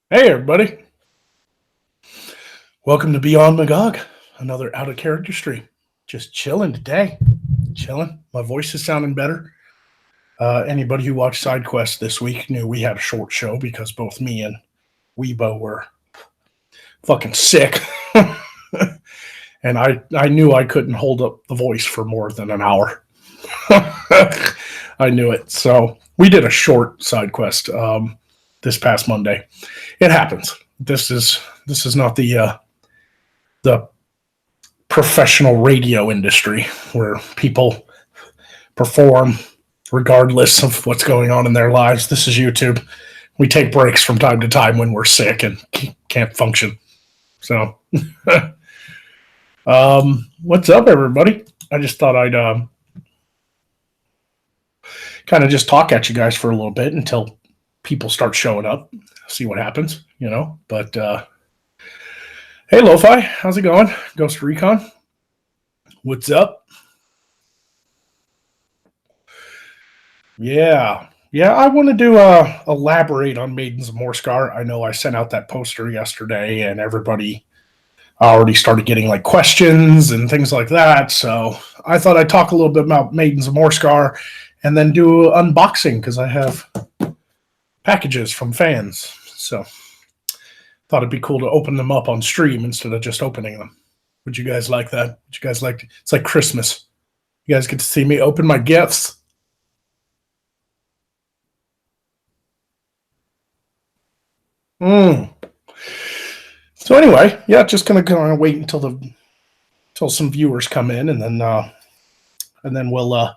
Hey everybody, welcome to Beyond Magog, another out of character stream. Just chilling today, chilling. My voice is sounding better. Anybody who watched SideQuest this week knew we had a short show because both me and Weibo were fucking sick. And I knew I couldn't hold up the voice for more than an hour. I knew it. So we did a short SideQuest this past Monday. It happens. This is not the professional radio industry where people perform regardless of what's going on in their lives. This is YouTube. We take breaks from time to time when we're sick and can't function. So, what's up, everybody? I just thought I'd kind of just talk at you guys for a little bit until people start showing up, see what happens, But hey, Lo-Fi, how's it going? Ghost Recon, what's up? Yeah, I want to elaborate on Maidens of Moorescar. I know I sent out that poster yesterday, and everybody already started getting like questions and things like that. So I thought I'd talk a little bit about Maidens of Moorescar, and then do unboxing because I have packages from fans. So thought it'd be cool to open them up on stream instead of just opening them. Would you guys like that? Would you guys like to? It's like Christmas. You guys get to see me open my gifts. So anyway, yeah, just gonna wait until some viewers come in, and then we'll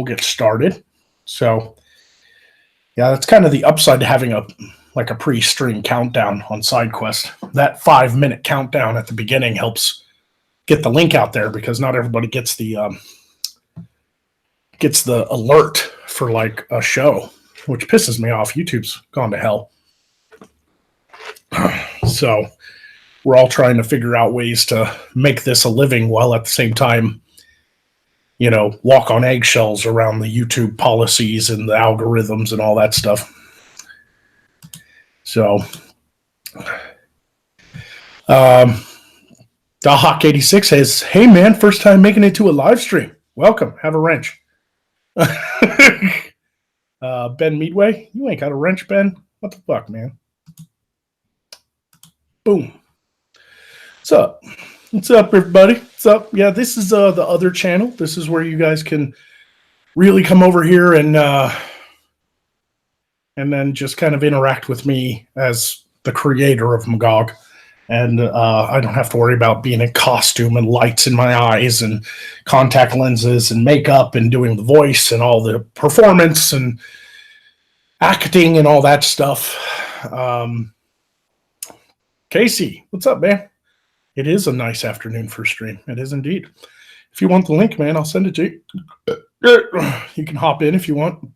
get started. So yeah, that's kind of the upside to having a pre-stream countdown on SideQuest. That 5-minute countdown at the beginning helps get the link out there because not everybody gets the alert for like a show, which pisses me off. YouTube's gone to hell. So we're all trying to figure out ways to make this a living while at the same time, walk on eggshells around the YouTube policies and the algorithms and all that stuff. So, Dahawk86 says, "Hey man, first time making it to a live stream. Welcome. Have a wrench." Ben Meadway, you ain't got a wrench, Ben. What the fuck, man? Boom. What's up? What's up, everybody? What's up? Yeah, this is the other channel. This is where you guys can really come over here and then just kind of interact with me as the creator of Magog. And I don't have to worry about being in costume and lights in my eyes and contact lenses and makeup and doing the voice and all the performance and acting and all that stuff. Casey, what's up, man? It is a nice afternoon for stream. It is indeed. If you want the link, man, I'll send it to you. You can hop in if you want.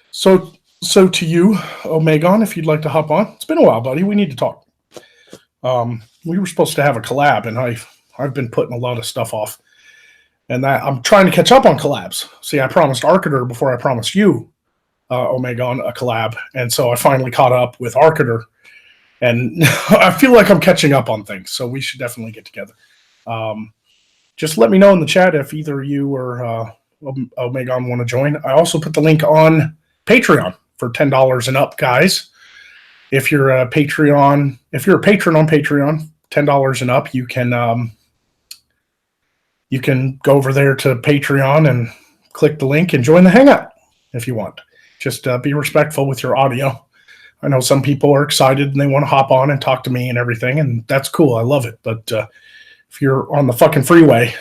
So to you, Omegon, if you'd like to hop on. It's been a while, buddy. We need to talk. We were supposed to have a collab, and I've been putting a lot of stuff off. And that I'm trying to catch up on collabs. See, I promised Arcater before I promised you, Omegon, a collab. And so I finally caught up with Arcater. And I feel like I'm catching up on things, so we should definitely get together. Just let me know in the chat if either you or Omegon want to join. I also put the link on Patreon for $10 and up, guys. If you're a patron on Patreon, $10 and up, you can go over there to Patreon and click the link and join the hangout if you want. Just be respectful with your audio. I know some people are excited and they want to hop on and talk to me and everything, and that's cool. I love it. But if you're on the fucking freeway,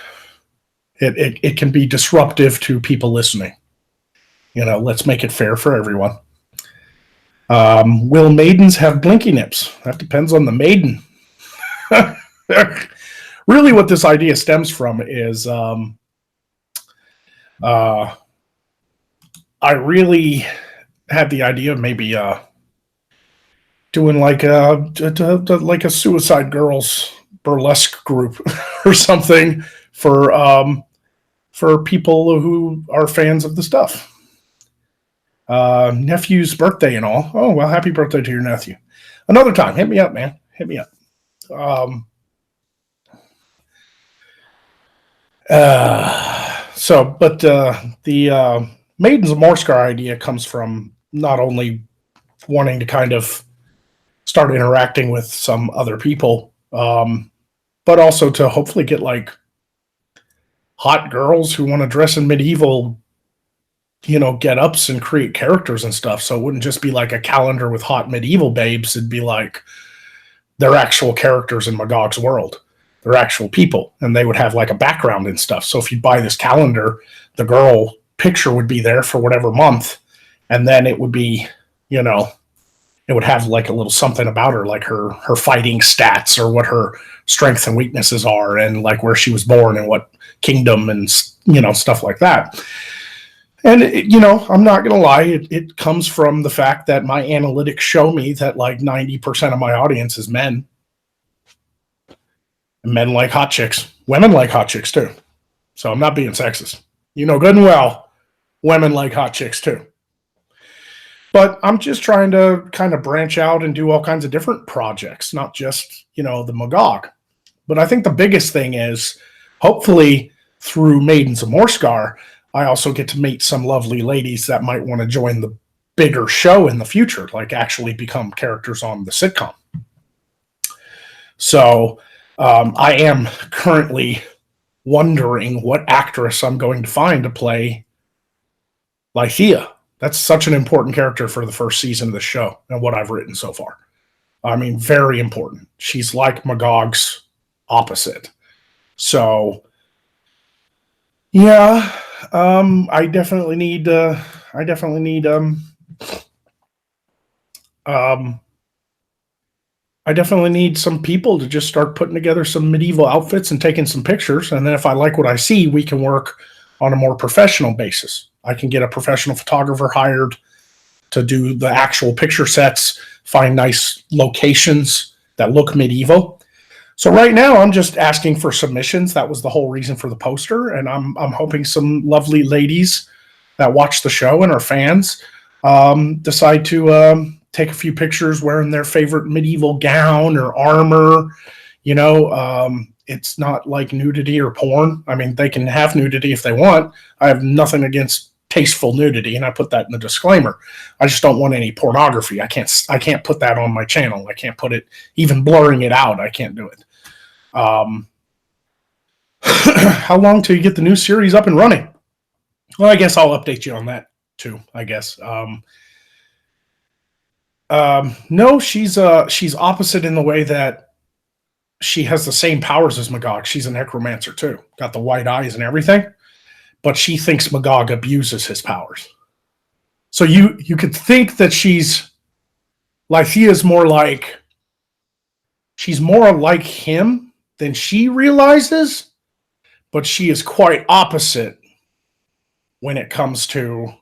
it can be disruptive to people listening. Let's make it fair for everyone. Will maidens have blinky nips? That depends on the maiden. Really, what this idea stems from is I really had the idea of maybe doing like a Suicide Girls burlesque group or something for people who are fans of the stuff. Nephew's birthday and all. Oh, well, happy birthday to your nephew. Another time. Hit me up, man. Hit me up. But the Maidens of Moorescar idea comes from not only wanting to kind of start interacting with some other people, but also to hopefully get like hot girls who want to dress in medieval, get ups and create characters and stuff. So it wouldn't just be like a calendar with hot medieval babes. It'd be like they're actual characters in Magog's world. They're actual people, and they would have like a background and stuff. So if you buy this calendar, the girl picture would be there for whatever month, and then it would be, it would have like a little something about her, like her fighting stats or what her strengths and weaknesses are, and like where she was born and what kingdom and stuff like that. And I'm not gonna lie, it comes from the fact that my analytics show me that like 90% of my audience is men. Men like hot chicks. Women like hot chicks too. So I'm not being sexist. Good and well, women like hot chicks too. But I'm just trying to kind of branch out and do all kinds of different projects, not just, the Magog. But I think the biggest thing is, hopefully through Maidens of Moorescar, I also get to meet some lovely ladies that might want to join the bigger show in the future, like actually become characters on the sitcom. So I am currently wondering what actress I'm going to find to play Lythea. That's such an important character for the first season of the show and what I've written so far. I mean, very important. She's like Magog's opposite. So, yeah, I definitely need some people to just start putting together some medieval outfits and taking some pictures. And then if I like what I see, we can work on a more professional basis. I can get a professional photographer hired to do the actual picture sets, find nice locations that look medieval. So right now I'm just asking for submissions. That was the whole reason for the poster. And I'm hoping some lovely ladies that watch the show and are fans decide to take a few pictures wearing their favorite medieval gown or armor. It's not like nudity or porn. I mean, they can have nudity if they want. I have nothing against tasteful nudity, and I put that in the disclaimer. I just don't want any pornography. I can't put that on my channel. I can't put it, even blurring it out. I can't do it. How long till you get the new series up and running? Well, I guess I'll update you on that too, I guess. No, she's opposite in the way that she has the same powers as Magog. She's a necromancer too. Got the white eyes and everything. But she thinks Magog abuses his powers. So you could think that Lythea's more like him than she realizes, but she is quite opposite when it comes to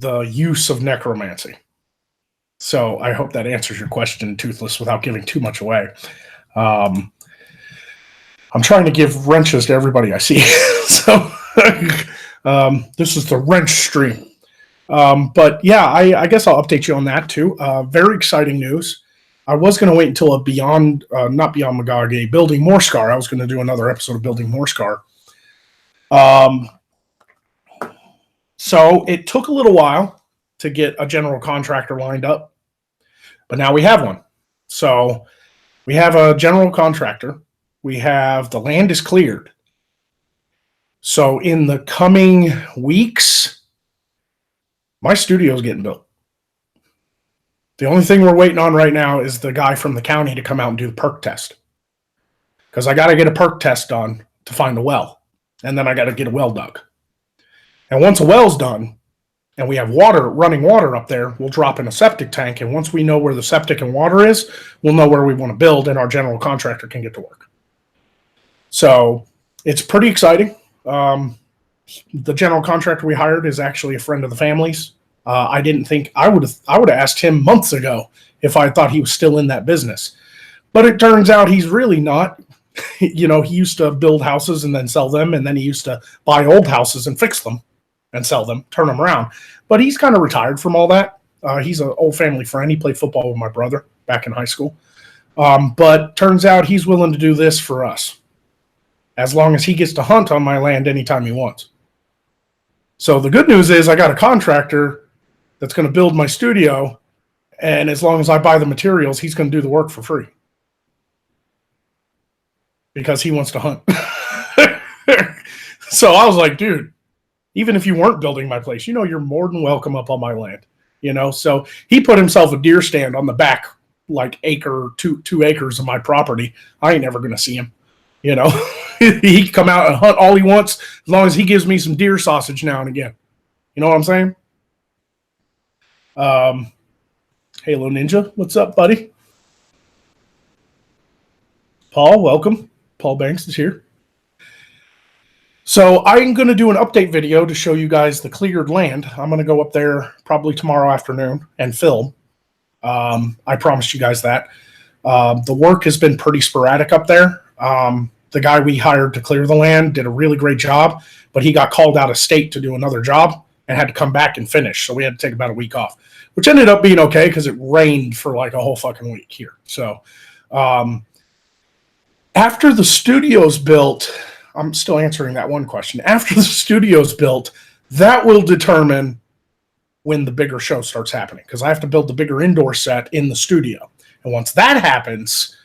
the use of necromancy. So I hope that answers your question, Toothless, without giving too much away. I'm trying to give wrenches to everybody I see. So this is the wrench stream. But yeah, I guess I'll update you on that too. Very exciting news. I was going to wait until not Beyond Magog, a Building Morskar. I was going to do another episode of Building Morskar. So it took a little while to get a general contractor lined up, but now we have one. So we have a general contractor. We have the land is cleared. So in the coming weeks, my studio is getting built. The only thing we're waiting on right now is the guy from the county to come out and do the perk test. Because I got to get a perk test done to find a well. And then I got to get a well dug. And once a well's done, and we have running water up there, we'll drop in a septic tank. And once we know where the septic and water is, we'll know where we want to build, and our general contractor can get to work. So it's pretty exciting. The general contractor we hired is actually a friend of the family's. I didn't think I would have asked him months ago if I thought he was still in that business, but it turns out he's really not. He used to build houses and then sell them, and then he used to buy old houses and fix them and sell them, turn them around. But he's kind of retired from all that. He's an old family friend. He played football with my brother back in high school. But turns out he's willing to do this for us, as long as he gets to hunt on my land anytime he wants. So the good news is I got a contractor that's going to build my studio, and as long as I buy the materials, he's going to do the work for free. Because he wants to hunt. So I was like, dude, even if you weren't building my place, you're more than welcome up on my land. So he put himself a deer stand on the back, like two acres of my property. I ain't never going to see him. He can come out and hunt all he wants as long as he gives me some deer sausage now and again. You know what I'm saying? Halo Ninja, what's up, buddy? Paul, welcome. Paul Banks is here. So I'm going to do an update video to show you guys the cleared land. I'm going to go up there probably tomorrow afternoon and film. I promised you guys that. The work has been pretty sporadic up there. The guy we hired to clear the land did a really great job, but he got called out of state to do another job and had to come back and finish. So we had to take about a week off, which ended up being okay because it rained for like a whole fucking week here. So after the studio's built, I'm still answering that one question. After the studio's built, that will determine when the bigger show starts happening, because I have to build the bigger indoor set in the studio. And once that happens,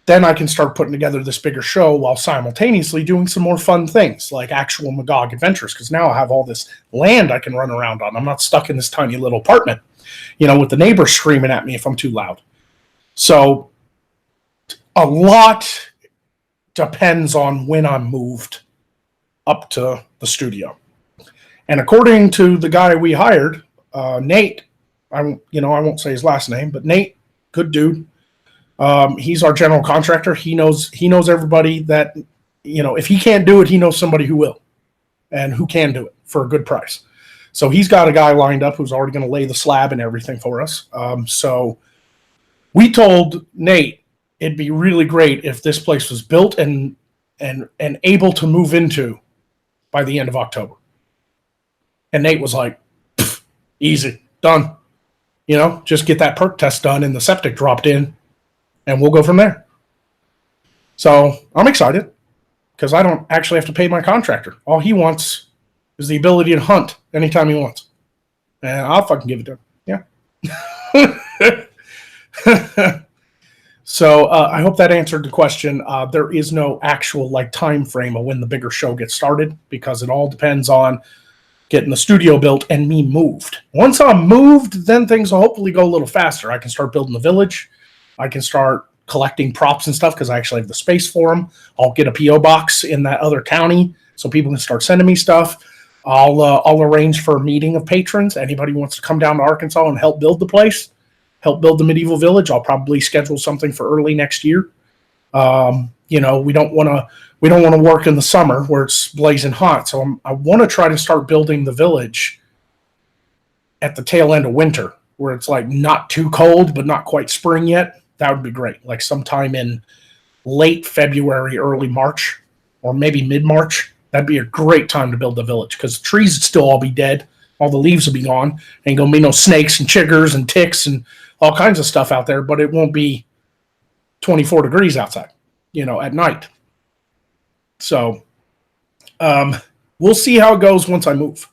then I can start putting together this bigger show while simultaneously doing some more fun things like actual Magog adventures, because now I have all this land I can run around on. I'm not stuck in this tiny little apartment, with the neighbors screaming at me if I'm too loud. So a lot depends on when I'm moved up to the studio. And according to the guy we hired, Nate, I won't say his last name, but Nate, good dude. He's our general contractor. He knows everybody that, if he can't do it, he knows somebody who will and who can do it for a good price. So he's got a guy lined up who's already going to lay the slab and everything for us. So we told Nate it'd be really great if this place was built and able to move into by the end of October. And Nate was like, easy, done. Just get that perk test done and the septic dropped in, and we'll go from there. So I'm excited because I don't actually have to pay my contractor. All he wants is the ability to hunt anytime he wants. And I'll fucking give it to him. Yeah. So I hope that answered the question. There is no actual time frame of when the bigger show gets started, because it all depends on getting the studio built and me moved. Once I'm moved, then things will hopefully go a little faster. I can start building the village. I can start collecting props and stuff because I actually have the space for them. I'll get a P.O. box in that other county so people can start sending me stuff. I'll arrange for a meeting of patrons. Anybody who wants to come down to Arkansas and help build the place, help build the medieval village, I'll probably schedule something for early next year. We don't want to work in the summer where it's blazing hot. So I want to try to start building the village at the tail end of winter, where it's not too cold but not quite spring yet. That would be great. Like sometime in late February, early March, or maybe mid-March. That'd be a great time to build the village, because the trees would still all be dead. All the leaves will be gone. Ain't gonna be no snakes and chiggers and ticks and all kinds of stuff out there, but it won't be 24 degrees outside, at night. So we'll see how it goes once I move.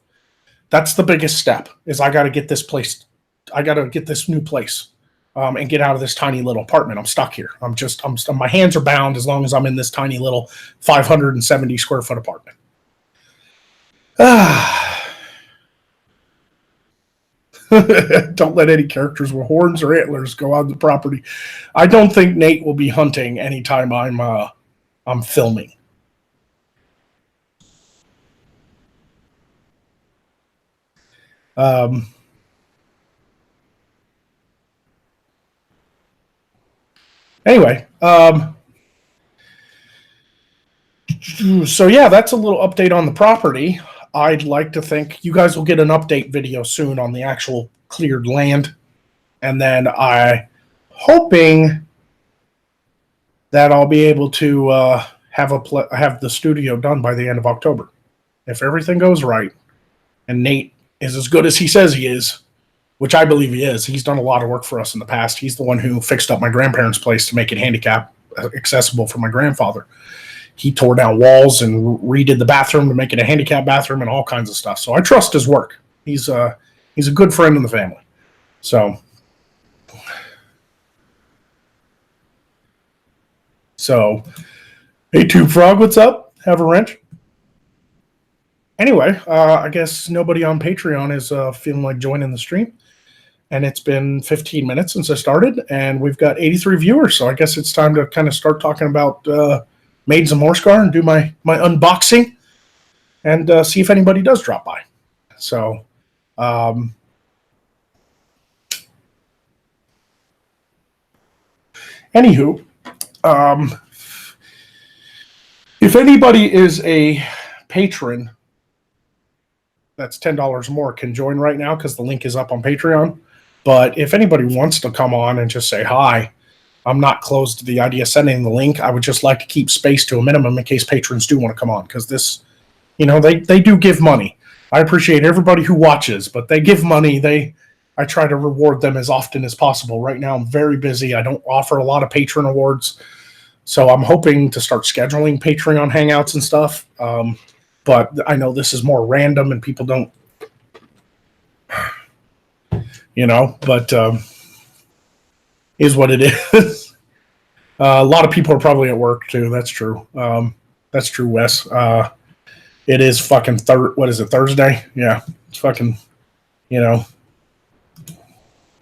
That's the biggest step, is I got to get this place. I got to get this new place and get out of this tiny little apartment. I'm stuck here. My hands are bound as long as I'm in this tiny little 570 square foot apartment. Don't let any characters with horns or antlers go on the property. I don't think Nate will be hunting anytime I'm filming. Anyway, so yeah, that's a little update on the property. I'd like to think you guys will get an update video soon on the actual cleared land. And then I'm hoping that I'll be able to have the studio done by the end of October. If everything goes right, and Nate is as good as he says he is, which I believe he is. He's done a lot of work for us in the past. He's the one who fixed up my grandparents' place to make it handicap accessible for my grandfather. He tore down walls and redid the bathroom to make it a handicap bathroom and all kinds of stuff. So I trust his work. He's a good friend in the family. So hey, Tube Frog, what's up? Have a wrench? Anyway, I guess nobody on Patreon is feeling like joining the stream. And it's been 15 minutes since I started, and we've got 83 viewers. So I guess it's time to kind of start talking about Maidens of Moorescar and do my unboxing and see if anybody does drop by. So, anywho, if anybody is a patron that's $10 more can join right now because the link is up on Patreon. But if anybody wants to come on and just say hi, I'm not closed to the idea of sending the link. I would just like to keep space to a minimum in case patrons do want to come on, because this, they do give money. I appreciate everybody who watches, but they give money. I try to reward them as often as possible. Right now I'm very busy. I don't offer a lot of patron awards, so I'm hoping to start scheduling Patreon hangouts and stuff. But I know this is more random and people don't, but is what it is. A lot of people are probably at work too. That's true. That's true, Wes. It is fucking Thursday? Yeah, it's fucking,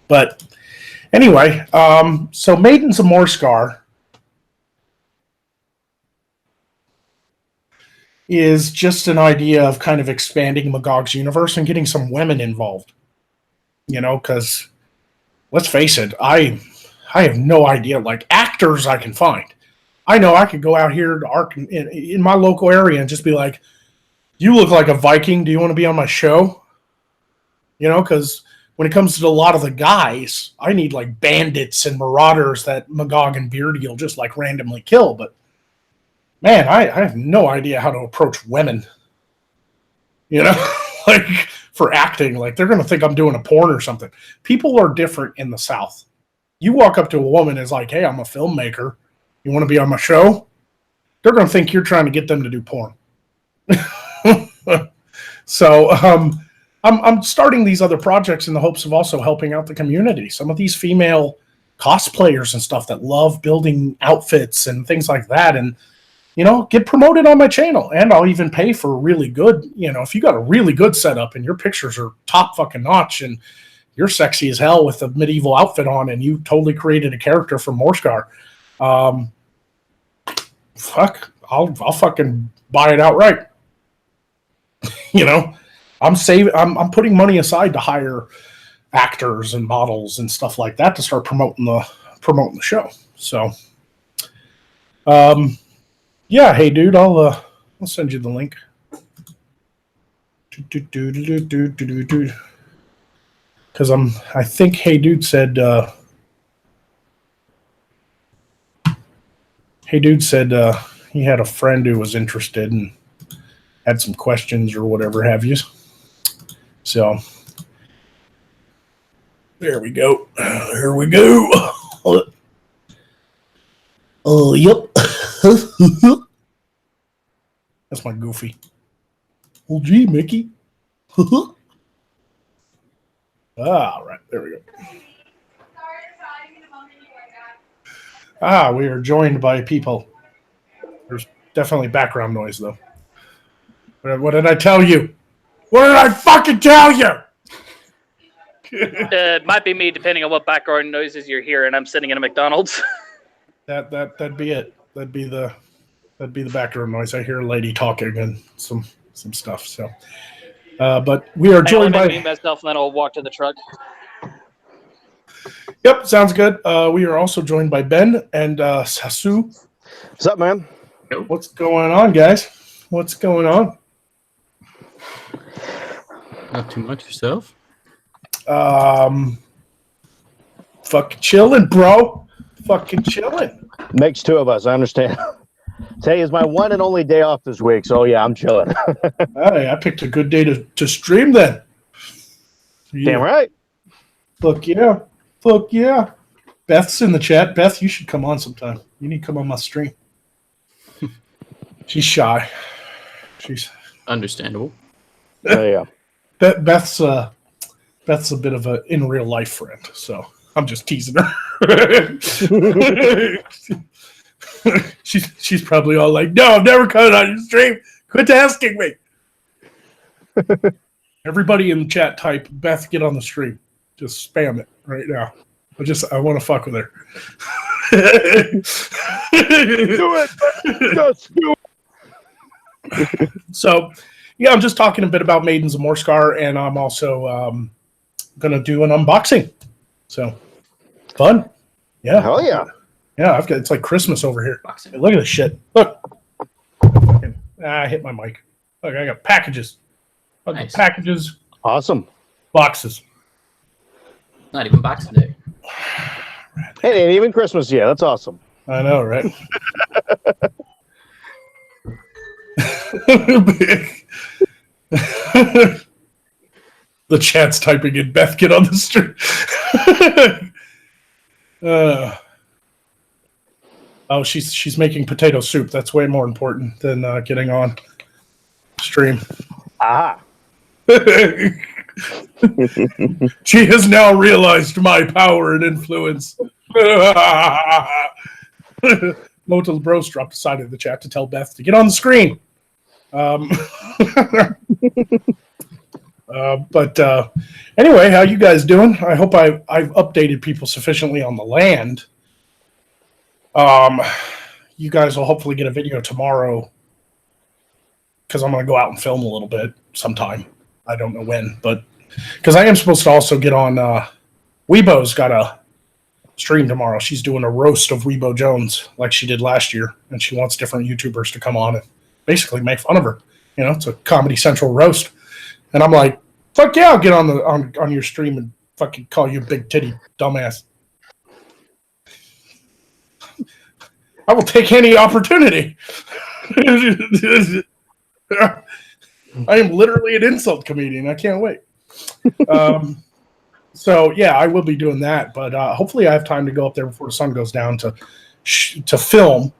But anyway, so Maidens of Moorescar is just an idea of kind of expanding Magog's universe and getting some women involved. Because let's face it, I have no idea, like, actors I can find. I know I could go out here to in my local area and just be like, you look like a Viking. Do you want to be on my show? Because when it comes to a lot of the guys, I need like bandits and marauders that Magog and Beardy will just like randomly kill. But man, I have no idea how to approach women. Like for acting, like they're going to think I'm doing a porn or something. People are different in the South. You walk up to a woman and is like, hey, I'm a filmmaker. You want to be on my show? They're going to think you're trying to get them to do porn. So I'm starting these other projects in the hopes of also helping out the community. Some of these female cosplayers and stuff that love building outfits and things like that, and get promoted on my channel. And I'll even pay for really good, if you got a really good setup and your pictures are top fucking notch and you're sexy as hell with a medieval outfit on and you totally created a character from Morskar, I'll fucking buy it outright. I'm putting money aside to hire actors and models and stuff like that to start promoting the show. So, yeah, hey dude, I'll send you the link. Because I think Hey Dude said he had a friend who was interested and had some questions or whatever have you. So there we go. Here we go. Oh, yep. That's my Goofy. Well, gee, Mickey. All right, there we go. We are joined by people. There's definitely background noise, though. What did I tell you? What did I fucking tell you? It might be me, depending on what background noises you're hearing. I'm sitting in a McDonald's. That'd be it. That'd be the background noise. I hear a lady talking and some stuff. So, but we are joined by me myself, and then I'll walk to the truck. Yep, sounds good. We are also joined by Ben and Sasu. What's up, man? What's going on, guys? What's going on? Not too much yourself. Fucking chilling, bro. Fucking chilling. Makes two of us. I understand. Today is my one and only day off this week, so yeah, I'm chilling. Hey, I picked a good day to stream then. Yeah. Damn right. Fuck yeah. Fuck yeah. Beth's in the chat. Beth, you should come on sometime. You need to come on my stream. She's shy. She's Understandable. Oh yeah. Beth's a bit of a in real life friend, so I'm just teasing her. she's probably all like, "No, I'm never coming on your stream. Quit asking me." Everybody in the chat type, "Beth, get on the stream." Just spam it right now. I want to fuck with her. Do it. Just do it. So, yeah, I'm just talking a bit about Maidens of Moorescar, and I'm also going to do an unboxing. So, fun. Yeah. Hell yeah. Yeah, it's like Christmas over here. Boxing. Hey, look at this shit. Look. I hit my mic. Look, I got packages. Nice. Packages, Awesome. boxes. Not even Boxing Day. It ain't even Christmas yet. That's awesome. I know, right? The chat's typing in Beth, get on the stream. Oh, she's making potato soup. That's way more important than getting on stream. Aha. She has now realized my power and influence. Motel Bros dropped a side of the chat to tell Beth to get on the screen. But anyway, how you guys doing? I hope I've updated people sufficiently on the land. You guys will hopefully get a video tomorrow because I'm going to go out and film a little bit sometime. I don't know when, but because I am supposed to also get on. Weibo's got a stream tomorrow. She's doing a roast of Weibo Jones like she did last year, and she wants different YouTubers to come on and basically make fun of her. You know, it's a Comedy Central roast, and I'm like, "Fuck yeah, I'll get on your stream and fucking call you big titty dumbass." I will take any opportunity. I am literally an insult comedian. I can't wait. So yeah, I will be doing that, but hopefully I have time to go up there before the sun goes down to film,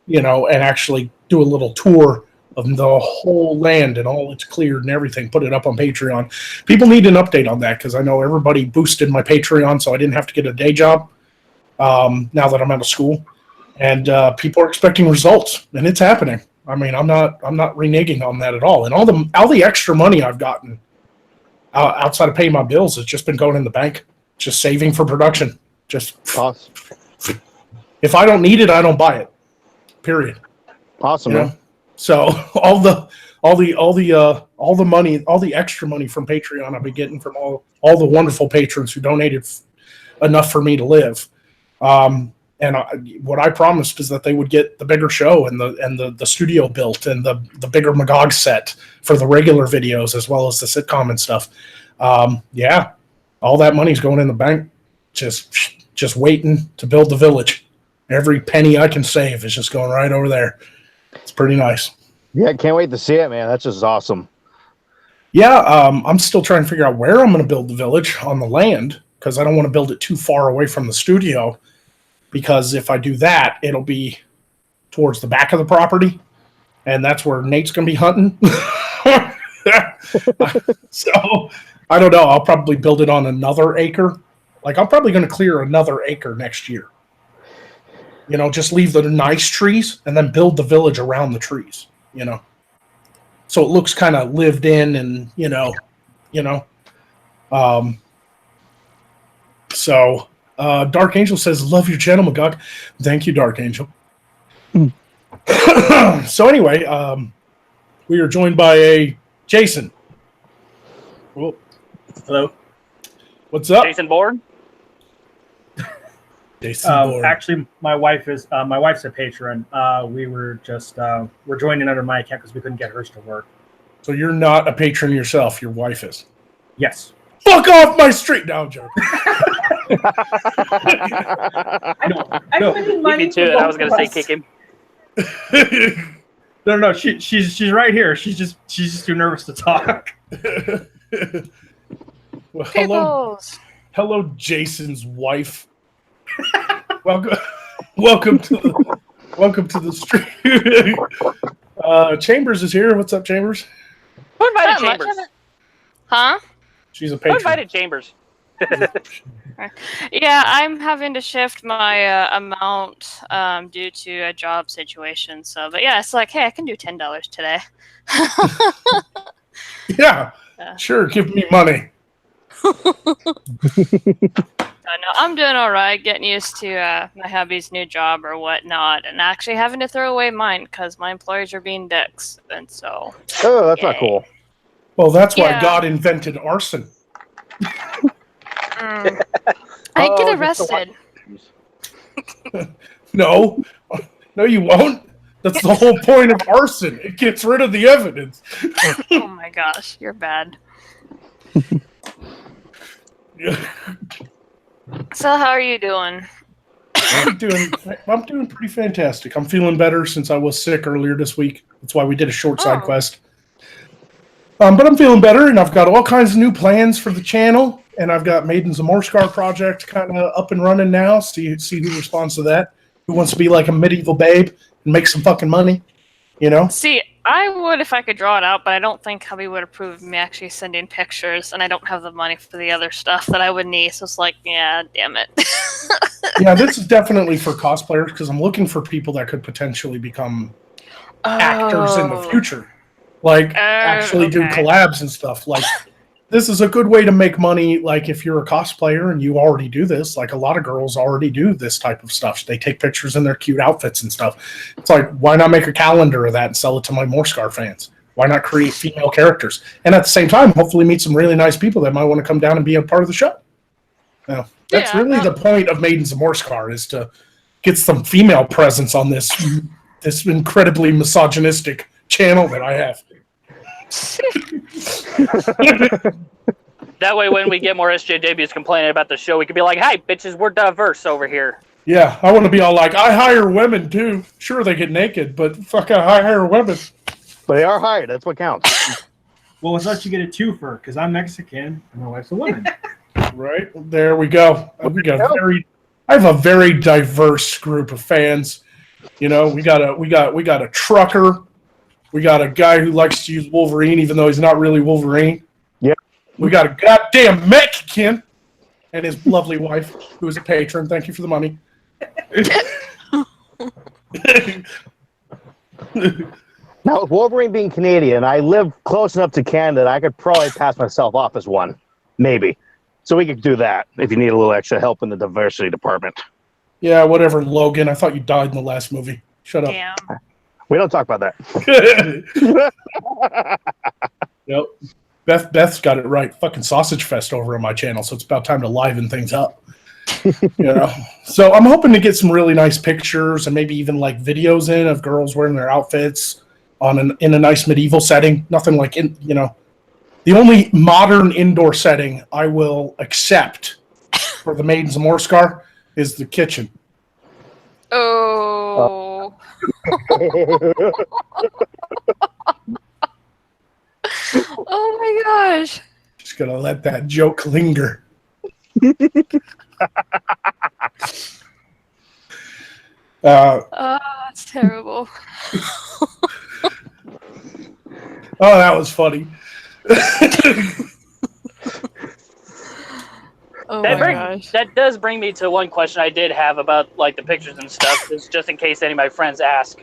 you know, and actually do a little tour of the whole land and all it's cleared and everything. Put it up on Patreon. People need an update on that because I know everybody boosted my Patreon, so I didn't have to get a day job now that I'm out of school, and people are expecting results, and it's happening. I mean, I'm not reneging on that at all. And all the extra money I've gotten outside of paying my bills has just been going in the bank, just saving for production. Just Awesome. if I don't need it, I don't buy it. Period. Awesome, You know? man. So all the money, all the extra money from Patreon I've been getting from all the wonderful patrons who donated enough for me to live. And what I promised is that they would get the bigger show and the studio built and the bigger Magog set for the regular videos as well as the sitcom and stuff. Yeah, all that money's going in the bank, just waiting to build the village. Every penny I can save is just going right over there. It's pretty nice. Yeah, can't wait to see it, man. That's just awesome. Yeah, I'm still trying to figure out where I'm going to build the village on the land because I don't want to build it too far away from the studio. Because if I do that, it'll be towards the back of the property, and that's where Nate's going to be hunting. So, I don't know. I'll probably build it on another acre. Like, I'm probably going to clear another acre next year. You know, just leave the nice trees and then build the village around the trees, you know. So it looks kind of lived in and, you know. So... Dark Angel says, "Love your channel, Magog." Thank you, Dark Angel. So anyway, we are joined by a Jason. Oh, Hello. what's up, Jason Bourne. Jason Bourne. Actually, my wife's a patron. We were just we're joining under my account because we couldn't get hers to work. So you're not a patron yourself. Your wife is. Yes. Fuck off my street now, Joe. I'm spending Me money too. for And I was both going to of say us. kick him. No. She's right here. She's just too nervous to talk. Well, Peoples. hello, Jason's wife. welcome to the stream. Chambers is here. What's up, Chambers? Who invited Not much Chambers? of it. Huh? She's a Who patron. invited Chambers? Yeah, I'm having to shift my amount due to a job situation. So, but yeah, it's like, hey, I can do $10 today. Yeah, Yeah. sure. Give me money. I know I'm doing all right, getting used to my hubby's new job or whatnot, and actually having to throw away mine because my employers are being dicks, and so. Oh, that's not Yay. cool. Well, that's why Yeah. God invented arson. I Oh, get just the arrested. No, you won't. That's the whole point of arson. It gets rid of the evidence. Oh my gosh, you're bad. So how are you doing? I'm doing pretty fantastic. I'm feeling better since I was sick earlier this week. That's why we did a short side Oh. quest. But I'm feeling better, and I've got all kinds of new plans for the channel. And I've got Maidens of Moorescar project kind of up and running now. See who responds to that. Who wants to be like a medieval babe and make some fucking money? You know? See, I would if I could draw it out, but I don't think hubby would approve of me actually sending pictures, and I don't have the money for the other stuff that I would need. So it's like, yeah, damn it. Yeah, this is definitely for cosplayers because I'm looking for people that could potentially become actors in the future. Like actually do okay. collabs and stuff. Like this is a good way to make money. Like if you're a cosplayer and you already do this, like a lot of girls already do this type of stuff. They take pictures in their cute outfits and stuff. It's like, why not make a calendar of that and sell it to my Morskar fans? Why not create female characters? And at the same time, hopefully meet some really nice people that might want to come down and be a part of the show. Now, that's Yeah, really no. the point of Maidens of Moorescar is to get some female presence on this incredibly misogynistic channel that I have. That way, when we get more SJWs complaining about the show, we could be like, "Hey, bitches, we're diverse over here." Yeah, I want to be all like, I hire women too. Sure, they get naked, but fuck, I hire women. But they are hired. That's what counts. Well, let's let you get a twofer because I'm Mexican and my wife's a woman. Right there, we go. I have a very diverse group of fans. You know, we got a trucker. We got a guy who likes to use Wolverine, even though he's not really Wolverine. Yep. We got a goddamn Mexican and his lovely wife, who is a patron. Thank you for the money. Now, with Wolverine being Canadian, I live close enough to Canada. I could probably pass myself off as one, maybe. So we could do that if you need a little extra help in the diversity department. Yeah, whatever, Logan. I thought you died in the last movie. Shut up. Damn. We don't talk about that. Yep. Beth's got it right. Fucking Sausage Fest over on my channel, so it's about time to liven things up. You know. So I'm hoping to get some really nice pictures and maybe even like videos in of girls wearing their outfits in a nice medieval setting. Nothing like the only modern indoor setting I will accept for the Maidens of Moorescar is the kitchen. Oh. Oh my gosh. Just gonna let that joke linger. That's terrible. Oh, that was funny. Oh my gosh. That does bring me to one question I did have about like the pictures and stuff, just in case any of my friends ask.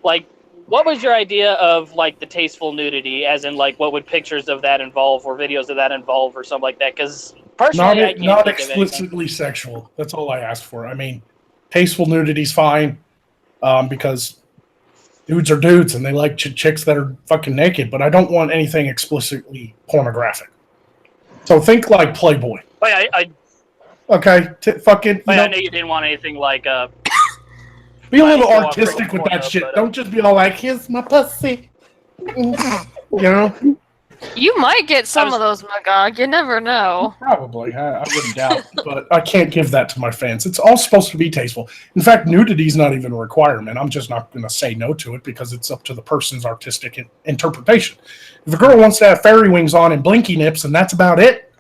Like, what was your idea of like the tasteful nudity, as in like what would pictures of that involve or videos of that involve or something like that? Because personally, I can't not think of anything. explicitly sexual. That's all I asked for. I mean, tasteful nudity's fine because dudes are dudes and they like chicks that are fucking naked, but I don't want anything explicitly pornographic. So think like Playboy. Oh, yeah, I Okay, fucking. I knew you didn't want anything like Be a little go off artistic with Pornhub, that shit. but, Don't just be all like, "Here's my pussy." You know. You might get some of those, Magog. You never know. Probably. I wouldn't doubt. But I can't give that to my fans. It's all supposed to be tasteful. In fact, nudity is not even a requirement. I'm just not going to say no to it because it's up to the person's artistic interpretation. If a girl wants to have fairy wings on and blinky nips and that's about it,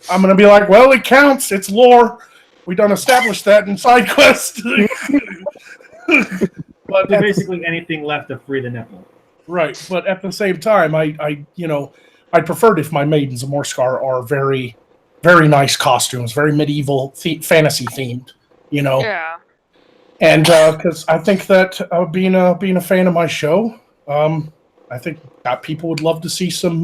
I'm going to be like, well, it counts. It's lore. We done established that in side quest. But So basically, anything left to free the nipple. right. But at the same time, I'd prefer it if my Maidens of Moorescar are very, very nice costumes, very medieval fantasy themed, Yeah. And because I think that being a fan of my show, I think that people would love to see some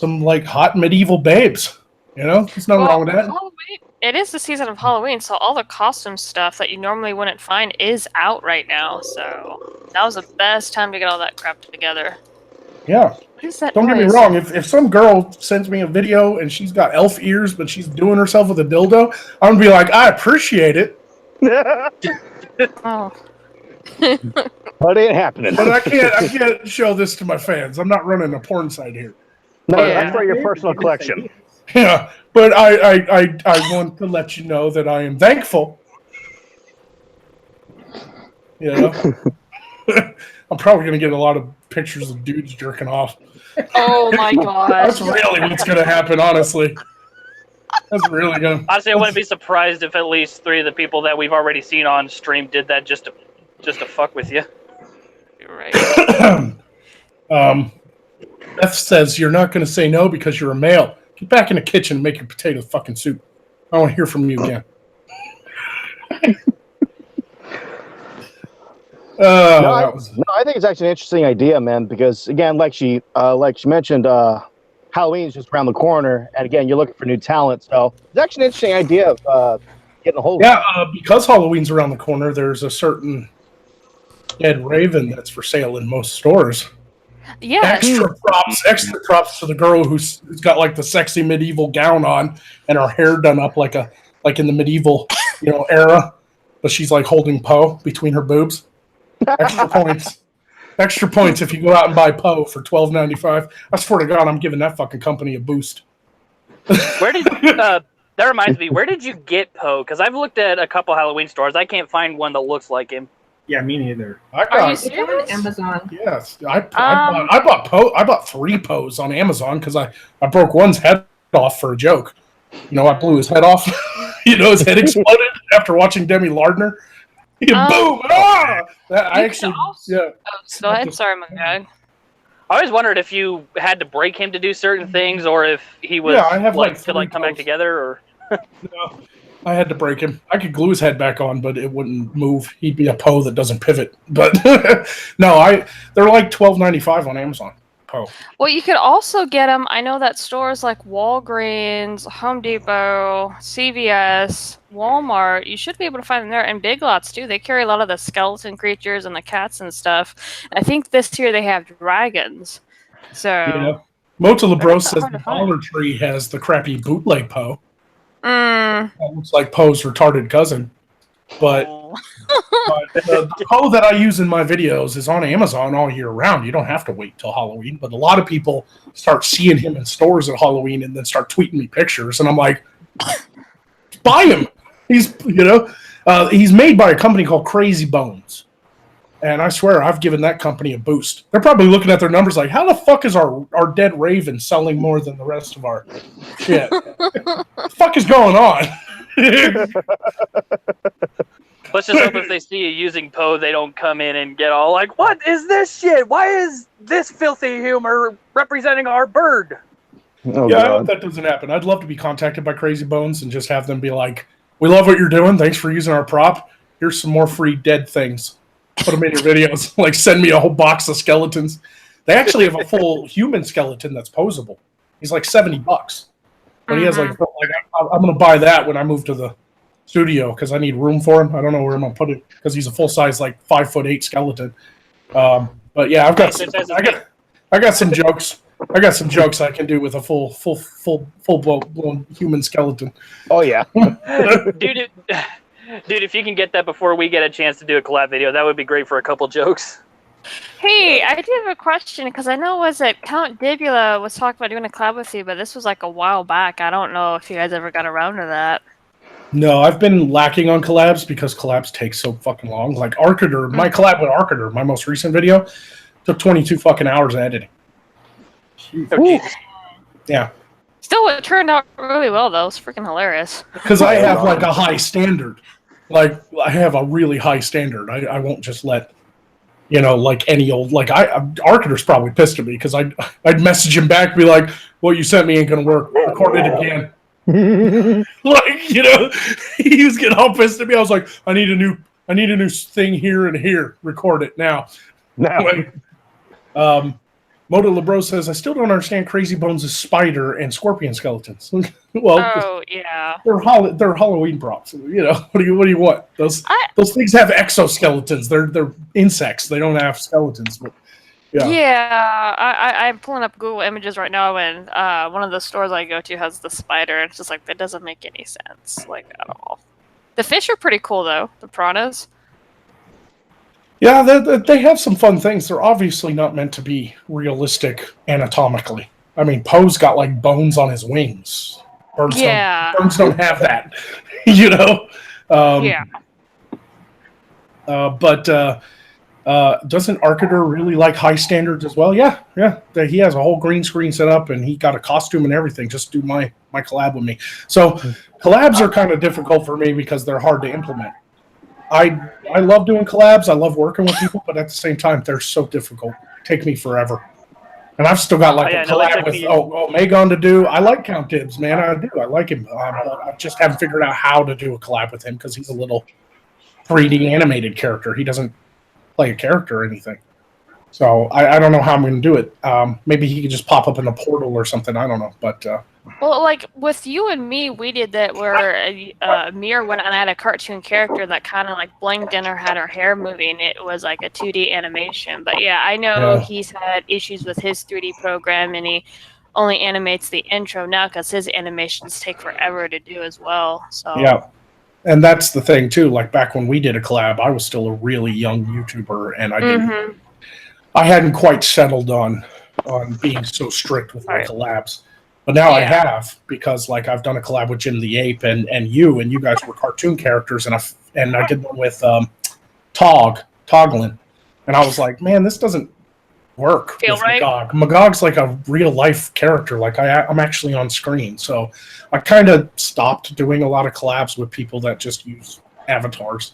like hot medieval babes. There's nothing wrong with that. Halloween, it is the season of Halloween, so all the costume stuff that you normally wouldn't find is out right now. So that was the best time to get all that crap together. Yeah. What is that Don't get me noise? wrong. If some girl sends me a video and she's got elf ears, but she's doing herself with a dildo, I'm gonna be like, I appreciate it, Oh. But it ain't happening. but I can't show this to my fans. I'm not running a porn site here. No, Yeah. that's for your personal collection. Yeah, but I want to let you know that I am thankful. I'm probably gonna get a lot of pictures of dudes jerking off. Oh my gosh. That's really what's gonna happen, honestly. That's really gonna. Honestly, I wouldn't be surprised if at least 3 of the people that we've already seen on stream did that just to fuck with you. You're right. Beth says you're not going to say no because you're a male. Get back in the kitchen and make your potato fucking soup. I want to hear from you again. I think it's actually an interesting idea, man. Because again, like she mentioned, Halloween's just around the corner, and again, you're looking for new talent. So it's actually an interesting idea of getting a hold of. Yeah, because Halloween's around the corner, there's a certain dead raven that's for sale in most stores. Yeah. Extra props to the girl who's got like the sexy medieval gown on and her hair done up like in the medieval era, but she's like holding Poe between her boobs. Extra points. Extra points if you go out and buy Poe for $12.95. I swear to God, I'm giving that fucking company a boost. Where did that reminds me? Where did you get Poe? Because I've looked at a couple Halloween stores. I can't find one that looks like him. Yeah, me neither. Are you serious? Amazon. Yes, I bought Poe. I bought 3 Poes on Amazon because I broke one's head off for a joke. I blew his head off. His head exploded after watching Demi Lardner. Boom! Ah! I actually, yeah. Oh, go ahead. Sorry, my God. I always wondered if you had to break him to do certain things, or if he was Yeah, I have like to 3 come back Poes. together. Or No, I had to break him. I could glue his head back on, but it wouldn't move. He'd be a Poe that doesn't pivot. But no, they're like $12.95 on Amazon. Poe. Well, you could also get them. I know that stores like Walgreens, Home Depot, CVS, Walmart, you should be able to find them there. And Big Lots, too. They carry a lot of the skeleton creatures and the cats and stuff. I think this year they have dragons. So, Yeah. Mota Labros says hard the to find. Dollar Tree has the crappy bootleg Poe. mm, That looks like Poe's retarded cousin. But the Poe that I use in my videos is on Amazon all year round. You don't have to wait till Halloween. But a lot of people start seeing him in stores at Halloween and then start tweeting me pictures. And I'm like, buy him. He's made by a company called Crazy Bones. And I swear I've given that company a boost. They're probably looking at their numbers like, how the fuck is our dead raven selling more than the rest of our shit? What the fuck is going on? let's just hope if they see you using Poe, they don't come in and get all like, "What is this shit? Why is this filthy humor representing our bird?" Oh, Yeah, I hope God. that doesn't happen. I'd love to be contacted by Crazy Bones and just have them be like, "We love what you're doing. Thanks for using our prop. Here's some more free dead things. Put them in your videos. Like, send me a whole box of skeletons." They actually have a full human skeleton that's posable. He's like $70, but he has like I'm gonna buy that when I move to the studio because I need room for him. I don't know where I'm gonna put it because he's a full size like 5'8" skeleton. But yeah, I got some jokes. I got some jokes I can do with a full blown human skeleton. Oh yeah. Dude, if you can get that before we get a chance to do a collab video, that would be great for a couple jokes. Hey, I do have a question because I know Count Dibula was talking about doing a collab with you, but this was like a while back. I don't know if you guys ever got around to that. No, I've been lacking on collabs because collabs take so fucking long. Like Arcader, my collab with Arcader, my most recent video, took 22 fucking hours of editing. Oh, Jesus. Yeah. Still, it turned out really well though. It's freaking hilarious. Because I have like a high standard. Like I have a really high standard. I won't just let, like any old, like Arcader's probably pissed at me because I'd message him back, be like, "What you sent me ain't gonna work. Record it again." Like, he was getting all pissed at me. I was like, I need a new thing here and here. Record it now. No. Moto Lebro says, I still don't understand Crazy Bones' spider and scorpion skeletons. Well, Oh yeah. they're Halloween props. What do you want? Those things have exoskeletons. They're insects. They don't have skeletons. But Yeah, I'm pulling up Google Images right now, and one of the stores I go to has the spider, and it's just like that doesn't make any sense, like at all. The fish are pretty cool though, the piranhas. Yeah, they have some fun things. They're obviously not meant to be realistic anatomically. I mean, Poe's got like bones on his wings. Birds don't have that. Yeah. But doesn't Arcader really like high standards as well? Yeah. He has a whole green screen set up, and he got a costume and everything. Just do my collab with me. So collabs are kind of difficult for me because they're hard to implement. I love doing collabs. I love working with people, but at the same time, they're so difficult. Take me forever. And I've still got a collab with Magog to do. I like Count Dibs, man. I do. I like him. I just haven't figured out how to do a collab with him because he's a little 3D animated character. He doesn't play a character or anything. So I don't know how I'm going to do it. Maybe he could just pop up in a portal or something. I don't know. But well, like with you and me, we did that where Mir went and had a cartoon character that kind of like blinked in or had her hair moving. It was like a 2D animation. But yeah, I know he's had issues with his 3D program, and he only animates the intro now because his animations take forever to do as well. So yeah. And that's the thing too. Like back when we did a collab, I was still a really young YouTuber, and I hadn't quite settled on being so strict with my collabs. But now I have, because like I've done a collab with Jim the Ape and you guys were cartoon characters, and I did one with Toglin, and I was like, man, this doesn't work with Magog. Magog's like a real life character. Like I'm actually on screen, so I kind of stopped doing a lot of collabs with people that just use avatars.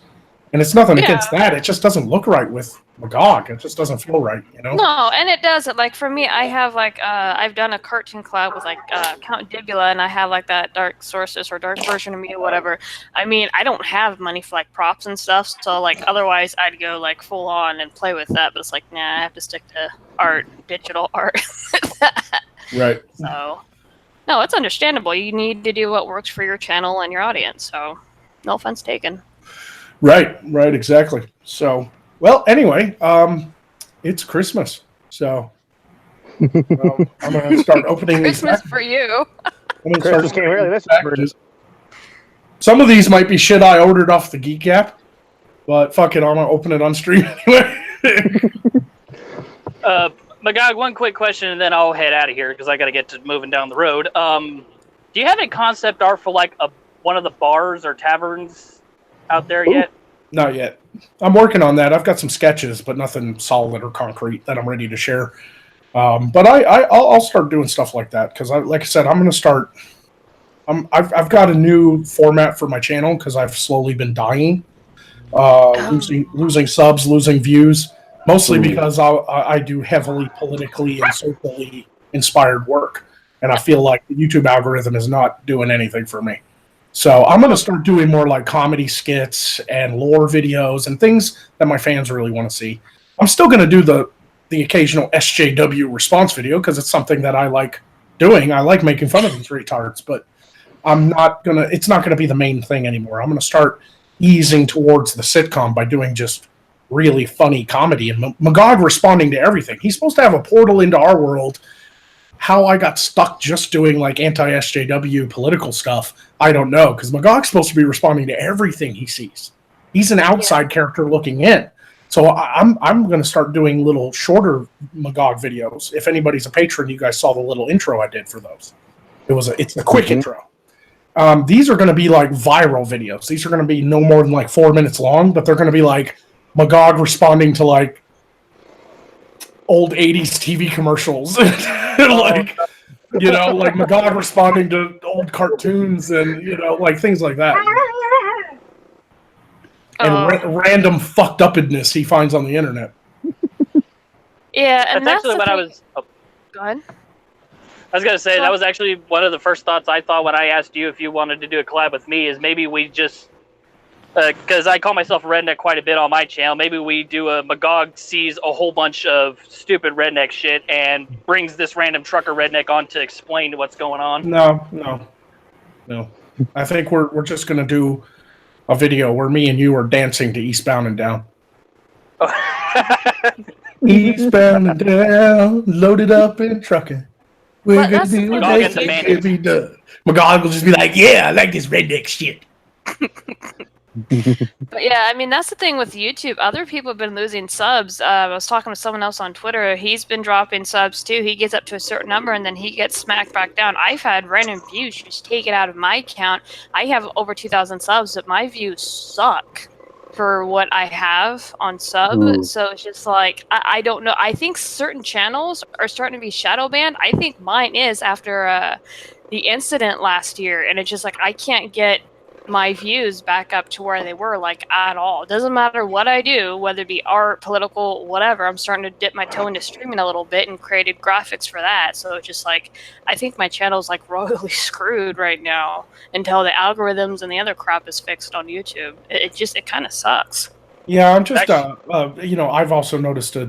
And it's nothing against that. It just doesn't look right with Magog. It just doesn't feel right, No, and it doesn't. Like for me, I have like I've done a cartoon collab with like Count Dibula, and I have like that dark sources or dark version of me or whatever. I mean, I don't have money for like props and stuff, so like otherwise I'd go like full on and play with that. But it's like, nah, I have to stick to digital art. Right. So, no, it's understandable. You need to do what works for your channel and your audience. So, no offense taken. Right, exactly. So, well, anyway, it's Christmas, so I'm going to start opening Christmas for you. Christmas came early this year. Some of these might be shit I ordered off the Geek app, but fuck it, I'm going to open it on stream anyway. Magog, one quick question, and then I'll head out of here because I got to get to moving down the road. Do you have a concept art for like one of the bars or taverns out there yet? Not yet. I'm working on that. I've got some sketches, but nothing solid or concrete that I'm ready to share. But I'll start doing stuff like that because, like I said, I'm going to start. I've got a new format for my channel because I've slowly been dying, losing subs, losing views, mostly because I do heavily politically and socially inspired work, and I feel like the YouTube algorithm is not doing anything for me. So I'm going to start doing more like comedy skits and lore videos and things that my fans really want to see. I'm still going to do the occasional SJW response video because it's something that I like doing. I like making fun of these retards, but it's not going to be the main thing anymore. I'm going to start easing towards the sitcom by doing just really funny comedy and Magog responding to everything. He's supposed to have a portal into our world. How I got stuck just doing like anti-SJW political stuff, I don't know, because Magog's supposed to be responding to everything he sees. He's an outside character looking in. So I'm going to start doing little shorter Magog videos. If anybody's a patron, you guys saw the little intro I did for those. It's a quick intro. These are going to be like viral videos. These are going to be no more than like 4 minutes long, but they're going to be like Magog responding to like old 80s TV commercials. Like, you know, like Magog responding to old cartoons and, you know, like things like that. And random fucked upness he finds on the internet. Yeah, and that's actually what I was. Oh. Go ahead. I was gonna say that was actually one of the first thoughts I thought when I asked you if you wanted to do a collab with me. Is maybe we just because I call myself a redneck quite a bit on my channel. Maybe we do a Magog sees a whole bunch of stupid redneck shit and brings this random trucker redneck on to explain what's going on. No. I think we're just gonna do a video where me and you are dancing to Eastbound and Down. Eastbound and down, loaded up in trucking. We're gonna do what they say can be done. Magog will just be like, "Yeah, I like this redneck shit." But yeah, I mean, that's the thing with YouTube. Other people have been losing subs. I was talking to someone else on Twitter. He's been dropping subs too. He gets up to a certain number and then he gets smacked back down. I've had random views just taken out of my account. I have over 2,000 subs, but my views suck for what I have on sub. So it's just like, I don't know. I think certain channels are starting to be shadow banned. I think mine is after the incident last year. And it's just like, I can't get my views back up to where they were, like, at all. It doesn't matter what I do, whether it be art, political, whatever. I'm starting to dip my toe into streaming a little bit and created graphics for that. So it's just like, I think my channel's like royally screwed right now until the algorithms and the other crap is fixed on YouTube. It kind of sucks. Yeah, I'm just you know, I've also noticed a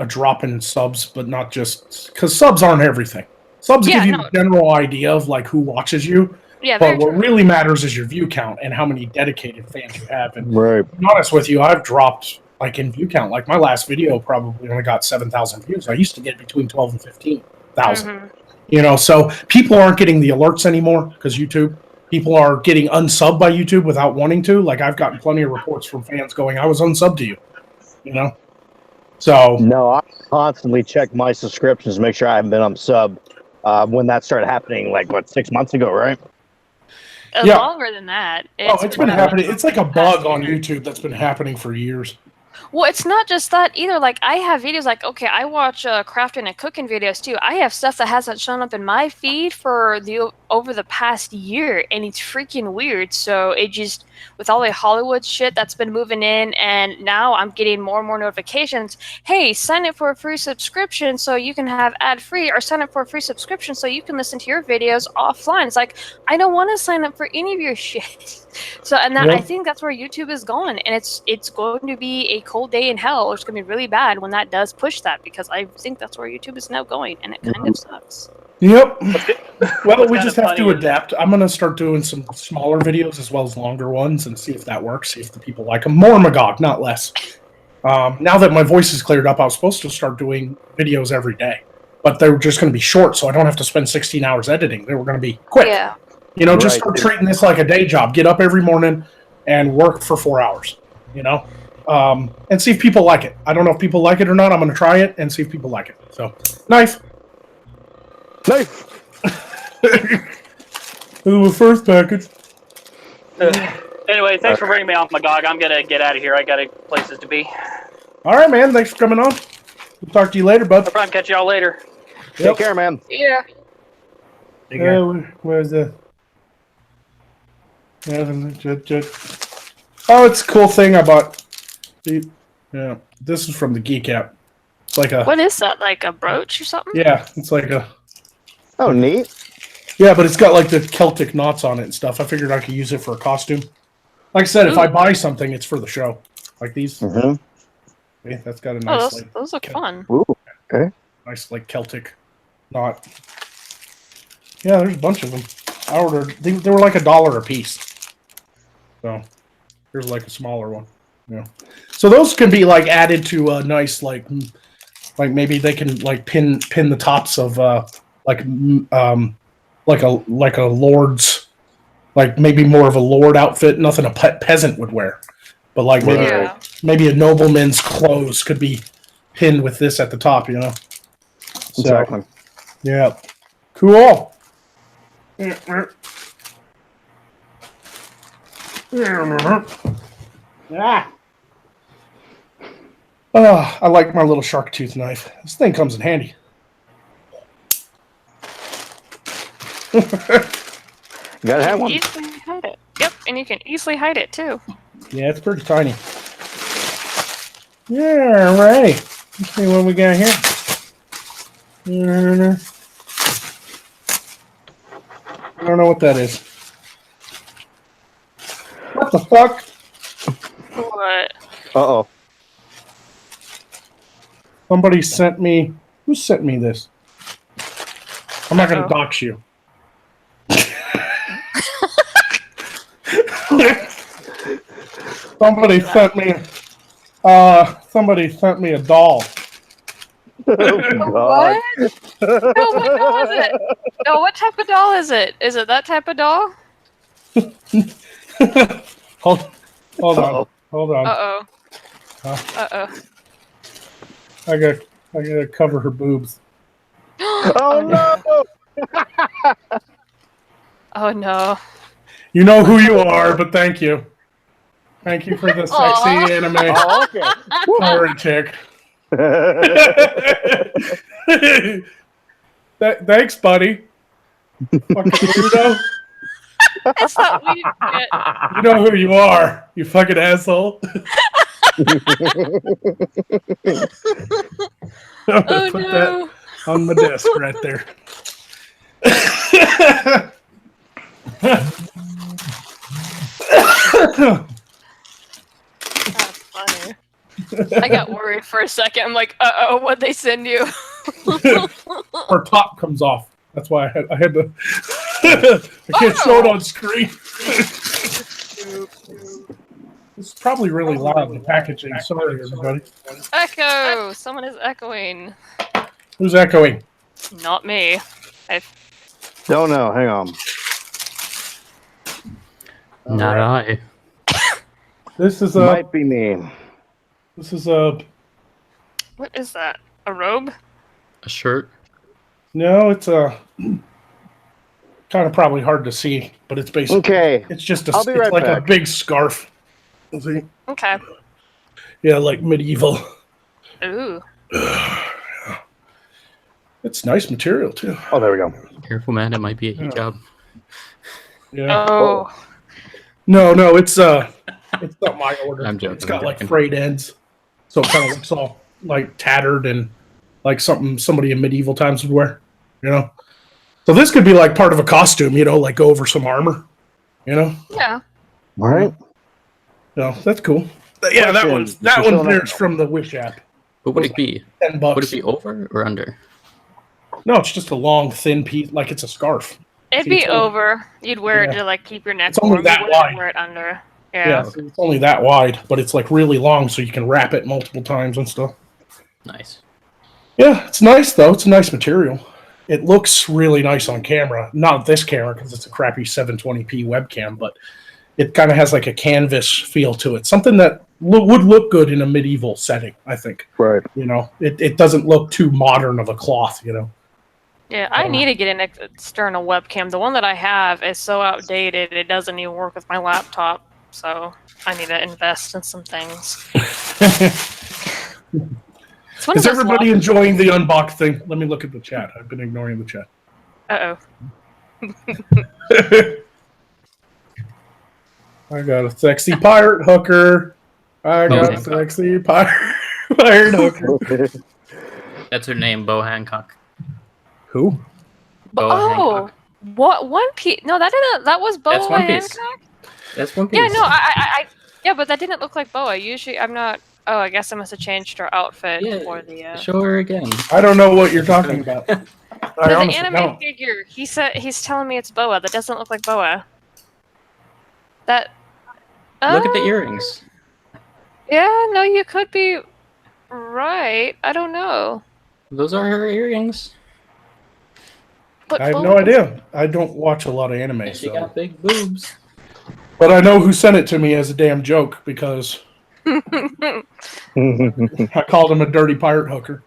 drop in subs, but not just because subs aren't everything. Subs give you a general idea of like who watches you. Yeah, but what really matters is your view count and how many dedicated fans you have. And to be honest with you, I've dropped like in view count. Like my last video probably only got 7,000 views. I used to get between 12 and 15,000. You know, so people aren't getting the alerts anymore because YouTube. People are getting unsubbed by YouTube without wanting to. Like I've gotten plenty of reports from fans going, "I was unsubbed to you." You know, so no, I constantly check my subscriptions to make sure I haven't been unsubbed. When that started happening, like 6 months ago, right? Longer than that. It's been happening. It's like a bug on YouTube that's been happening for years. Well, it's not just that either. Like, I have videos like, okay, I watch crafting and cooking videos too. I have stuff that hasn't shown up in my feed for over the past year, and it's freaking weird. So it just, with all the Hollywood shit that's been moving in, and now I'm getting more and more notifications. Hey, sign up for a free subscription so you can have ad-free, or sign up for a free subscription so you can listen to your videos offline. It's like, I don't want to sign up for any of your shit. So, and that, I think that's where YouTube is going, and it's going to be a cold day in hell. It's going to be really bad when that does push that, because I think that's where YouTube is now going, and it kind of sucks. Yep. Well, we just have to adapt. I'm going to start doing some smaller videos as well as longer ones and see if that works, see if the people like them. More Magog, not less. Now that my voice is cleared up, I was supposed to start doing videos every day, but they were just going to be short, so I don't have to spend 16 hours editing. They were going to be quick. Yeah. You know, just start treating this like a day job. Get up every morning and work for 4 hours, you know, and see if people like it. I don't know if people like it or not. I'm going to try it and see if people like it. So, knife. The first package. Anyway, thanks for bringing me off Magog. I'm going to get out of here. I got places to be. All right, man. Thanks for coming on. We'll talk to you later, bud. No problem. Catch y'all later. Take care, man. Yeah. Where's the... Oh, it's a cool thing I bought. Yeah, this is from the Geek app. It's like a... What is that? Like a brooch or something? Yeah, it's like a... Oh, neat. Yeah, but it's got like the Celtic knots on it and stuff. I figured I could use it for a costume. Like I said, if I buy something, it's for the show. Like these. Okay, that's got a nice... those look fun. Ooh, okay. Nice, like, Celtic knot. Yeah, there's a bunch of them. I ordered... They were like $1 a piece. So, here's like a smaller one. Yeah. So those can be like added to a nice like maybe they can like pin the tops of like a lord's, like maybe more of a lord outfit, nothing a peasant would wear. But like maybe Yeah. maybe a nobleman's clothes could be pinned with this at the top, you know. So, Exactly. yeah, cool. Ah. Oh, I like my little shark tooth knife. This thing comes in handy. Gotta have one. Easily hide it. Yep, and you can easily hide it too. Yeah, it's pretty tiny. Yeah, alrighty. Let's see what we got here. I don't know what that is. What the fuck? What? Uh-oh. Somebody sent me. Who sent me this? I'm not going to Uh-oh. dox you. Somebody sent me. Somebody sent me a doll. Oh, What? No, what doll is it? No, what type of doll is it? Is it that type of doll? hold on. Uh-oh. Hold on. Uh-oh. Huh? Uh-oh. I gotta cover her boobs. Oh, no! Oh no. You know who you are, but thank you. Thank you for the sexy Aw. anime Oh, okay. pirate chick. Thanks, buddy. Fucking weirdo. That's not weird shit. You know who you are, you fucking asshole. I'm gonna Oh put no. that on my desk right there. That's funny. I got worried for a second. I'm like, uh-oh, what'd they send you? Our top comes off. That's why I had to. I can't show it on screen. It's probably really loud, the packaging. Sorry, everybody. Echo! Someone is echoing. Who's echoing? Not me. Don't know. Hang on. Not I. This is Might be me. This is a. What is that? A robe? A shirt. No, it's a. Kind of probably hard to see, but it's basically. Okay. It's just a. I'll be it's right like a back. big scarf. See? Okay. Yeah, like medieval. Ooh. It's nice material too. Oh, there we go. Careful, man. It might be a hijab. Yeah. Oh. No, it's something I ordered. I'm joking, It's got I'm like joking. frayed ends, so it kind of looks all like tattered and like something somebody in medieval times would wear. You know. So this could be like part of a costume. You know, like go over some armor. You know. Yeah. All right. So that's cool. Yeah, that Question. one there's from the Wish app. But would it be? $10. Would it be over or under? No, it's just a long, thin piece, like it's a scarf. It'd See, be it's only- over. You'd wear it Yeah. to like keep your neck It's only warm. that You wouldn't wide. wear it under. Yeah, Yeah. so it's only that wide, but it's like really long, so you can wrap it multiple times and stuff. Nice. Yeah, it's nice though. It's a nice material. It looks really nice on camera. Not this camera because it's a crappy 720p webcam, but it kind of has like a canvas feel to it. Something that would look good in a medieval setting, I think. Right. You know, it doesn't look too modern of a cloth. You know. Yeah, I need to get an external webcam. The one that I have is so outdated, it doesn't even work with my laptop. So I need to invest in some things. It's one Is of those everybody enjoying the unboxing? Let me look at the chat. I've been ignoring the chat. Uh-oh. I got a sexy pirate hooker. I got a Okay. sexy pirate hooker. That's her name, Bo Hancock. Who? Bo Oh, Hancock. what One Piece? No, that was Boa That's One Piece. Hancock. That's One Piece. Yeah, no, I yeah, but that didn't look like Boa. Usually, I'm not. Oh, I guess I must have changed her outfit Yeah, for the. Show her again. I don't know what you're talking about. I The honestly anime don't. figure. He's telling me it's Boa. That doesn't look like Boa. That. Look at the earrings. Yeah, no, you could be right. I don't know. Those are her earrings. But I have Boa- no idea. I don't watch a lot of anime, And she so got big boobs. But I know who sent it to me as a damn joke because I called him a dirty pirate hooker.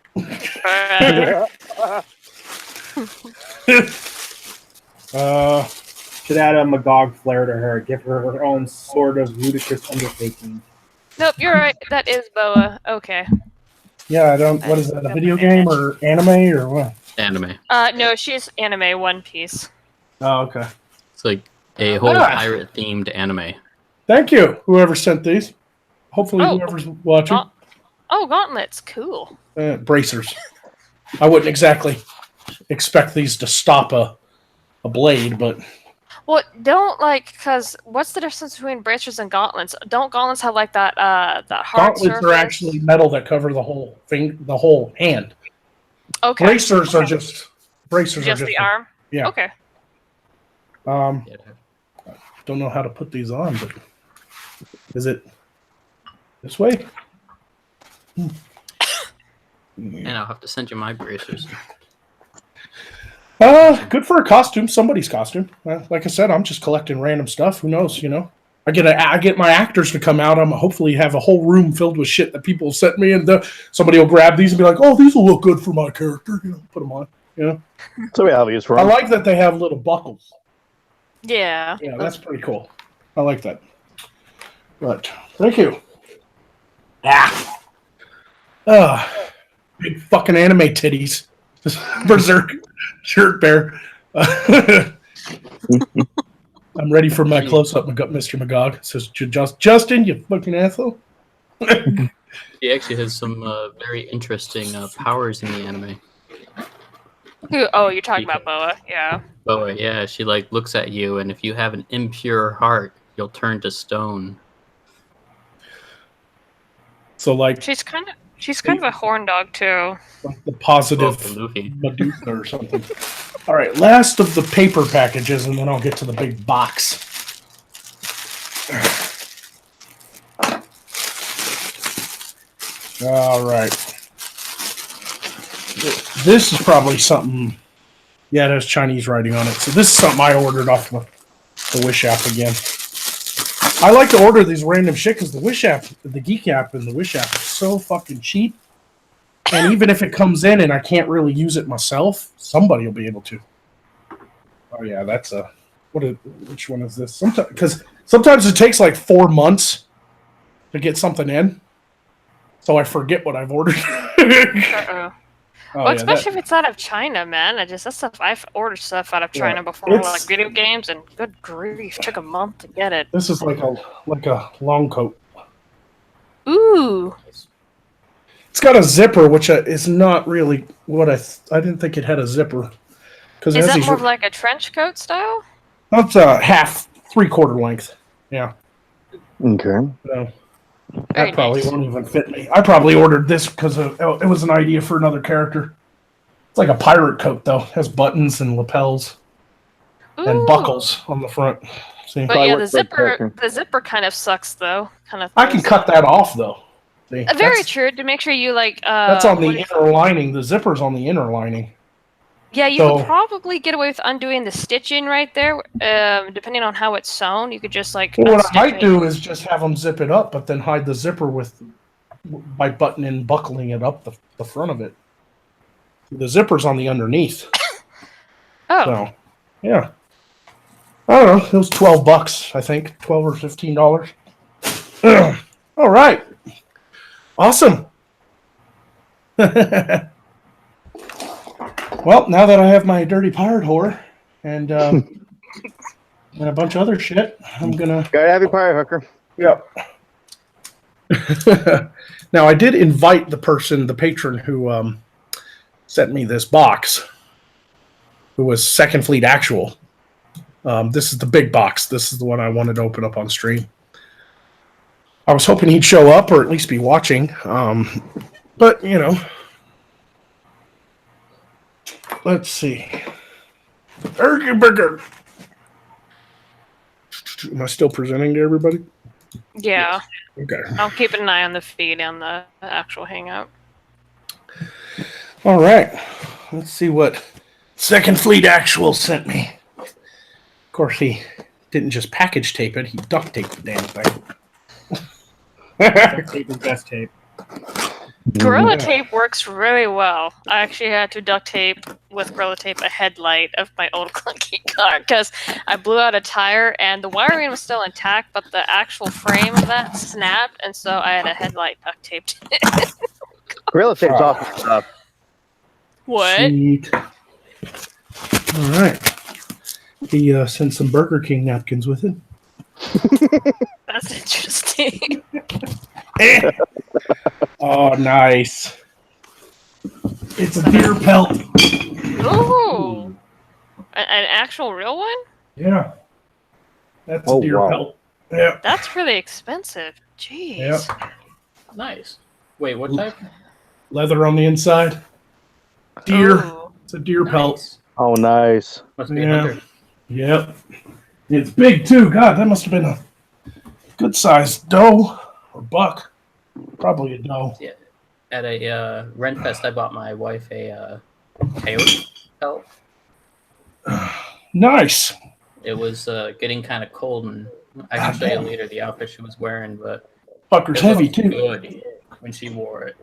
Should add a Magog flair to her. Give her her own sort of ludicrous undertaking. Nope, you're right. That is Boa. Okay. Yeah, I don't. What is that? A video game or anime or what? Anime. No, she's anime One Piece. Oh, okay. It's like a whole pirate themed anime. Thank you, whoever sent these. Hopefully, Oh. whoever's watching. Oh, gauntlets. Cool. Bracers. I wouldn't exactly expect these to stop a blade, but Well, don't because what's the difference between bracers and gauntlets? Don't gauntlets have like that hard gauntlets surface? are actually metal that cover the whole thing, the whole hand. okay. Bracers are just the arm. Yeah. Okay. Don't know how to put these on, but is it this way? And I'll have to send you my bracers. Good for a costume, somebody's costume. Like I said, I'm just collecting random stuff. Who knows? I get my actors to come out. I'm hopefully have a whole room filled with shit that people sent me, and somebody will grab these and be like, "Oh, these will look good for my character." Put them on. So we have use for I them. like that they have little buckles. Yeah. Yeah, that's pretty cool. I like that. But thank you. Big fucking anime titties. Berserk shirt bear. I'm ready for my close-up, Mr. Magog. Says Justin, you fucking asshole. She actually has some very interesting powers in the anime. Oh, you're talking about Boa. Yeah. Oh yeah, she looks at you, and if you have an impure heart, you'll turn to stone. So she's kind of a horn dog too. Like the positive Luffy. Medusa or something. All right, last of the paper packages, and then I'll get to the big box. All right. This is probably something. Yeah, it has Chinese writing on it. So this is something I ordered off the Wish app again. I like to order these random shit because the Wish app, the Geek app, and the Wish app are so fucking cheap. And even if it comes in and I can't really use it myself, somebody will be able to. Oh yeah, that's a which one is this? Because sometimes it takes like 4 months to get something in, so I forget what I've ordered. Well, especially if it's out of China, man. That stuff I've ordered stuff out of China before, like video games, and good grief, took a month to get it. This is like a long coat. Ooh. It's got a zipper, which is not really what I didn't think it had a zipper. Is that more of like a trench coat style? That's a half, 3/4 length. Yeah. Okay. So that probably won't even fit me. I probably ordered this because it was an idea for another character. It's like a pirate coat, though. It has buttons and lapels and buckles on the front. See? But yeah, the zipper kind of sucks, though. I can cut that off, though. See? Very true. To make sure you that's on the inner lining. The zipper's on the inner lining. Yeah, you could probably get away with undoing the stitching right there, depending on how it's sewn. You could just Well, what I might do is just have them zip it up, but then hide the zipper by buttoning and buckling it up the front of it. The zipper's on the underneath. Oh. So, yeah. I don't know. It was $12, I think, $12 or $15. All right. Awesome. Well, now that I have my dirty pirate whore and a bunch of other shit, I'm gonna gotta have your pirate hooker. Yep. Now I did invite the patron who sent me this box, who was Second Fleet Actual. This is the big box. This is the one I wanted to open up on stream. I was hoping he'd show up or at least be watching, but let's see. Burger. Am I still presenting to everybody? Yeah. Okay. I'll keep an eye on the feed and the actual hangout. All right. Let's see what Second Fleet Actual sent me. Of course, he didn't just package tape it; he duct taped the damn thing. Duct tape is best tape. Gorilla Yeah. tape works really well. I actually had to duct tape with Gorilla tape a headlight of my old clunky car because I blew out a tire and the wiring was still intact, but the actual frame of that snapped, and so I had a headlight duct taped. Gorilla tape's awesome stuff. What? Sweet. All right. He sent some Burger King napkins with it. That's interesting. Oh, nice. It's a deer pelt. Ooh. An actual real one? Yeah. That's Oh, a deer wow. pelt. Yeah. That's really expensive. Jeez. Yep. Nice. Wait, what type? Leather on the inside. Deer. Ooh. It's a deer pelt. Nice. Oh, nice. Must be Yeah. 100. Yep. It's big too. God, that must have been a good sized doe or buck. Probably a doe. At a Renfest, I bought my wife a coyote pelt. Nice. It was getting kind of cold, and I can show you later the outfit she was wearing, but Fucker's it heavy looked too. good when she wore it.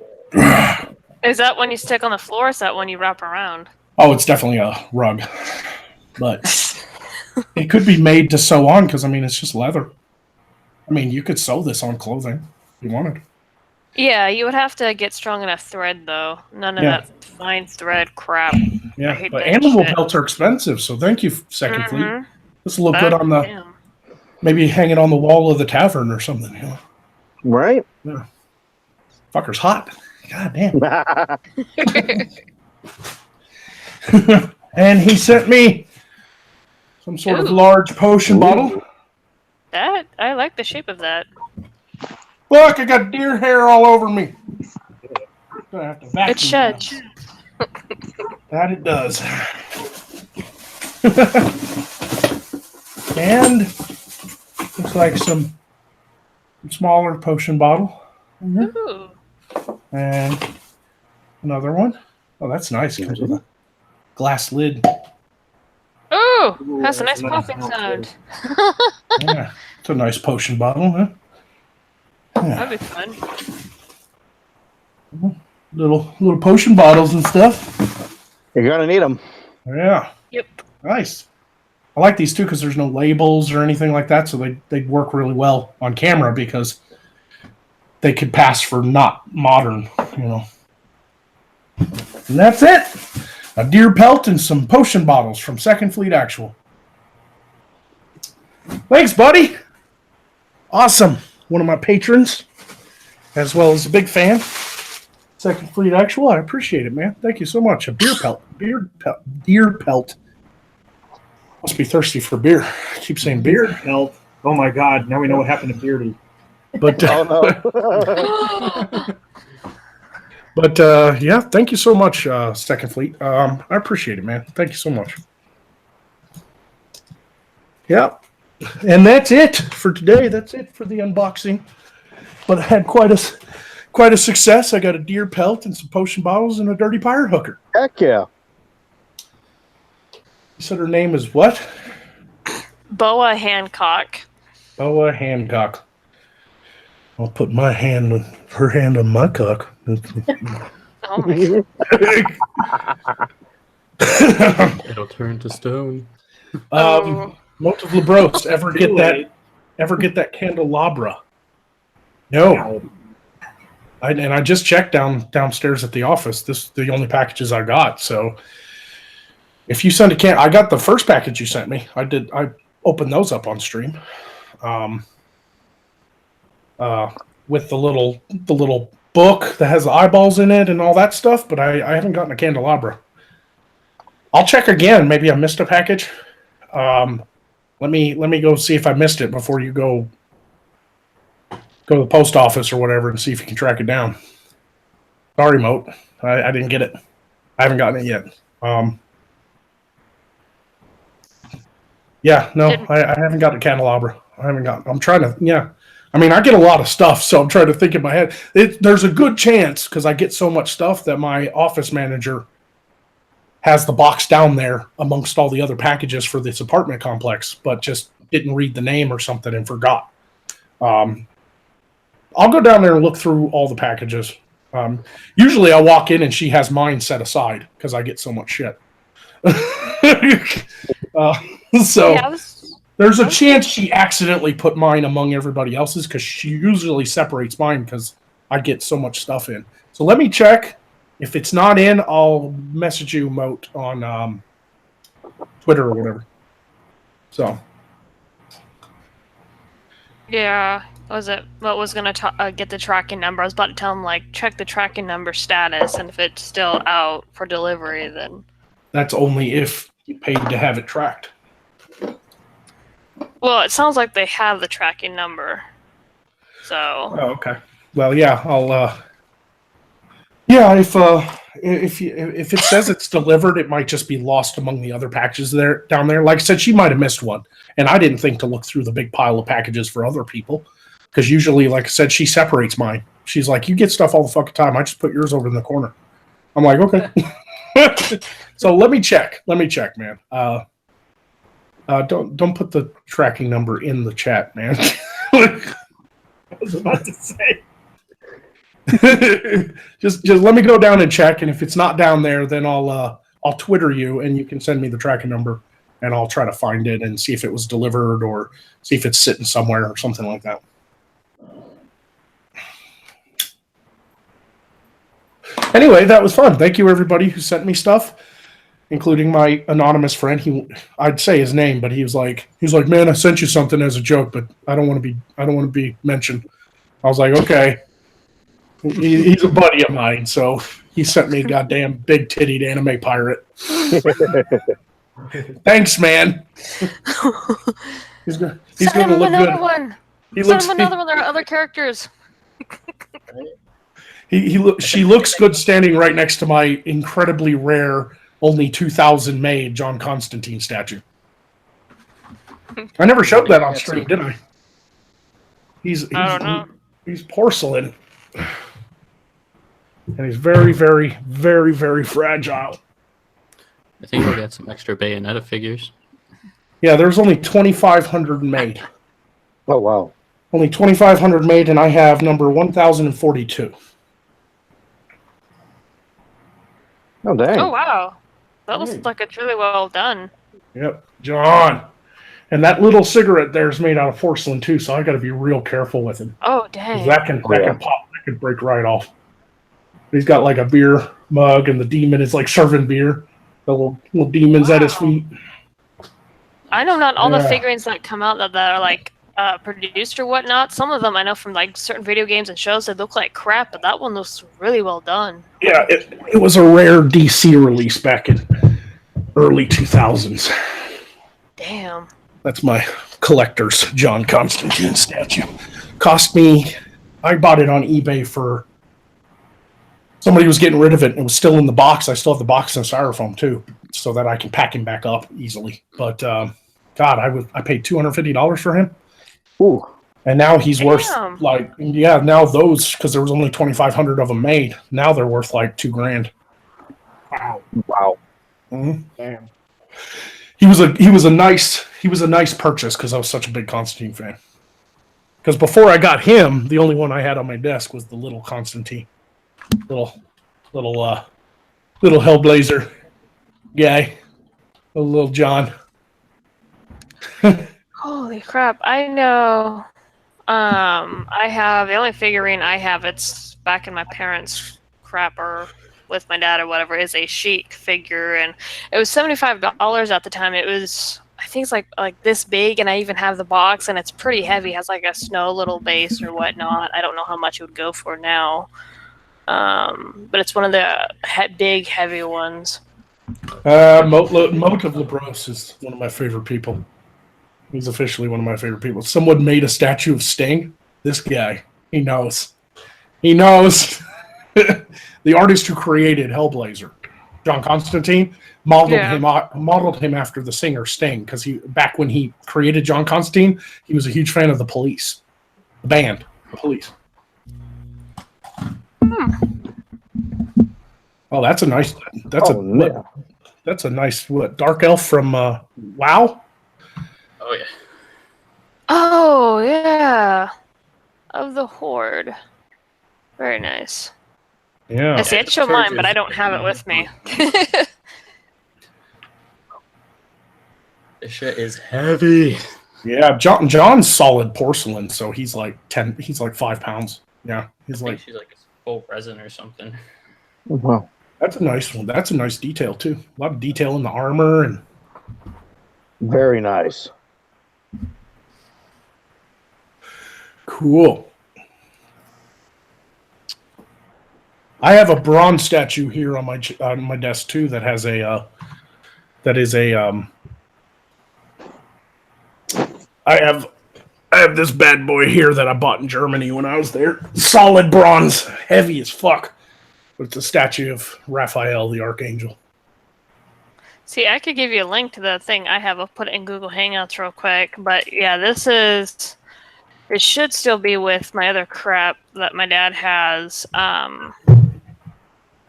Is that when you stick on the floor or is that when you wrap around? Oh, it's definitely a rug. But it could be made to sew on because, I mean, it's just leather. I mean, you could sew this on clothing if you wanted. Yeah, you would have to get strong enough thread, though. None of Yeah. that fine thread crap. Yeah, hate but that animal shit. pelts are expensive, so thank you, Second Fleet. Mhm. This will look good on the, Damn. maybe hang it on the wall of the tavern or something. You know? Right? Fucker's hot. God damn. And he sent me some sort of Ooh. large potion bottle. That I like the shape of that. Look, I got deer hair all over me. Gonna have to vacuum It sheds. That it does. And looks like some smaller potion bottle. Ooh. And another one. Oh, that's nice. Comes with a glass lid. Ooh, has a nice that's nice. popping sound. Yeah, it's a nice potion bottle, huh? Yeah, That'd be fun. little potion bottles and stuff. You're going to need them. Yeah, Yep. nice. I like these too because there's no labels or anything like that, so they work really well on camera because they could pass for not modern, you know. And that's it. A deer pelt and some potion bottles from Second Fleet Actual. Thanks, buddy. Awesome. One of my patrons, as well as a big fan. Second Fleet Actual. I appreciate it, man. Thank you so much. A deer pelt. Deer pelt. Must be thirsty for beer. I keep saying beer. Help. Oh my god, now we know what happened to Beardy. But Oh, no. But yeah, thank you so much, Second Fleet. I appreciate it, man. Thank you so much. Yeah, and that's it for today. That's it for the unboxing. But I had quite a success. I got a deer pelt and some potion bottles and a dirty pirate hooker. Heck yeah. You said her name is what? Boa Hancock. Boa Hancock. I'll put my hand on her hand on my cock. Oh my god. It'll turn to stone. Motive Labros, ever get that candelabra? No. I just checked downstairs at the office. This the only packages I got. So if you send I got the first package you sent me. I opened those up on stream. With the little book that has the eyeballs in it and all that stuff, but I haven't gotten a candelabra. I'll check again. Maybe I missed a package. Let me go see if I missed it before you go to the post office or whatever and see if you can track it down. Sorry, Moat. I didn't get it. I haven't gotten it yet. Yeah, no, I haven't got a candelabra. I'm trying to, yeah. I mean, I get a lot of stuff, so I'm trying to think in my head. There's a good chance, because I get so much stuff, that my office manager has the box down there amongst all the other packages for this apartment complex. But just didn't read the name or something and forgot. I'll go down there and look through all the packages. Usually I walk in and she has mine set aside because I get so much shit. So Yeah, there's a chance she accidentally put mine among everybody else's because she usually separates mine because I get so much stuff in. So let me check. If it's not in, I'll message you, Moat, on Twitter or whatever. So. yeah. What was gonna get the tracking number? I was about to tell him like check the tracking number status, and if it's still out for delivery, then That's only if you paid to have it tracked. well, it sounds like they have the tracking number. So Oh, okay. Well, yeah, I'll. Yeah, if it says it's delivered, it might just be lost among the other packages down there. Like I said, she might have missed one, and I didn't think to look through the big pile of packages for other people, because usually, like I said, she separates mine. She's like, "You get stuff all the fucking time. I just put yours over in the corner." I'm like, "Okay." So let me check. Let me check, man. Don't put the tracking number in the chat, man. I was about to say. just let me go down and check, and if it's not down there, then I'll Twitter you, and you can send me the tracking number, and I'll try to find it and see if it was delivered or see if it's sitting somewhere or something like that. Anyway, that was fun. Thank you, everybody who sent me stuff, including my anonymous friend. I'd say his name, but he was like, "Man, I sent you something as a joke, but I don't want to be mentioned." I was like, "Okay." He's a buddy of mine, so he sent me a goddamn big-tittied anime pirate. Thanks, man. He's going to look another good. one. He Send looks. him another one. There are other characters. She looks good standing right next to my incredibly rare, only 2000 made John Constantine statue. I never showed that on stream, did I? I don't know. He's porcelain. And he's very, very, very, very fragile. I think we got some extra Bayonetta figures. Yeah, there's only 2,500 made. Oh, wow. Only 2,500 made, and I have number 1,042. Oh, dang. Oh wow, that looks like it's really well done. Yep, John. And that little cigarette there is made out of porcelain too, so I got to be real careful with him. Oh dang. That can pop. That can break right off. He's got like a beer mug, and the demon is like serving beer. The little demons at his feet. I know not all the figurines that come out that are like produced or whatnot. Some of them I know from like certain video games and shows that look like crap, but that one looks really well done. Yeah, it was a rare DC release back in early 2000s. Damn. That's my collector's John Constantine statue. Cost me, I bought it on eBay for, somebody was getting rid of it and it was still in the box. I still have the box in styrofoam too, so that I can pack him back up easily. But God, I paid $250 for him. Ooh. And now he's worth like, now those, because there was only 2,500 of them made, now they're worth like $2,000. Wow. Mm-hmm. Damn. He was a nice purchase because I was such a big Constantine fan. Because before I got him, the only one I had on my desk was the little Constantine, little Hellblazer guy, little John. Holy crap! I know. I have the only figurine I have. It's back in my parents' crapper with my dad or whatever. Is a Sheik figure, and it was $75 at the time. It was, I think it's like this big, and I even have the box, and it's pretty heavy. It has like a snow little base or whatnot. I don't know how much it would go for now, but it's one of the big heavy ones. Moat of Labros is one of my favorite people. He's officially one of my favorite people. Someone made a statue of Sting. This guy, he knows. He knows. The artist who created Hellblazer, John Constantine, modeled him after the singer Sting, because back when he created John Constantine, he was a huge fan of the Police, the band, the Police. Oh, that's a nice. That's a nice dark elf from WoW. Oh yeah. Oh, yeah. Of the Horde. Very nice. Yeah. I see, I'd show mine, but I don't have it with me. This shit is heavy. Yeah, John's solid porcelain, so he's like 5 pounds. Yeah, he's I like think she's like a full resin or something. Wow. that's a nice one. That's a nice detail too. A lot of detail in the armor and Very nice. cool. I have a bronze statue here on my desk too that has a I have this bad boy here that I bought in Germany when I was there. Solid bronze, heavy as fuck. But it's a statue of Raphael the Archangel. See, I could give you a link to the thing I have. I'll put it in Google Hangouts real quick. But yeah, it should still be with my other crap that my dad has.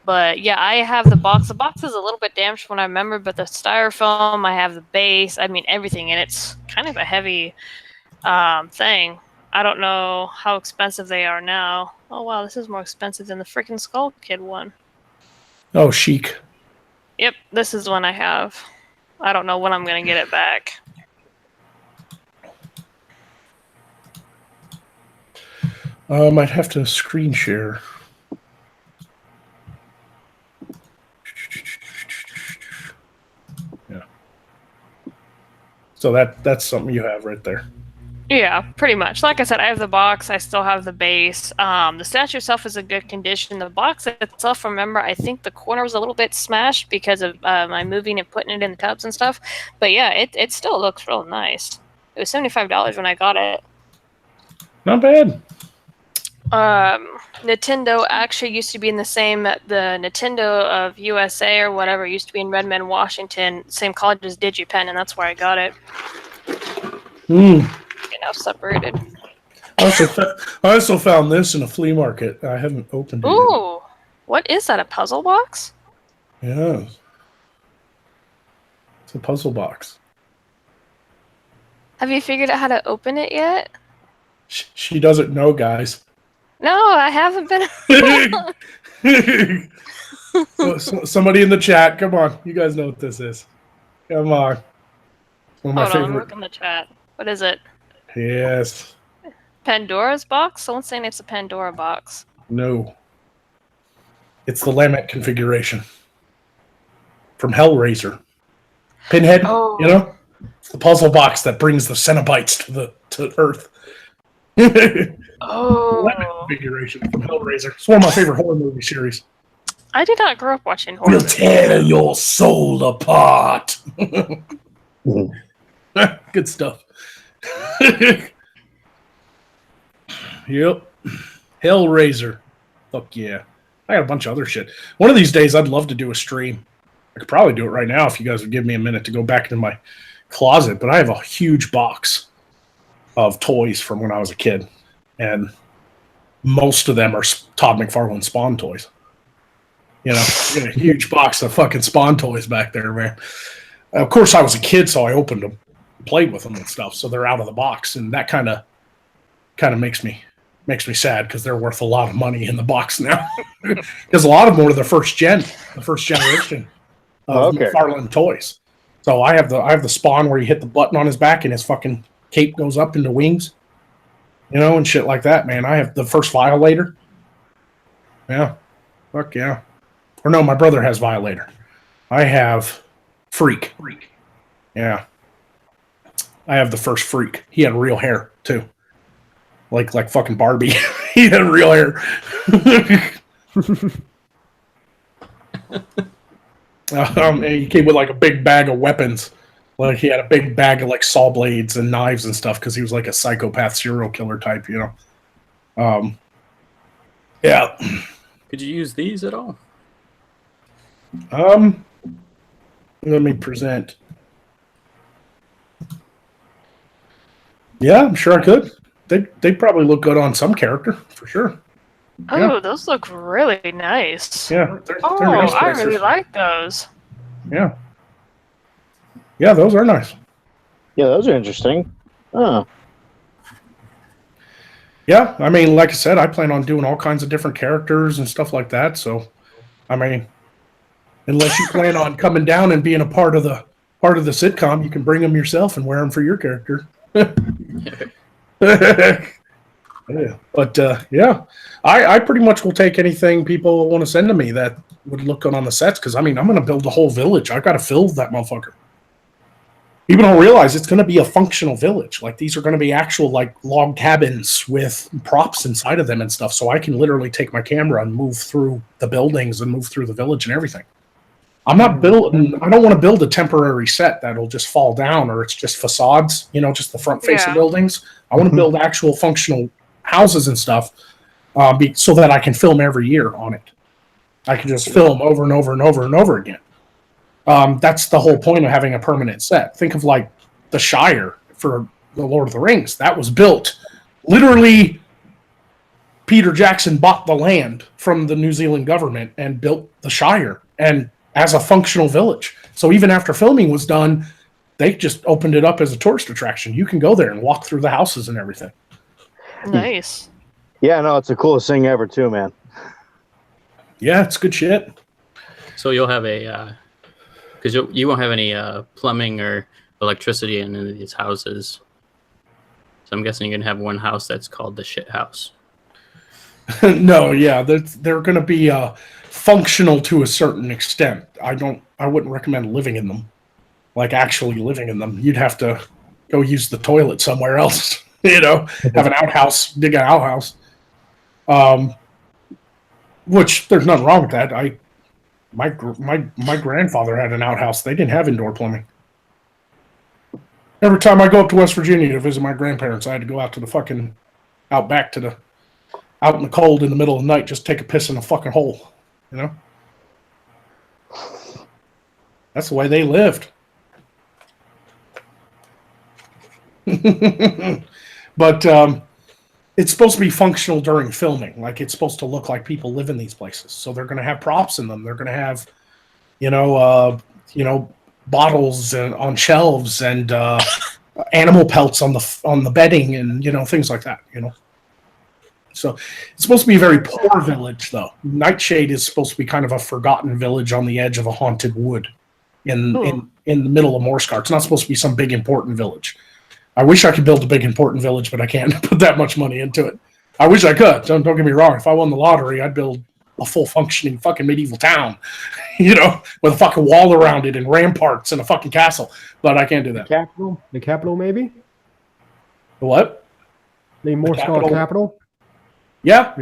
But yeah, I have the box. The box is a little bit damaged from what I remember, but the styrofoam, I have the base. I mean, everything. And it's kind of a heavy thing. I don't know how expensive they are now. Oh, wow, this is more expensive than the freaking Skull Kid one. Oh, chic. Yep, this is the one I have. I don't know when I'm going to get it back. I might have to screen share. Yeah. So that's something you have right there. Yeah, pretty much. Like I said, I have the box. I still have the base. The statue itself is in good condition. The box itself, remember, I think the corner was a little bit smashed because of my moving and putting it in the tubs and stuff. But yeah, it still looks real nice. It was $75 when I got it. Not bad. Nintendo actually used to be in the Nintendo of USA or whatever used to be in Redmond, Washington, same college as DigiPen, and that's where I got it. Now separated. I also found this in a flea market. I haven't opened it yet. Ooh, what is that? A puzzle box? Yeah. It's a puzzle box. Have you figured out how to open it yet? She doesn't know, guys. No, I haven't been. Somebody in the chat, come on. You guys know what this is. Come on. One of my Hold on, favorite. I'm looking in the chat. What is it? Yes. Pandora's box? Someone's saying it's a Pandora box. No. It's the Lamet configuration from Hellraiser. Pinhead, Oh. you know? It's the puzzle box that brings the Cenobites to Earth. Oh. Lamet configuration from Hellraiser. It's one of my favorite horror movie series. I did not grow up watching horror. We'll tear your soul apart. Good stuff. Yep. Hellraiser. Fuck yeah. I got a bunch of other shit. One of these days, I'd love to do a stream. I could probably do it right now if you guys would give me a minute to go back into my closet. But I have a huge box of toys from when I was a kid. And most of them are Todd McFarlane Spawn toys. You know, I got a huge box of fucking Spawn toys back there, man. Of course, I was a kid, so I opened them, played with them and stuff. So they're out of the box. And that kind of makes me sad because they're worth a lot of money in the box now. Because a lot of them were the first generation of McFarlane toys. So I have the Spawn where you hit the button on his back and his fucking cape goes up into wings, you know, and shit like that, man. I have the first Violator. Yeah. Fuck yeah. Or no, my brother has Violator. I have Freak. Yeah. I have the first Freak. He had real hair too. Like fucking Barbie. He had real hair. And he came with like a big bag of weapons. Like he had a big bag of like saw blades and knives and stuff because he was like a psychopath serial killer type, you know. Yeah. Could you use these at all? Let me present. Yeah, I'm sure I could. They probably look good on some character for sure. Oh, yeah. Those look really nice. Yeah. They're nice I placers. really like those. Yeah. Yeah, those are nice. Yeah, those are interesting. Oh. Yeah, I mean, like I said, I plan on doing all kinds of different characters and stuff like that. So, I mean, unless you plan on coming down and being a part of the sitcom, you can bring them yourself and wear them for your character. Yeah. But yeah, I pretty much will take anything people want to send to me that would look good on the sets, because I mean, I'm going to build a whole village. I've got to fill that motherfucker. People don't realize it's going to be a functional village. Like, these are going to be actual like log cabins with props inside of them and stuff. So I can literally take my camera and move through the buildings and move through the village and everything. I'm not building. I don't want to build a temporary set that'll just fall down, or it's just facades. You know, just the front face of buildings. I want to build actual functional houses and stuff, so that I can film every year on it. I can just film over and over and over and over again. That's the whole point of having a permanent set. Think of like the Shire for the Lord of the Rings. That was built literally. Peter Jackson bought the land from the New Zealand government and built the Shire, and as a functional village. So even after filming was done, they just opened it up as a tourist attraction. You can go there and walk through the houses and everything. Nice. Yeah, no, it's the coolest thing ever too, man. Yeah, it's good shit. So you'll have a, because you won't have any plumbing or electricity in any of these houses. So I'm guessing you're gonna have one house that's called the shit house. No, yeah, they're going to be functional to a certain extent. I wouldn't recommend living in them, like actually living in them. You'd have to go use the toilet somewhere else. You know, have an outhouse, dig an outhouse. Which there's nothing wrong with that. My grandfather had an outhouse. They didn't have indoor plumbing. Every time I go up to West Virginia to visit my grandparents, I had to go out to the fucking outback out in the cold in the middle of the night, just take a piss in a fucking hole. You know? That's the way they lived. But it's supposed to be functional during filming. Like, it's supposed to look like people live in these places. So they're going to have props in them. They're going to have, bottles on shelves and animal pelts on the bedding and things like that. So it's supposed to be a very poor village, though. Nightshade is supposed to be kind of a forgotten village on the edge of a haunted wood in the middle of Morskar. It's not supposed to be some big important village. I wish I could build a big important village, but I can't put that much money into it. I wish I could. Don't get me wrong. If I won the lottery, I'd build a full functioning fucking medieval town, with a fucking wall around it and ramparts and a fucking castle. But I can't do that. The capital, maybe. The what? The Morskar capital. Yeah.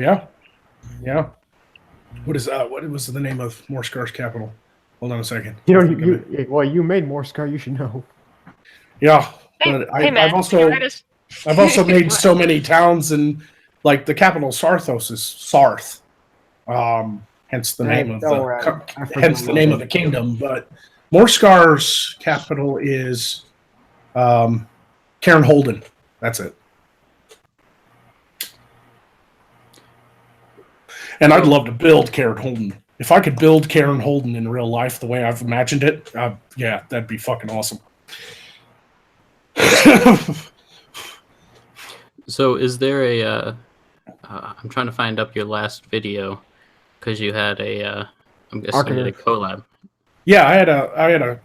What was the name of Morskar's capital? Hold on a second. You made Morskar. You should know. Yeah, but I've also made so many towns, and like the capital Sarthos is Sarth, hence the name of the kingdom. But Morskar's capital is Cairn Holden. That's it. And I'd love to build Cairn Holden. If I could build Cairn Holden in real life the way I've imagined it, yeah, that'd be fucking awesome. So is there a I'm trying to find up your last video because you had I'm guessing you did a collab. Yeah, I had a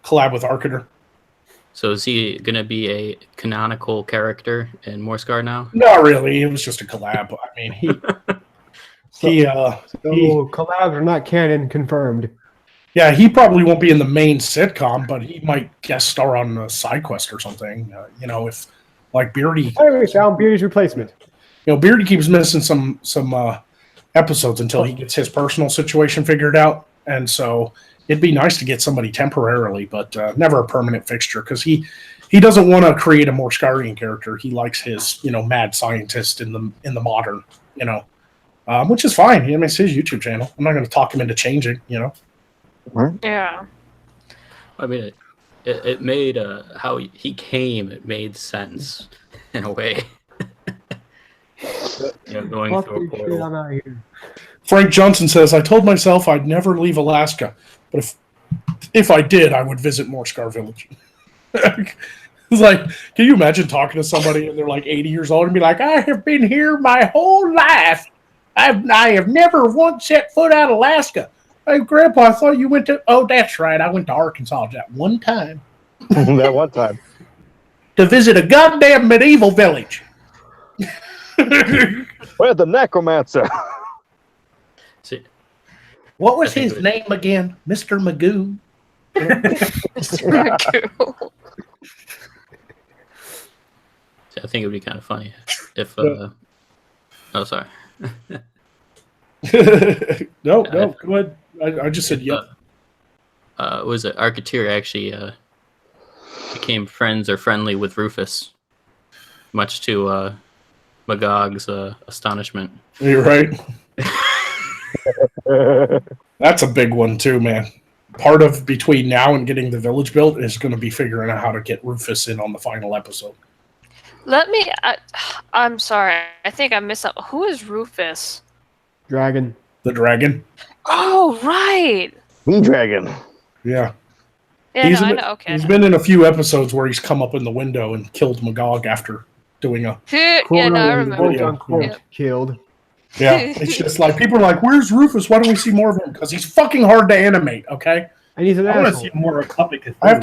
collab with Arcater. So is he gonna be a canonical character in Morskar now? Not really. It was just a collab. I mean, collabs are not canon confirmed. Yeah, he probably won't be in the main sitcom, but he might guest star on a side quest or something. If like Beardy. I found Beardy's replacement. Beardy keeps missing some episodes until he gets his personal situation figured out, and so it'd be nice to get somebody temporarily, but never a permanent fixture, because he doesn't want to create a Morskarian character. He likes his mad scientist in the modern, which is fine. It's his YouTube channel. I'm not going to talk him into changing. Yeah. I mean, it made how he came. It made sense in a way. Going through a portal. I'm out here. Frank Johnson says, "I told myself I'd never leave Alaska, but if I did, I would visit Morskar Village." It's like, can you imagine talking to somebody and they're like 80 years old and be like, I have been here my whole life. I have never once set foot out of Alaska. Hey, Grandpa, I thought you went to... Oh, that's right. I went to Arkansas that one time. That one time. To visit a goddamn medieval village. Where's the necromancer? See, What was I think his it was- name again? Mr. Magoo. I think it would be kind of funny if. Oh, sorry. No, go ahead. I just said yep. Was it Arcateer actually became friends or friendly with Rufus, much to Magog's astonishment. You're right. That's a big one too, man. Part of between now and getting the village built is going to be figuring out how to get Rufus in on the final episode. I'm sorry. I think I missed out. Who is Rufus? Dragon. The dragon. Oh, right. Me dragon. Yeah. Yeah, He's no, I in- know. Okay. He's been in a few episodes where he's come up in the window and killed Magog after doing a... Yeah, Quote no, I unquote, remember. quote unquote, Yeah. killed. Yeah, it's just like, people are like, where's Rufus? Why don't we see more of him? Because he's fucking hard to animate, okay? And he's an I want to asshole. see more of Puppet Cthulhu. I have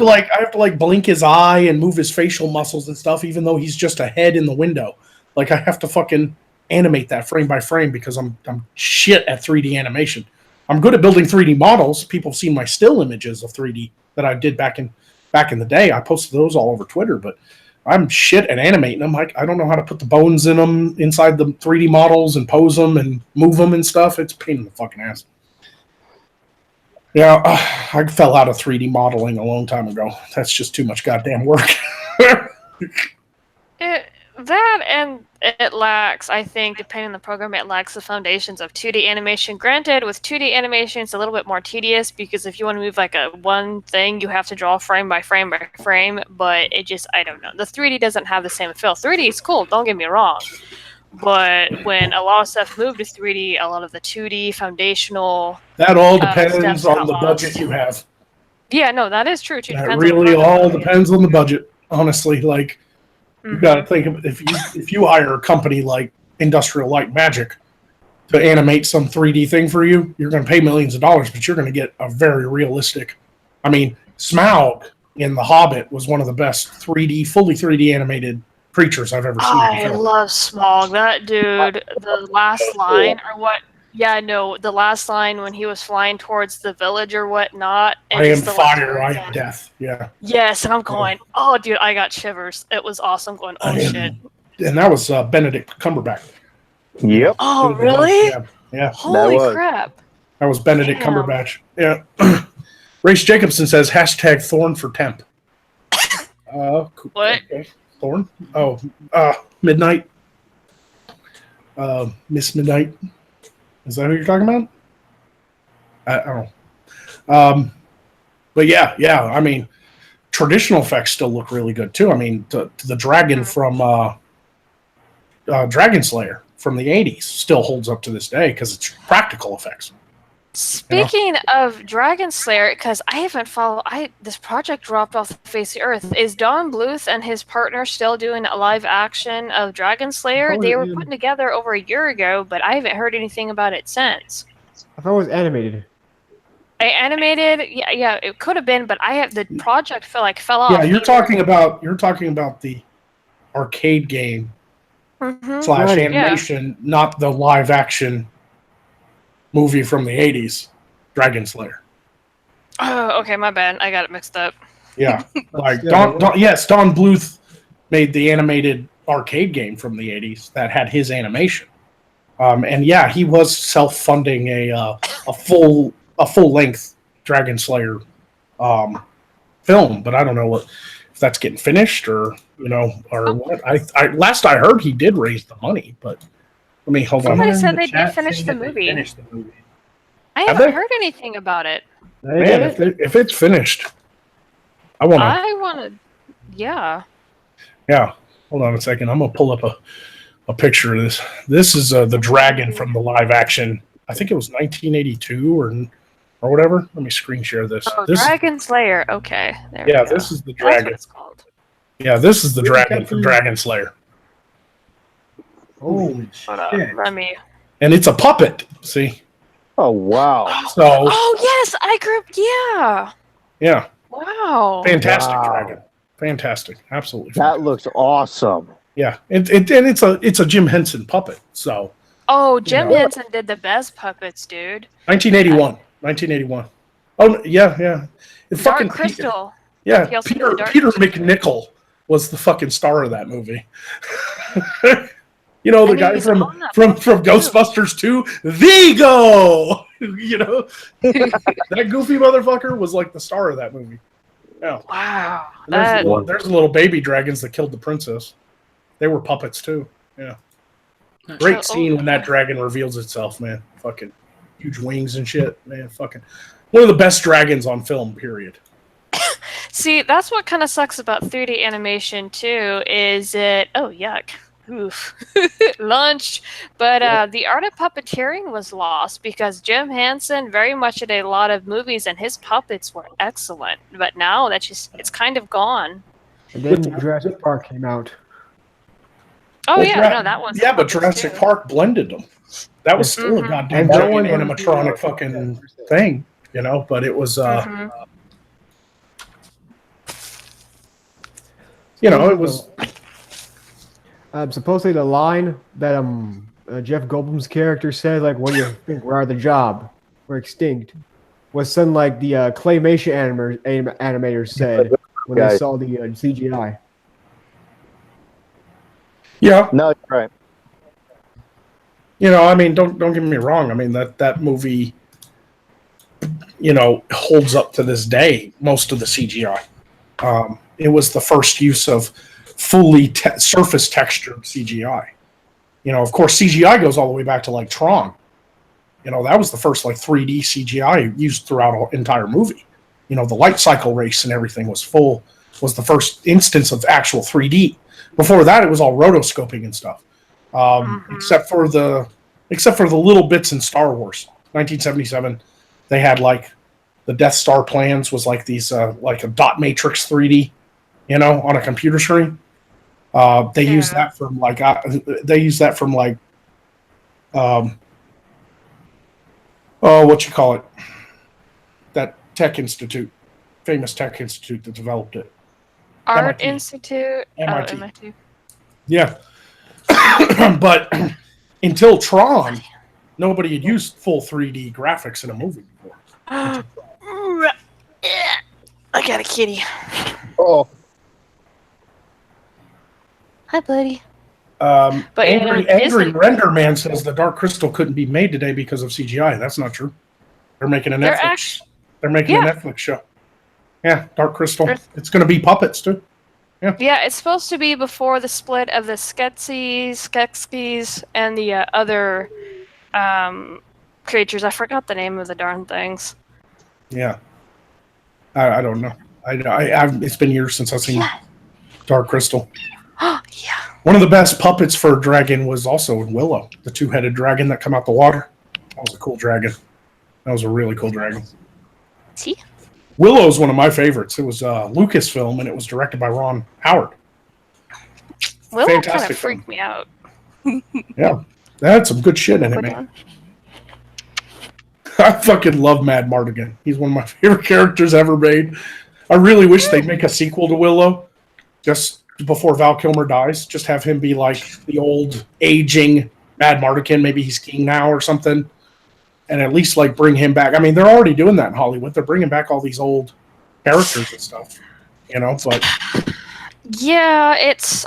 to blink his eye and move his facial muscles and stuff, even though he's just a head in the window. Like, I have to fucking animate that frame by frame because I'm shit at 3D animation. I'm good at building 3D models. People have seen my still images of 3D that I did back in the day. I posted those all over Twitter, but I'm shit at animating them. I don't know how to put the bones in them inside the 3D models and pose them and move them and stuff. It's a pain in the fucking ass. Yeah, I fell out of 3D modeling a long time ago. That's just too much goddamn work. That and it lacks, I think, depending on the program, it lacks the foundations of 2D animation. Granted, with 2D animation, it's a little bit more tedious because if you want to move like a one thing, you have to draw frame by frame by frame. But it just, I don't know. The 3D doesn't have the same feel. 3D is cool, don't get me wrong. But when a lot of stuff moved to 3D, a lot of the 2D foundational... That all steps depends got on the lost. budget you have. Yeah, no, that is true too. That Depends on the really program. all depends on the budget, honestly. Like, you got to think of, if you hire a company like Industrial Light Magic to animate some 3D thing for you, you're going to pay millions of dollars, but you're going to get a very realistic. I mean, Smaug in The Hobbit was one of the best fully 3D animated creatures I've ever seen. I love Smaug. That dude, the last line or what? Yeah, no, the last line when he was flying towards the village or whatnot. and I am just the last fire, I words, am death. Yeah. Yes, and I'm going, oh, dude, I got shivers. It was awesome. Going, oh, shit. And that was Benedict Cumberbatch. Yep. Oh, really? Yeah. Holy was. crap. That was Benedict Damn. Cumberbatch. Yeah. Race Jacobson says hashtag Thorn for temp. Cool. What? Okay. Thorn? Oh, Midnight. Miss Midnight. Is that who you're talking about? I don't know. But yeah. I mean, traditional effects still look really good too. I mean, the dragon from Dragon Slayer from the 80s still holds up to this day because it's practical effects. Speaking of Dragon Slayer, because I haven't followed, this project dropped off the face of the earth. Is Don Bluth and his partner still doing a live action of Dragon Slayer? Oh, They were yeah. putting together over a year ago, but I haven't heard anything about it since. I thought it was animated. I animated, yeah, it could have been, but the project fell off. Yeah, you're talking about the arcade game Mhm. / Right. animation, not the live action movie from the 80s, Dragon Slayer. Oh, okay, my bad. I got it mixed up. Yeah, like Yeah, Don Bluth made the animated arcade game from the 80s that had his animation. And yeah, he was self-funding a full length Dragon Slayer film, but I don't know if that's getting finished or what. I last I heard he did raise the money, but let me hold on. Somebody Someone said in the they did chat finish saying the that they movie. Finished the movie. I Have haven't they? heard anything about it. Man, if it's finished, I want to. I want to, yeah. Yeah, hold on a second. I'm gonna pull up a picture of this. This is the dragon from the live action. I think it was 1982 or whatever. Let me screen share this. Oh, This Dragon Slayer. Okay. There we yeah, go. this is the That's what dragon. it's called. Yeah, this is the dragon from Dragon Slayer. Holy shit! Let me. And it's a puppet, see? Oh wow! So Oh yes, I grew. Yeah. yeah, Wow. fantastic Wow. dragon. Fantastic. Absolutely That fantastic. looks awesome. Yeah. And it's a Jim Henson puppet. So Oh, Jim know. Henson did the best puppets, dude. 1981. Oh yeah. It Dark fucking Crystal. Yeah, He also did Peter Dark Peter Crystal. McNichol was the fucking star of that movie. You know, the And guy he's from on that from puppet, from too. Ghostbusters 2, Vigo. You know, that goofy motherfucker was like the star of that movie. Yeah. Wow. And there's, That, there's little baby dragons that killed the princess. They were puppets too. Yeah. Great scene when that dragon reveals itself, man. Fucking huge wings and shit, man. Fucking one of the best dragons on film, period. see, that's what kind of sucks about 3D animation too. Is it? Oh yuck. Oof. Lunch. But the art of puppeteering was lost because Jim Henson very much did a lot of movies and his puppets were excellent. But now that's just it's kind of gone. And then Jurassic Park came out. Oh Well, yeah, no, that was Yeah, but Jurassic Park blended them. That was still a goddamn And no one giant wanted to animatronic do that. fucking thing, you know. But it was, you know, it was. Supposedly the line that Jeff Goldblum's character said, like, "What do you think? We're out of the job. We're extinct," was something like the claymation animators said when they saw the CGI. Yeah, No, you're right. you know, I mean, don't get me wrong. I mean that movie, you know, holds up to this day. Most of the CGI. It was the first use of fully surface textured CGI. You know, of course, CGI goes all the way back to like Tron. You know, that was the first like 3D CGI used throughout an entire movie. You know, the light cycle race and everything was the first instance of actual 3D. Before that, it was all rotoscoping and stuff. Except for the little bits in Star Wars. 1977, they had like the Death Star plans was like these like a dot matrix 3D, you know, on a computer screen. They use that from like what you call it, that tech institute, famous tech institute that developed it. Art MIT. Institute. MIT. Oh, MIT. Yeah. But until Tron, nobody had used full 3D graphics in a movie before. I got a kitty. Oh, Hi, buddy. But Angry Render Man says the Dark Crystal couldn't be made today because of CGI. That's not true. They're making a Netflix. They're making a Netflix show. Yeah, Dark Crystal. It's going to be puppets too. Yeah, it's supposed to be before the split of the Skeksis, and the other creatures. I forgot the name of the darn things. Yeah, I don't know. It's been years since I've seen Dark Crystal. Yeah. One of the best puppets for a dragon was also in Willow, the two-headed dragon that come out the water. That was a cool dragon. That was a really cool dragon. See? Willow is one of my favorites. It was Lucasfilm, and it was directed by Ron Howard. Willow kind Fantastic of freaked me out. Yeah, that had some good shit in it, man. I fucking love Mad Mardigan. He's one of my favorite characters ever made. I really wish they'd make a sequel to Willow, just before Val Kilmer dies. Just have him be like the old, aging Mad Mardigan. Maybe he's king now or something. And at least like bring him back. I mean, they're already doing that in Hollywood. They're bringing back all these old characters and stuff, you know. But yeah,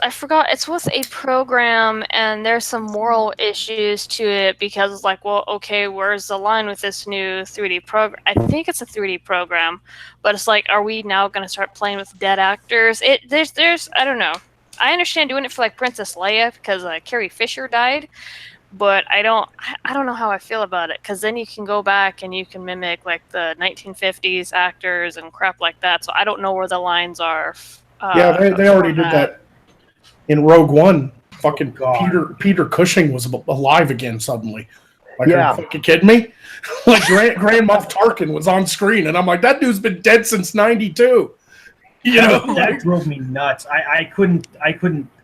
I forgot. It's with a program, and there's some moral issues to it because it's like, well, okay, where's the line with this new 3D program? I think it's a 3D program, but it's like, are we now going to start playing with dead actors? There's I don't know. I understand doing it for like Princess Leia because Carrie Fisher died. But I don't know how I feel about it because then you can go back and you can mimic like the 1950s actors and crap like that. So I don't know where the lines are. Yeah, they already did that in Rogue One. Fucking Peter Cushing was alive again suddenly. Like, are you fucking kidding me? Like Grand Moff Tarkin was on screen, and I'm like, that dude's been dead since '92. You know, that drove me nuts. I couldn't.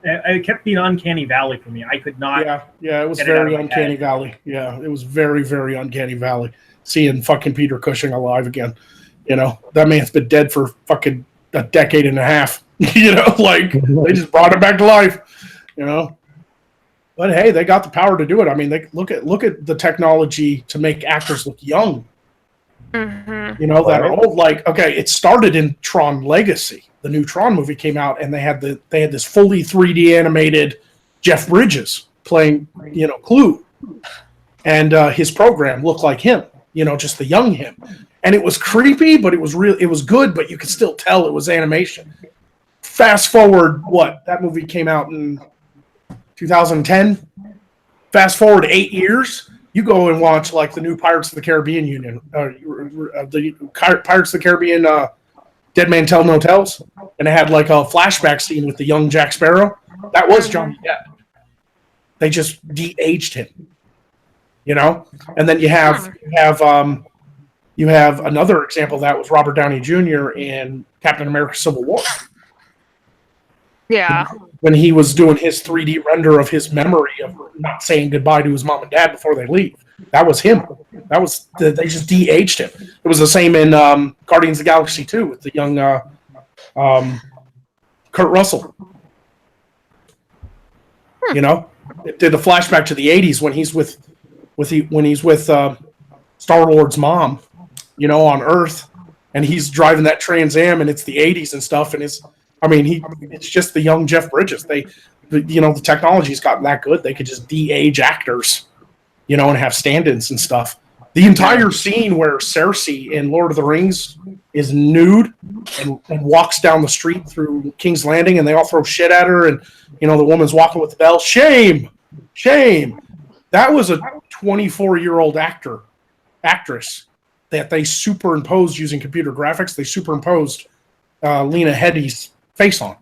It kept being uncanny valley for me. I could not. Yeah, it was get it out very of my uncanny head. valley. Yeah, it was very, very uncanny valley. Seeing fucking Peter Cushing alive again. You know, that man's been dead for fucking a decade and a half. You know, like they just brought him back to life. You know, but hey, they got the power to do it. I mean, they look at the technology to make actors look young. Mm-hmm. You know, that are old. Like, okay, it started in Tron Legacy. The new Tron movie came out, and they had this fully 3D animated Jeff Bridges playing, you know, Clue, and his program looked like him. You know, just the young him, and it was creepy, but it was real. It was good, but you could still tell it was animation. Fast forward, that movie came out in 2010. Fast forward 8 years. You go and watch like the new Pirates of the Caribbean the Pirates of the Caribbean Dead Man Tell No Tales, and it had like a flashback scene with the young Jack Sparrow. That was Johnny Depp. They just de-aged him, you know. And then you have another example of that was Robert Downey Jr. in Captain America: Civil War. Yeah. When he was doing his 3D render of his memory of not saying goodbye to his mom and dad before they leave. That was him. They just de-aged him. It was the same in Guardians of the Galaxy 2 with the young Kurt Russell. You know, it did a flashback to the 80s when he's with Star-Lord's mom, you know, on Earth, and he's driving that Trans Am, and it's the 80s and stuff, and it's just the young Jeff Bridges. The technology's gotten that good. They could just de-age actors, you know, and have stand-ins and stuff. The entire scene where Cersei in Lord of the Rings is nude and walks down the street through King's Landing, and they all throw shit at her, and, you know, the woman's walking with the bell. Shame! That was a 24-year-old actress that they superimposed using computer graphics. They superimposed Lena Headey's face on.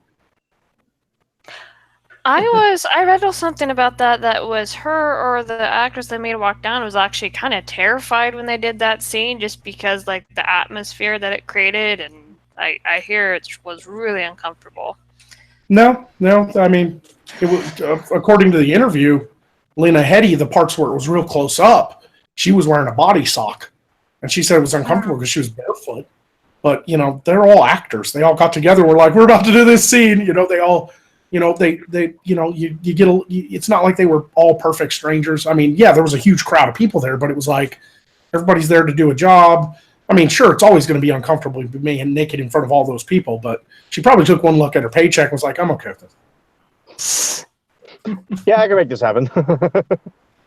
I read something about that was her or the actress that made her walk down was actually kind of terrified when they did that scene, just because like the atmosphere that it created, and I hear it was really uncomfortable. No, I mean, it was, according to the interview, Lena Headey, the parts where it was real close up, she was wearing a body sock, and she said it was uncomfortable because she was barefoot. But, you know, they're all actors. They all got together. We're like, we're about to do this scene. You know, they all, you know, it's not like they were all perfect strangers. I mean, yeah, there was a huge crowd of people there, but it was like everybody's there to do a job. I mean, sure, it's always going to be uncomfortable to be naked in front of all those people, but she probably took one look at her paycheck and was like, I'm okay with this. Yeah, I can make this happen.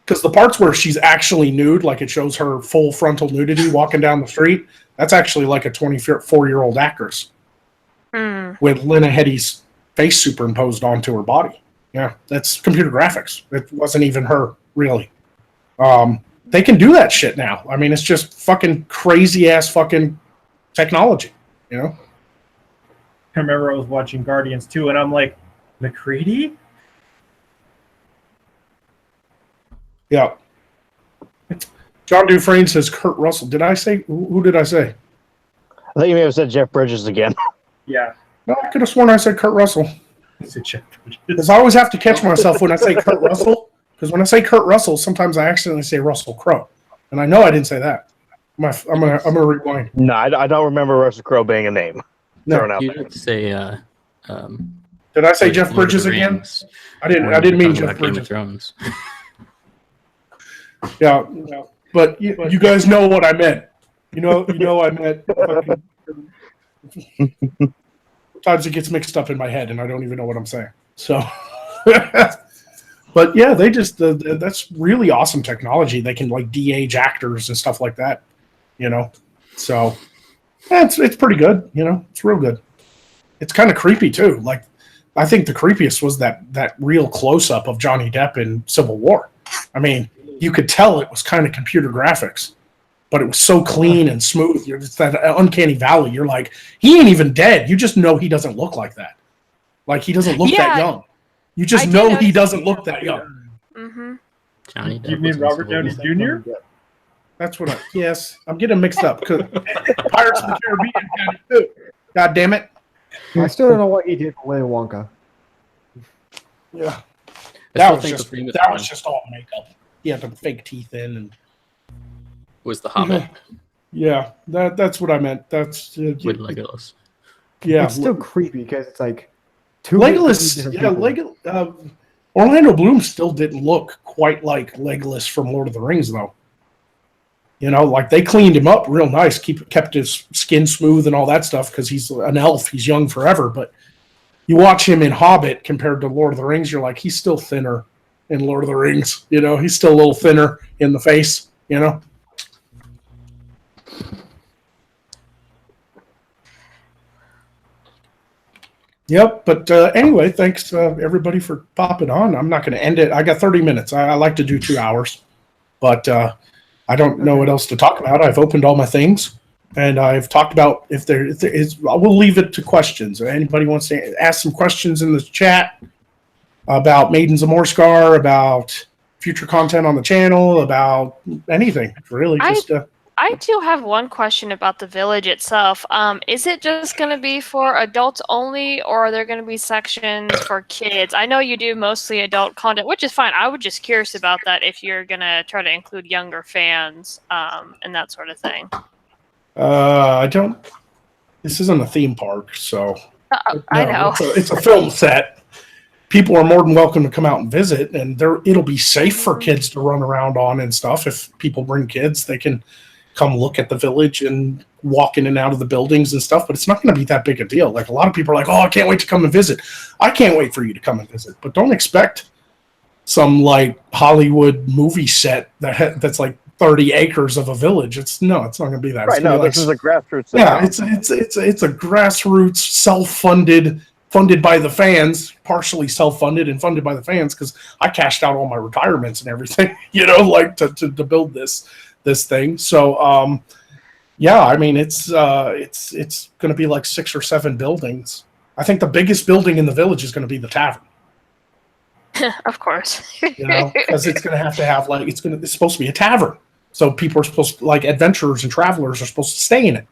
Because the parts where she's actually nude, like it shows her full frontal nudity walking down the street, that's actually like a 24-year-old actress with Lena Headey's face superimposed onto her body. Yeah, that's computer graphics. It wasn't even her, really. They can do that shit now. I mean, it's just fucking crazy-ass fucking technology, you know? I remember I was watching Guardians 2, and I'm like, McCready? Yeah. John Dufresne says Kurt Russell. Did I say? Who did I say? I think you may have said Jeff Bridges again. Yeah. No, I could have sworn I said Kurt Russell. It's a Jeff Bridges. Because I always have to catch myself when I say Kurt Russell. Because when I say Kurt Russell, sometimes I accidentally say Russell Crowe, and I know I didn't say that. I'm gonna rewind. No, I don't remember Russell Crowe being a name. No, You did say. did I say Jeff Bridges again? I didn't mean Jeff Bridges. Thrones. Yeah, but you guys know what I meant. You know I meant. Sometimes it gets mixed up in my head, and I don't even know what I'm saying. So, but yeah, they just that's really awesome technology. They can like de-age actors and stuff like that. You know, so yeah, it's pretty good. You know, it's real good. It's kind of creepy too. Like, I think the creepiest was that real close up of Johnny Depp in Civil War. I mean, you could tell it was kind of computer graphics, but it was so clean and smooth. It's that uncanny valley. You're like, he ain't even dead. You just know he doesn't look like that. Like, he doesn't look that young. You just know he doesn't look that young. Mm-hmm. Johnny Depp You mean was in Robert Civil Downey War. Jr.? That's what yes. I'm getting mixed up. Pirates of the Caribbean had it too. God damn it. I still don't know what he did for Willy Wonka. Yeah. I That still was think just the famous that one was just all makeup. He had the fake teeth in, and was The Hobbit yeah, that's what I meant. That's with Legolas. yeah. It's still creepy because it's like two Legolas. different Yeah, people. Orlando Bloom still didn't look quite like Legolas from Lord of the Rings, though. You know, like they cleaned him up real nice, kept his skin smooth and all that stuff because he's an elf. He's young forever. But you watch him in Hobbit compared to Lord of the Rings, you're like, he's still thinner in Lord of the Rings. You know, he's still a little thinner in the face. You know. Yep, but anyway, thanks everybody for popping on. I'm not going to end it. I got 30 minutes. I like to do 2 hours, but I don't know what else to talk about. I've opened all my things, and I've talked about if there is. We'll leave it to questions. If anybody wants to ask some questions in the chat about Maidens of Moorescar, about future content on the channel, about anything really. I do have one question about the village itself. Is it just going to be for adults only, or are there going to be sections for kids? I know you do mostly adult content, which is fine. I was just curious about that, if you're going to try to include younger fans and that sort of thing. I don't. This isn't a theme park, so I know. It's a film set. People are more than welcome to come out and visit, and it'll be safe for kids to run around on and stuff. If people bring kids, they can come look at the village and walk in and out of the buildings and stuff, but it's not going to be that big a deal. Like, a lot of people are like, oh, I can't wait to come and visit. I can't wait for you to come and visit, but don't expect some like Hollywood movie set that's like 30 acres of a village. It's not going to be that. Right. No, this is a grassroots thing. Yeah, it's a grassroots, funded by the fans, partially self-funded and funded by the fans, because I cashed out all my retirements and everything, like to build this thing. So yeah, I mean it's going to be like 6 or 7 buildings. I think the biggest building in the village is going to be the tavern. Of course. Because it's going to have like it's supposed to be a tavern. So people are supposed to, like, adventurers and travelers are supposed to stay in it.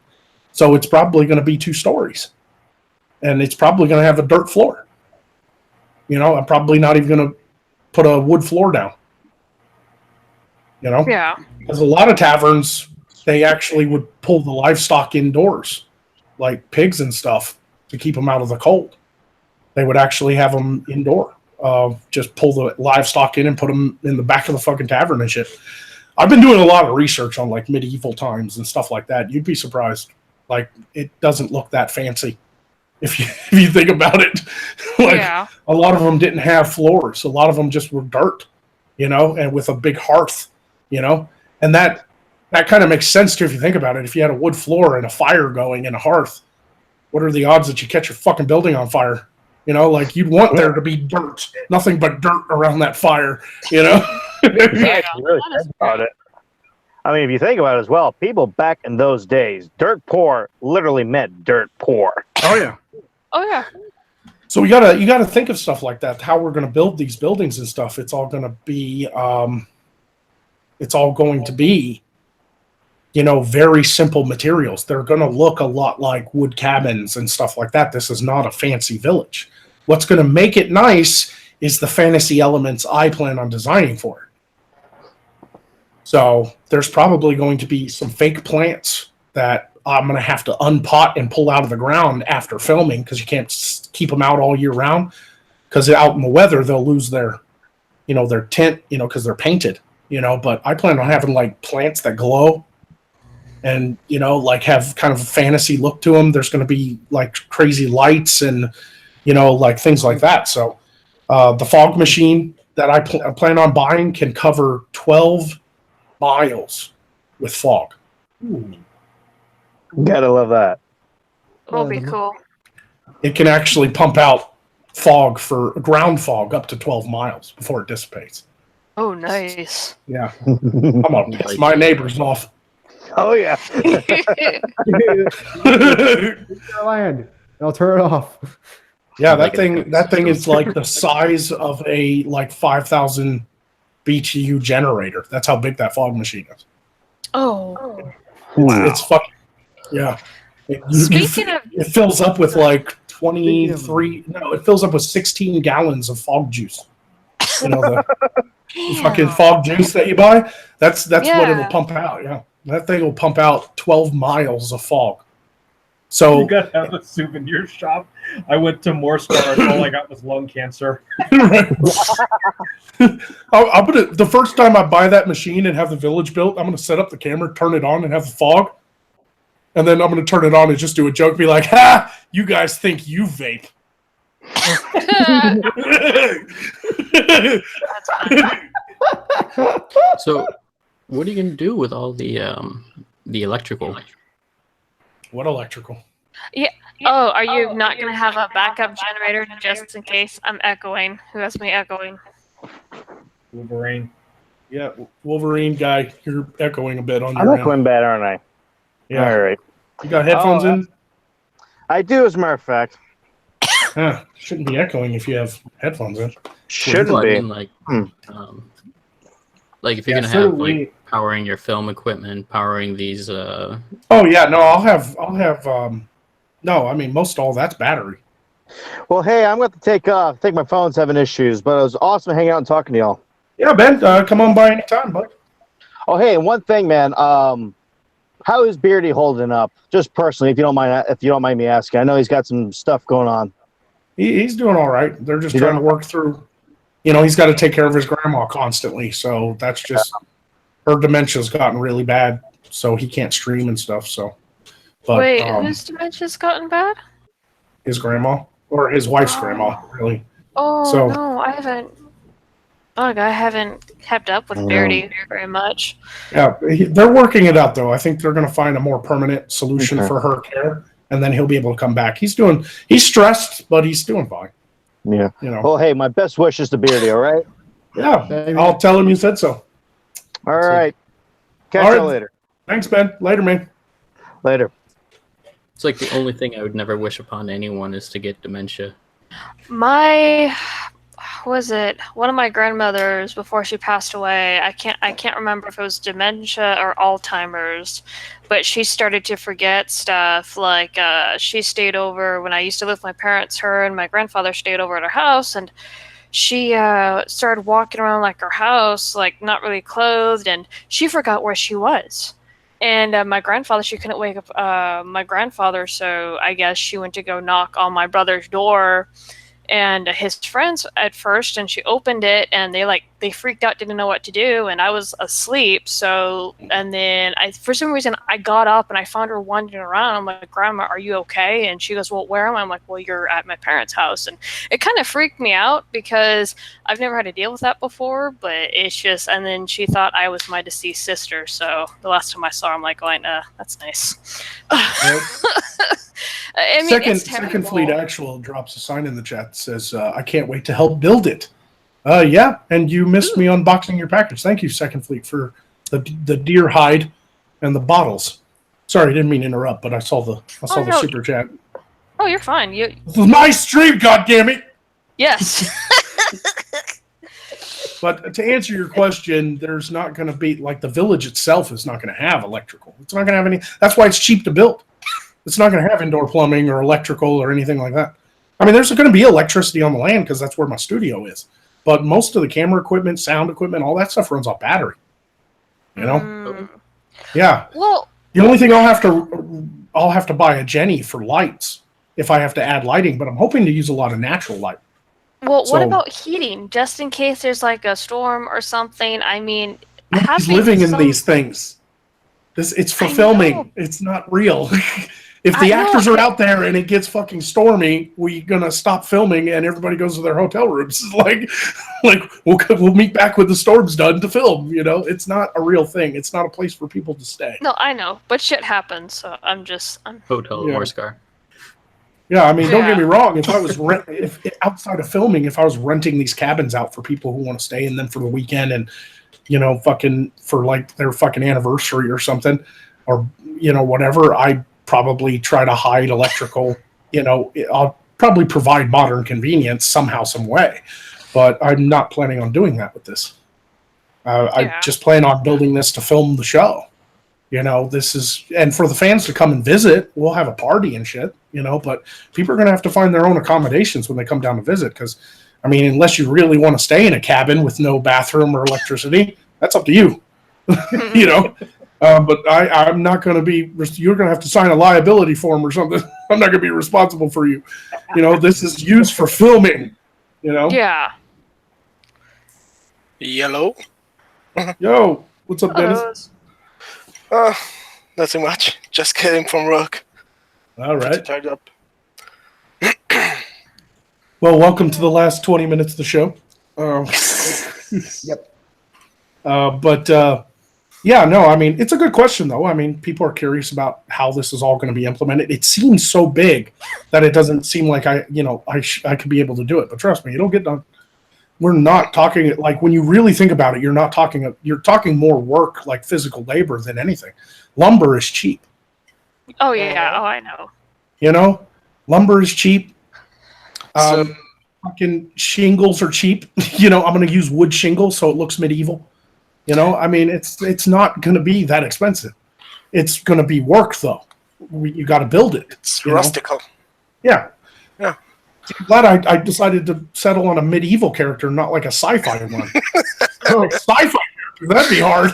So it's probably going to be 2 stories. And it's probably going to have a dirt floor. I'm probably not even going to put a wood floor down. Yeah. Because a lot of taverns, they actually would pull the livestock indoors, like pigs and stuff, to keep them out of the cold. They would actually have them indoor. Just pull the livestock in and put them in the back of the fucking tavern and shit. I've been doing a lot of research on like medieval times and stuff like that. You'd be surprised. Like, it doesn't look that fancy if you think about it. A lot of them didn't have floors. A lot of them just were dirt, and with a big hearth, and that kind of makes sense too if you think about it. If you had a wood floor and a fire going and a hearth, what are the odds that you catch your fucking building on fire? Like, you'd want there to be dirt, nothing but dirt around that fire, Exactly. Really think about it. I mean, if you think about it as well, people back in those days, dirt poor literally meant dirt poor. Oh yeah. Oh yeah. So you gotta think of stuff like that. How we're gonna build these buildings and stuff. It's all going to be very simple materials. They're going to look a lot like wood cabins and stuff like that. This is not a fancy village. What's going to make it nice is the fantasy elements I plan on designing for it. So there's probably going to be some fake plants that I'm going to have to unpot and pull out of the ground after filming, because you can't keep them out all year round, because out in the weather they'll lose their tint, because they're painted, but I plan on having like plants that glow and, like have kind of a fantasy look to them. There's going to be like crazy lights and, like things like that. So the fog machine that I plan on buying can cover 12 miles with fog. Ooh. Gotta love that. That'll be cool. It can actually pump out fog for ground fog up to 12 miles before it dissipates. Oh, nice. Yeah. I'm gonna piss my neighbors off. Oh yeah. Land. I'll turn it off. Yeah, that thing is like the size of a like 5,000 BTU generator. That's how big that fog machine is. Oh. It's fucking, yeah. It fills up with like 23. No, it fills up with 16 gallons of fog juice. You know the fucking fog juice that you buy. That's what it'll pump out. Yeah, that thing will pump out 12 miles of fog. So you gotta have a souvenir shop. I went to Morskar and all I got was lung cancer. I'm gonna, the first time I buy that machine and have the village built, I'm gonna set up the camera, turn it on, and have the fog, and then I'm gonna turn it on and just do a joke, be like, "Ha! You guys think you vape?" So, what are you gonna do with all the electrical? What electrical? Yeah. Oh, are you not going to have a backup generator just in case? I'm echoing. Who has me echoing? Wolverine. Yeah, Wolverine guy, you're echoing a bit on I'm your echoing end. bad, aren't I? Yeah. All right. You got headphones in? I do, as a matter of fact. Shouldn't be echoing if you have headphones in. Shouldn't Well, I be. mean, like if you're gonna have like powering your film equipment, powering these. Oh yeah, no, I'll have. No, I mean most all that's battery. Well, hey, I'm going to take off. I think my phone's having issues, but it was awesome hanging out and talking to y'all. Yeah, Ben, come on by anytime, bud. Oh, hey, and one thing, man. How is Beardy holding up? Just personally, if you don't mind me asking. I know he's got some stuff going on. He's doing all right. They're just trying to work through. You know, he's got to take care of his grandma constantly, so that's just her dementia's gotten really bad, so he can't stream and stuff. So, but wait, whose dementia's gotten bad? His grandma or his wife's grandma, really. Oh So, no, I haven't. Ugh, I haven't kept up with Beardy very much. Yeah, they're working it out though. I think they're going to find a more permanent solution for her care, and then he'll be able to come back. He's stressed, but he's doing fine. Yeah. You know. Well, hey, my best wishes to Beardy. All right. Yeah, I'll tell him you said so. All right. Catch you later. Thanks, Ben. Later, man. Later. It's like the only thing I would never wish upon anyone is to get dementia. One of my grandmothers before she passed away, I can't remember if it was dementia or Alzheimer's, but she started to forget stuff. Like she stayed over when I used to live with my parents. Her and my grandfather stayed over at her house, and she started walking around like her house, like not really clothed, and she forgot where she was. And my grandfather, she couldn't wake up my grandfather, so I guess she went to go knock on my brother's door and his friends at first, and she opened it, and they freaked out, didn't know what to do, and I was asleep. So, and then for some reason I got up and I found her wandering around. I'm like, "Grandma, are you okay?" And she goes, "Well, where am I?" I'm like, "Well, you're at my parents' house." And it kind of freaked me out because I've never had to deal with that before, but it's just, and then she thought I was my deceased sister. So the last time I saw her, I'm like, "Oh, that's nice." I mean, Second Fleet Actual drops a sign in the chat that says, "I can't wait to help build it." Yeah, and you missed me unboxing your package. Thank you, Second Fleet, for the deer hide and the bottles. Sorry, I didn't mean to interrupt, but I saw the super chat. Oh, you're fine. This is my stream, goddammit! Yes. But to answer your question, there's not going to be, like, the village itself is not going to have electrical. It's not going to have any. That's why it's cheap to build. It's not going to have indoor plumbing or electrical or anything like that. I mean, there's going to be electricity on the land because that's where my studio is. But most of the camera equipment, sound equipment, all that stuff runs off battery. You know? Yeah. Well, the only thing I'll have to buy a Jenny for lights if I have to add lighting, but I'm hoping to use a lot of natural light. Well, what about heating? Just in case there's like a storm or something. I mean, nobody's living in these things. It's for filming. It's not real. If the actors are out there and it gets fucking stormy, we're gonna stop filming and everybody goes to their hotel rooms. Like we'll meet back when the storm's done to film. You know, it's not a real thing. It's not a place for people to stay. No, I know, but shit happens. So I'm Hotel Morskar. Yeah, I mean, don't get me wrong. If I was if outside of filming, if I was renting these cabins out for people who want to stay in them for the weekend and, you know, fucking for like their fucking anniversary or something, or, you know, whatever, I probably try to hide electrical. You know, I'll probably provide modern convenience somehow, some way, but I'm not planning on doing that with this. I just plan on building this to film the show. You know, this is, and for the fans to come and visit, we'll have a party and shit. But people are going to have to find their own accommodations when they come down to visit. Because, I mean, unless you really want to stay in a cabin with no bathroom or electricity, that's up to you. But I'm not going to be. You're going to have to sign a liability form or something. I'm not going to be responsible for you. This is used for filming. Yeah. Yellow. Yo, what's up, Dennis? Nothing much. Just came from work. All right. Tied up. Well, welcome to the last 20 minutes of the show. Yep. Yeah, no, I mean, it's a good question, though. I mean, people are curious about how this is all going to be implemented. It seems so big that it doesn't seem like I could be able to do it. But trust me, it'll get done. We're not talking, like, when you really think about it, you're talking more work, like physical labor, than anything. Lumber is cheap. Oh, yeah. Oh, I know. Lumber is cheap. Fucking shingles are cheap. I'm going to use wood shingles so it looks medieval. I mean, it's not going to be that expensive. It's going to be work, though. You got to build it. It's rustical. Yeah. Yeah. I'm glad I decided to settle on a medieval character, not like a sci-fi one. Sci-fi character, that'd be hard.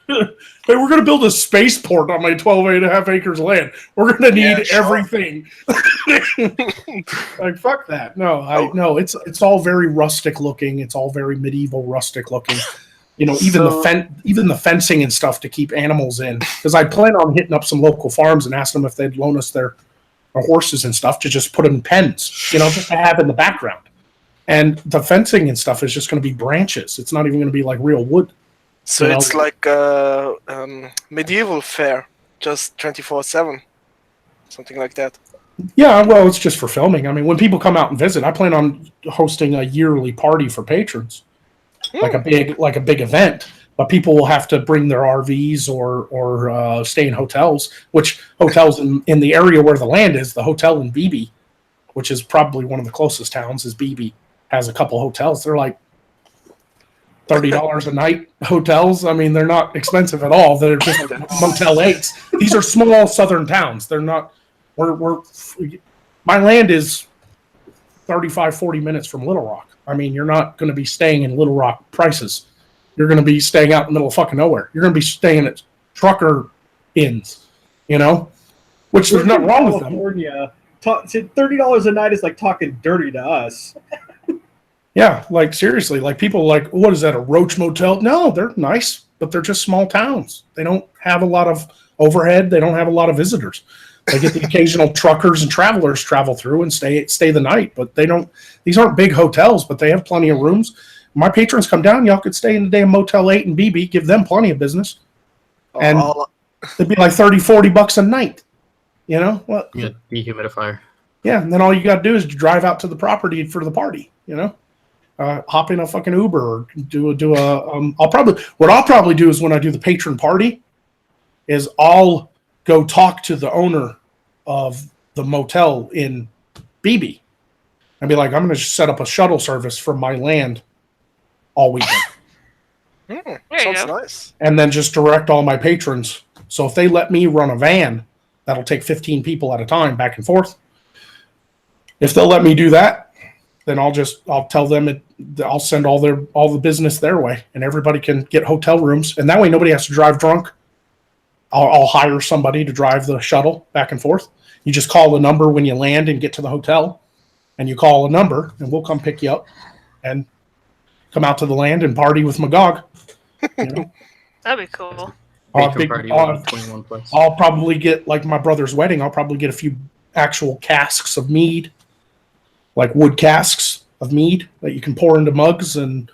Hey, we're going to build a spaceport on my 12.5 acres of land. We're going to need everything. Like, fuck that. No, it's all very rustic looking. It's all very medieval rustic looking. Even the fencing and stuff to keep animals in. Because I plan on hitting up some local farms and ask them if they'd loan us their horses and stuff to just put them in pens, just to have in the background. And the fencing and stuff is just going to be branches. It's not even going to be like real wood. So it's like medieval fair, just 24/7, something like that. Yeah, well, it's just for filming. I mean, when people come out and visit, I plan on hosting a yearly party for patrons, like a big event. But people will have to bring their RVs or stay in hotels. Which hotels in the area where the land is, the hotel in Beebe, which is probably one of the closest towns, is Beebe, has a couple hotels. They're like $30 a night hotels. I mean, they're not expensive at all. They're just Motel 8s. These are small southern towns. They're not. My land is 35, 40 minutes from Little Rock. I mean, you're not going to be staying in Little Rock prices. You're going to be staying out in the middle of fucking nowhere. You're going to be staying at trucker inns, which there's nothing wrong with them. California, $30 a night is like talking dirty to us. Yeah, like seriously, like people are like, what is that, a roach motel? No, they're nice, but they're just small towns. They don't have a lot of overhead. They don't have a lot of visitors. They get the occasional truckers and travelers travel through and stay the night, but they don't. These aren't big hotels, but they have plenty of rooms. My patrons come down, y'all could stay in the damn Motel 8 in BB, give them plenty of business. And it'd be like $30-$40 a night. What? Yeah, dehumidifier. Yeah, and then all you got to do is drive out to the property for the party. Hop in a fucking Uber or do a. I'll probably do is when I do the patron party, is I'll go talk to the owner of the motel in BB and be like, I'm going to set up a shuttle service from my land all weekend. Sounds nice. And then just direct all my patrons. So if they let me run a van, that'll take 15 people at a time back and forth. If they'll let me do that, then I'll tell them I'll send all the business their way, and everybody can get hotel rooms, and that way nobody has to drive drunk. I'll hire somebody to drive the shuttle back and forth. You just call the number when you land and get to the hotel, and you call a number, and we'll come pick you up and come out to the land and party with Magog. That'd be cool. I'll probably get, like my brother's wedding, I'll probably get a few actual casks of mead, like wood casks of mead that you can pour into mugs, and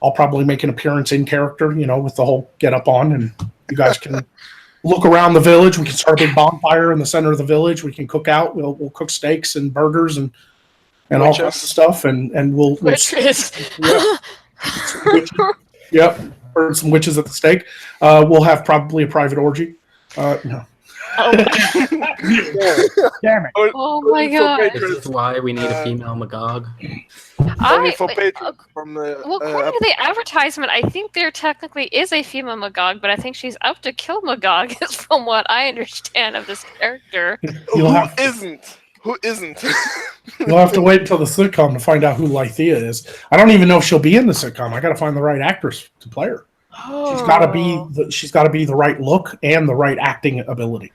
I'll probably make an appearance in character, with the whole get up on, and you guys can look around the village. We can start a big bonfire in the center of the village. We can cook out. We'll cook steaks and burgers and all kinds of stuff, and we'll Witches. Yep, burn some witches at the stake. We'll have probably a private orgy. No. Oh, Damn it. oh my Only for god. This patrons. is why we need a female Magog. Only for Wait, patrons from well, according to the advertisement, I think there technically is a female Magog, but I think she's out to kill Magog, is from what I understand of this character. You'll Who have, isn't? Who isn't? you'll have to wait until the sitcom to find out who Lythea is. I don't even know if she'll be in the sitcom. I got to find the right actress to play her. She's got to be she's got to be the right look and the right acting ability.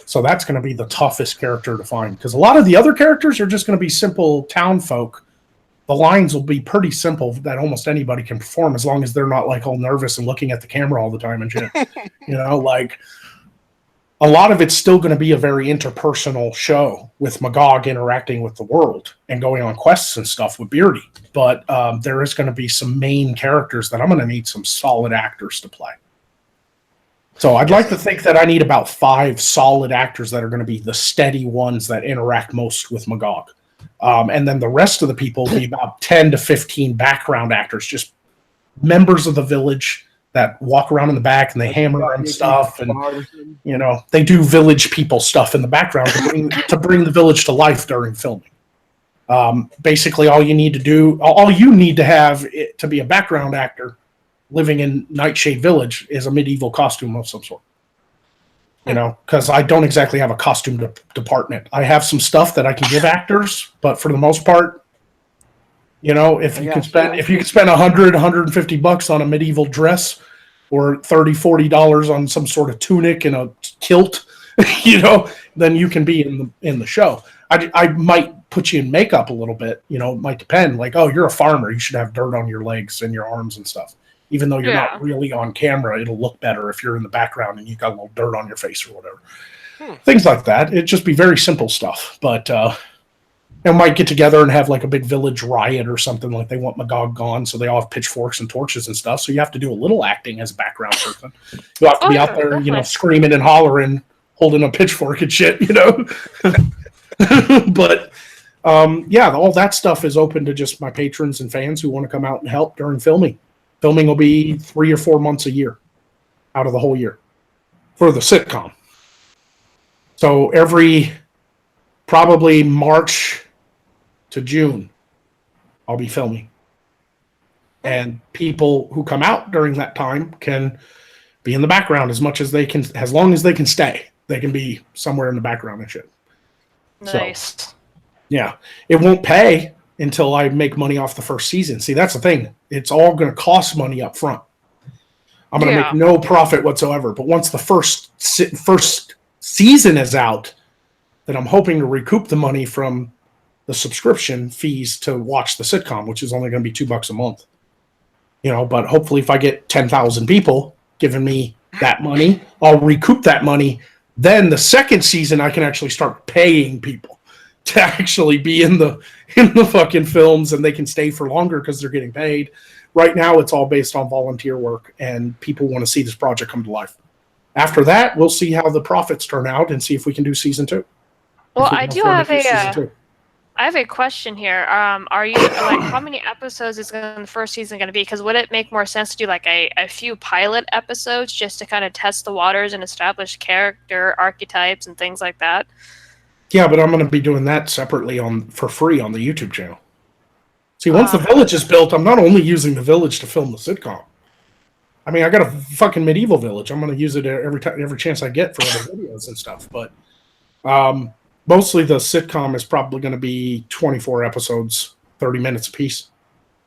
So that's going to be the toughest character to find, because a lot of the other characters are just going to be simple town folk. The lines will be pretty simple that almost anybody can perform, as long as they're not like all nervous and looking at the camera all the time and shit. Like a lot of it's still going to be a very interpersonal show with Magog interacting with the world and going on quests and stuff with Beardy. But there is going to be some main characters that I'm going to need some solid actors to play. So I'd like to think that I need about 5 solid actors that are going to be the steady ones that interact most with Magog. And then the rest of the people will be about 10 to 15 background actors, just members of the village that walk around in the back and they hammer and stuff, and they do village people stuff in the background to bring the village to life during filming. Basically, all you need to have to be a background actor living in Nightshade Village is a medieval costume of some sort. Because I don't exactly have a costume department. I have some stuff that I can give actors, but for the most part, if you can spend $150 on a medieval dress, or $30-$40 on some sort of tunic and a kilt, then you can be in the show. I might put you in makeup a little bit. It might depend. Like, oh, you're a farmer, you should have dirt on your legs and your arms and stuff. Even though you're not really on camera, it'll look better if you're in the background and you got a little dirt on your face or whatever. Things like that. It'd just be very simple stuff. But might get together and have like a big village riot or something. Like they want Magog gone, so they all have pitchforks and torches and stuff. So you have to do a little acting as a background person. You'll have to be out there, definitely. Screaming and hollering, holding a pitchfork and shit, But all that stuff is open to just my patrons and fans who want to come out and help during filming. Filming will be 3 or 4 months a year out of the whole year for the sitcom. So every probably March to June, I'll be filming. And people who come out during that time can be in the background as much as they can, as long as they can stay. They can be somewhere in the background and shit. Nice. So, it won't pay until I make money off the first season. See, that's the thing. It's all going to cost money up front. I'm going to make no profit whatsoever. But once the first season is out, then I'm hoping to recoup the money from the subscription fees to watch the sitcom, which is only going to be $2 a month. But hopefully if I get 10,000 people giving me that money, I'll recoup that money. Then the second season, I can actually start paying people to actually be in the fucking films, and they can stay for longer because they're getting paid. Right now, it's all based on volunteer work, and people want to see this project come to life. After that, we'll see how the profits turn out and see if we can do season 2. Well, I do have I have a question here. Are you how many episodes is the first season going to be? Because would it make more sense to do like a few pilot episodes just to kind of test the waters and establish character archetypes and things like that? Yeah, but I'm going to be doing that separately for free on the YouTube channel. See, once the village is built, I'm not only using the village to film the sitcom. I mean, I got a fucking medieval village. I'm going to use it every chance I get for other videos and stuff. But mostly the sitcom is probably going to be 24 episodes, 30 minutes apiece.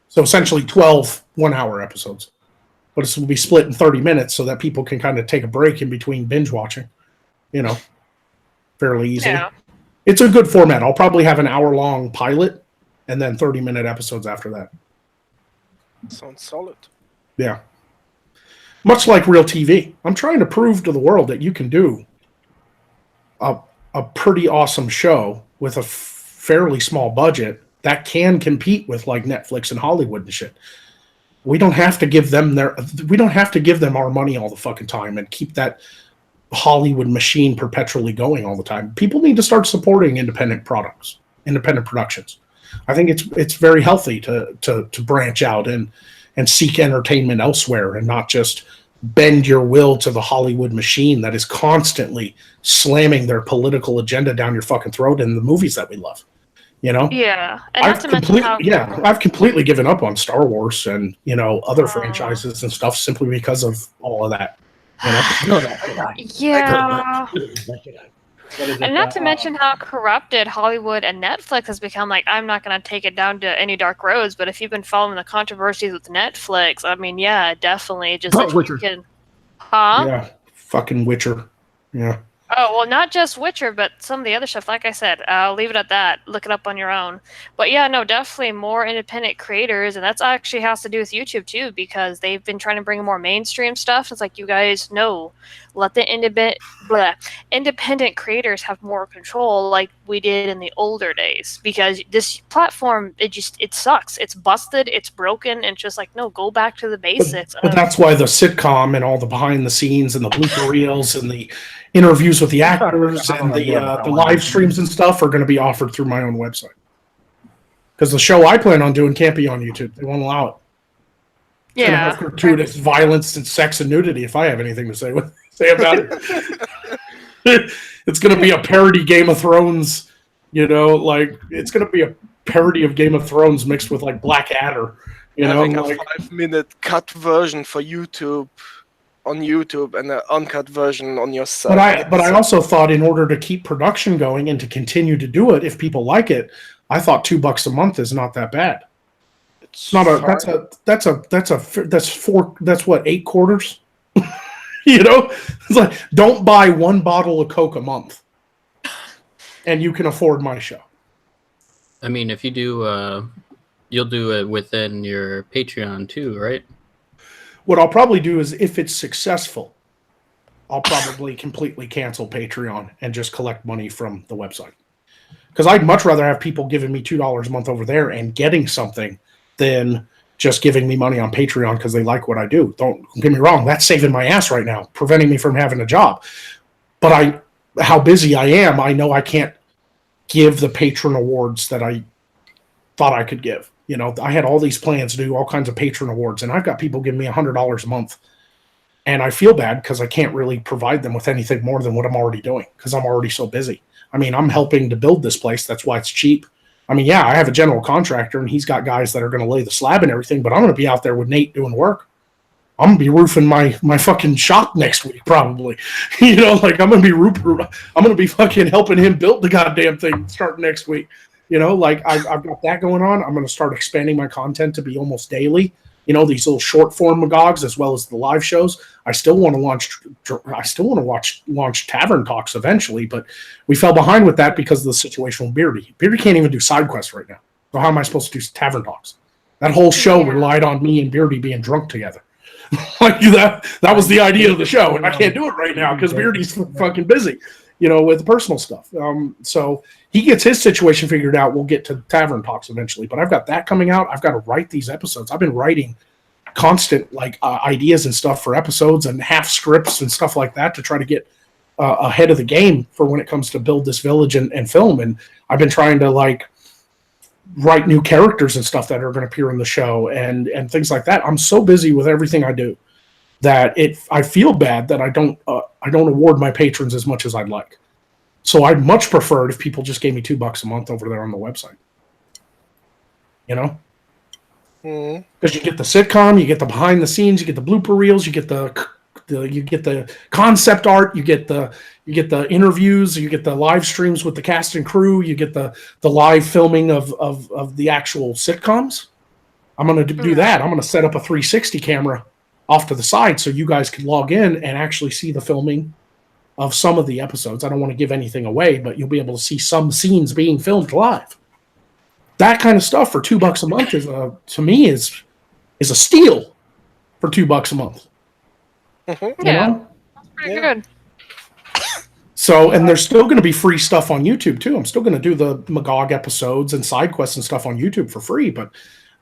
So essentially 12 one-hour episodes. But this will be split in 30 minutes so that people can kind of take a break in between binge watching. Fairly easily. Yeah. It's a good format. I'll probably have an hour-long pilot and then 30-minute episodes after that. Sounds solid. Yeah. Much like real TV. I'm trying to prove to the world that you can do a pretty awesome show with a fairly small budget that can compete with like Netflix and Hollywood and shit. We don't have to give them our money all the fucking time and keep that Hollywood machine perpetually going all the time. People need to start supporting independent productions. I think it's very healthy to branch out and seek entertainment elsewhere and not just bend your will to the Hollywood machine that is constantly slamming their political agenda down your fucking throat in the movies that we love. You know? Yeah, and not I've to mention how I've completely given up on Star Wars and, you know, other franchises and stuff simply because of all of that. You know? yeah. And not to mention how corrupted Hollywood and Netflix has become. Like, I'm not going to take it down to any dark roads, but if you've been following the controversies with Netflix, I mean, yeah, definitely. Just like Witcher. Huh? Yeah. Fucking Witcher. Yeah. Oh, well, not just Witcher, but some of the other stuff. Like I said, I'll leave it at that. Look it up on your own. But yeah, no, definitely more independent creators. And that's actually has to do with YouTube, too, because they've been trying to bring more mainstream stuff. It's like, you guys know, let the independent creators have more control like we did in the older days. Because this platform, it sucks. It's busted. It's broken. And just like, no, go back to the basics. But that's why the sitcom and all the behind the scenes and the blooper reels and the interviews with the actors and the live streams and stuff are going to be offered through my own website. Because the show I plan on doing can't be on YouTube. They won't allow it. It's going to have gratuitous violence and sex and nudity if I have anything to say about it. It's going to be a parody Game of Thrones, you know, like it's going to be a parody of Game of Thrones mixed with like Blackadder, you know, having like a 5-minute cut version for YouTube on YouTube and an uncut version on your site. But I also thought in order to keep production going and to continue to do it, if people like it, I thought $2 a month is not that bad. It's not a that's what 8 quarters. You know, it's like don't buy 1 bottle of Coke a month, and you can afford my show. I mean, if you do, you'll do it within your Patreon too, right? What I'll probably do is, if it's successful, I'll probably completely cancel Patreon and just collect money from the website. Because I'd much rather have people giving me $2 a month over there and getting something than just giving me money on Patreon because they like what I do. Don't get me wrong, that's saving my ass right now, preventing me from having a job. But how busy I am, I know I can't give the patron awards that I thought I could give. You know, I had all these plans to do all kinds of patron awards, and I've got people giving me $100 a month. And I feel bad because I can't really provide them with anything more than what I'm already doing because I'm already so busy. I mean, I'm helping to build this place. That's why it's cheap. I mean, yeah, I have a general contractor, and he's got guys that are going to lay the slab and everything, but I'm going to be out there with Nate doing work. I'm going to be roofing my fucking shop next week, probably. You know, like I'm going to be fucking helping him build the goddamn thing starting next week. You know, like I've got that going on. I'm going to start expanding my content to be almost daily. You know, these little short form Magogs as well as the live shows. I still want to launch Tavern Talks eventually, but we fell behind with that because of the situation with Beardy. Beardy can't even do side quests right now. So how am I supposed to do Tavern Talks? That whole show relied on me and Beardy being drunk together. Like that was the idea of the show, and I can't do it right now because Beardy's fucking busy, you know, with personal stuff. So he gets his situation figured out. We'll get to Tavern Talks eventually, but I've got that coming out. I've got to write these episodes. I've been writing constant ideas and stuff for episodes and half scripts and stuff like that to try to get ahead of the game for when it comes to build this village and film. And I've been trying to write new characters and stuff that are going to appear in the show and things like that. I'm so busy with everything I do that I feel bad that I don't award my patrons as much as I'd like. So I'd much prefer it if people just gave me $2 a month over there on the website. You know, because you get the sitcom, you get the behind the scenes, you get the blooper reels, you get the concept art, you get the interviews, you get the live streams with the cast and crew, you get the live filming of the actual sitcoms. I'm going to do that. I'm going to set up a 360 camera off to the side so you guys can log in and actually see the filming of some of the episodes. I don't want to give anything away, but you'll be able to see some scenes being filmed live. That kind of stuff for $2 a month is to me is a steal for $2 a month. Mm-hmm. You know? That's pretty good. So, and there's still going to be free stuff on YouTube too. I'm still going to do the Magog episodes and side quests and stuff on YouTube for free, but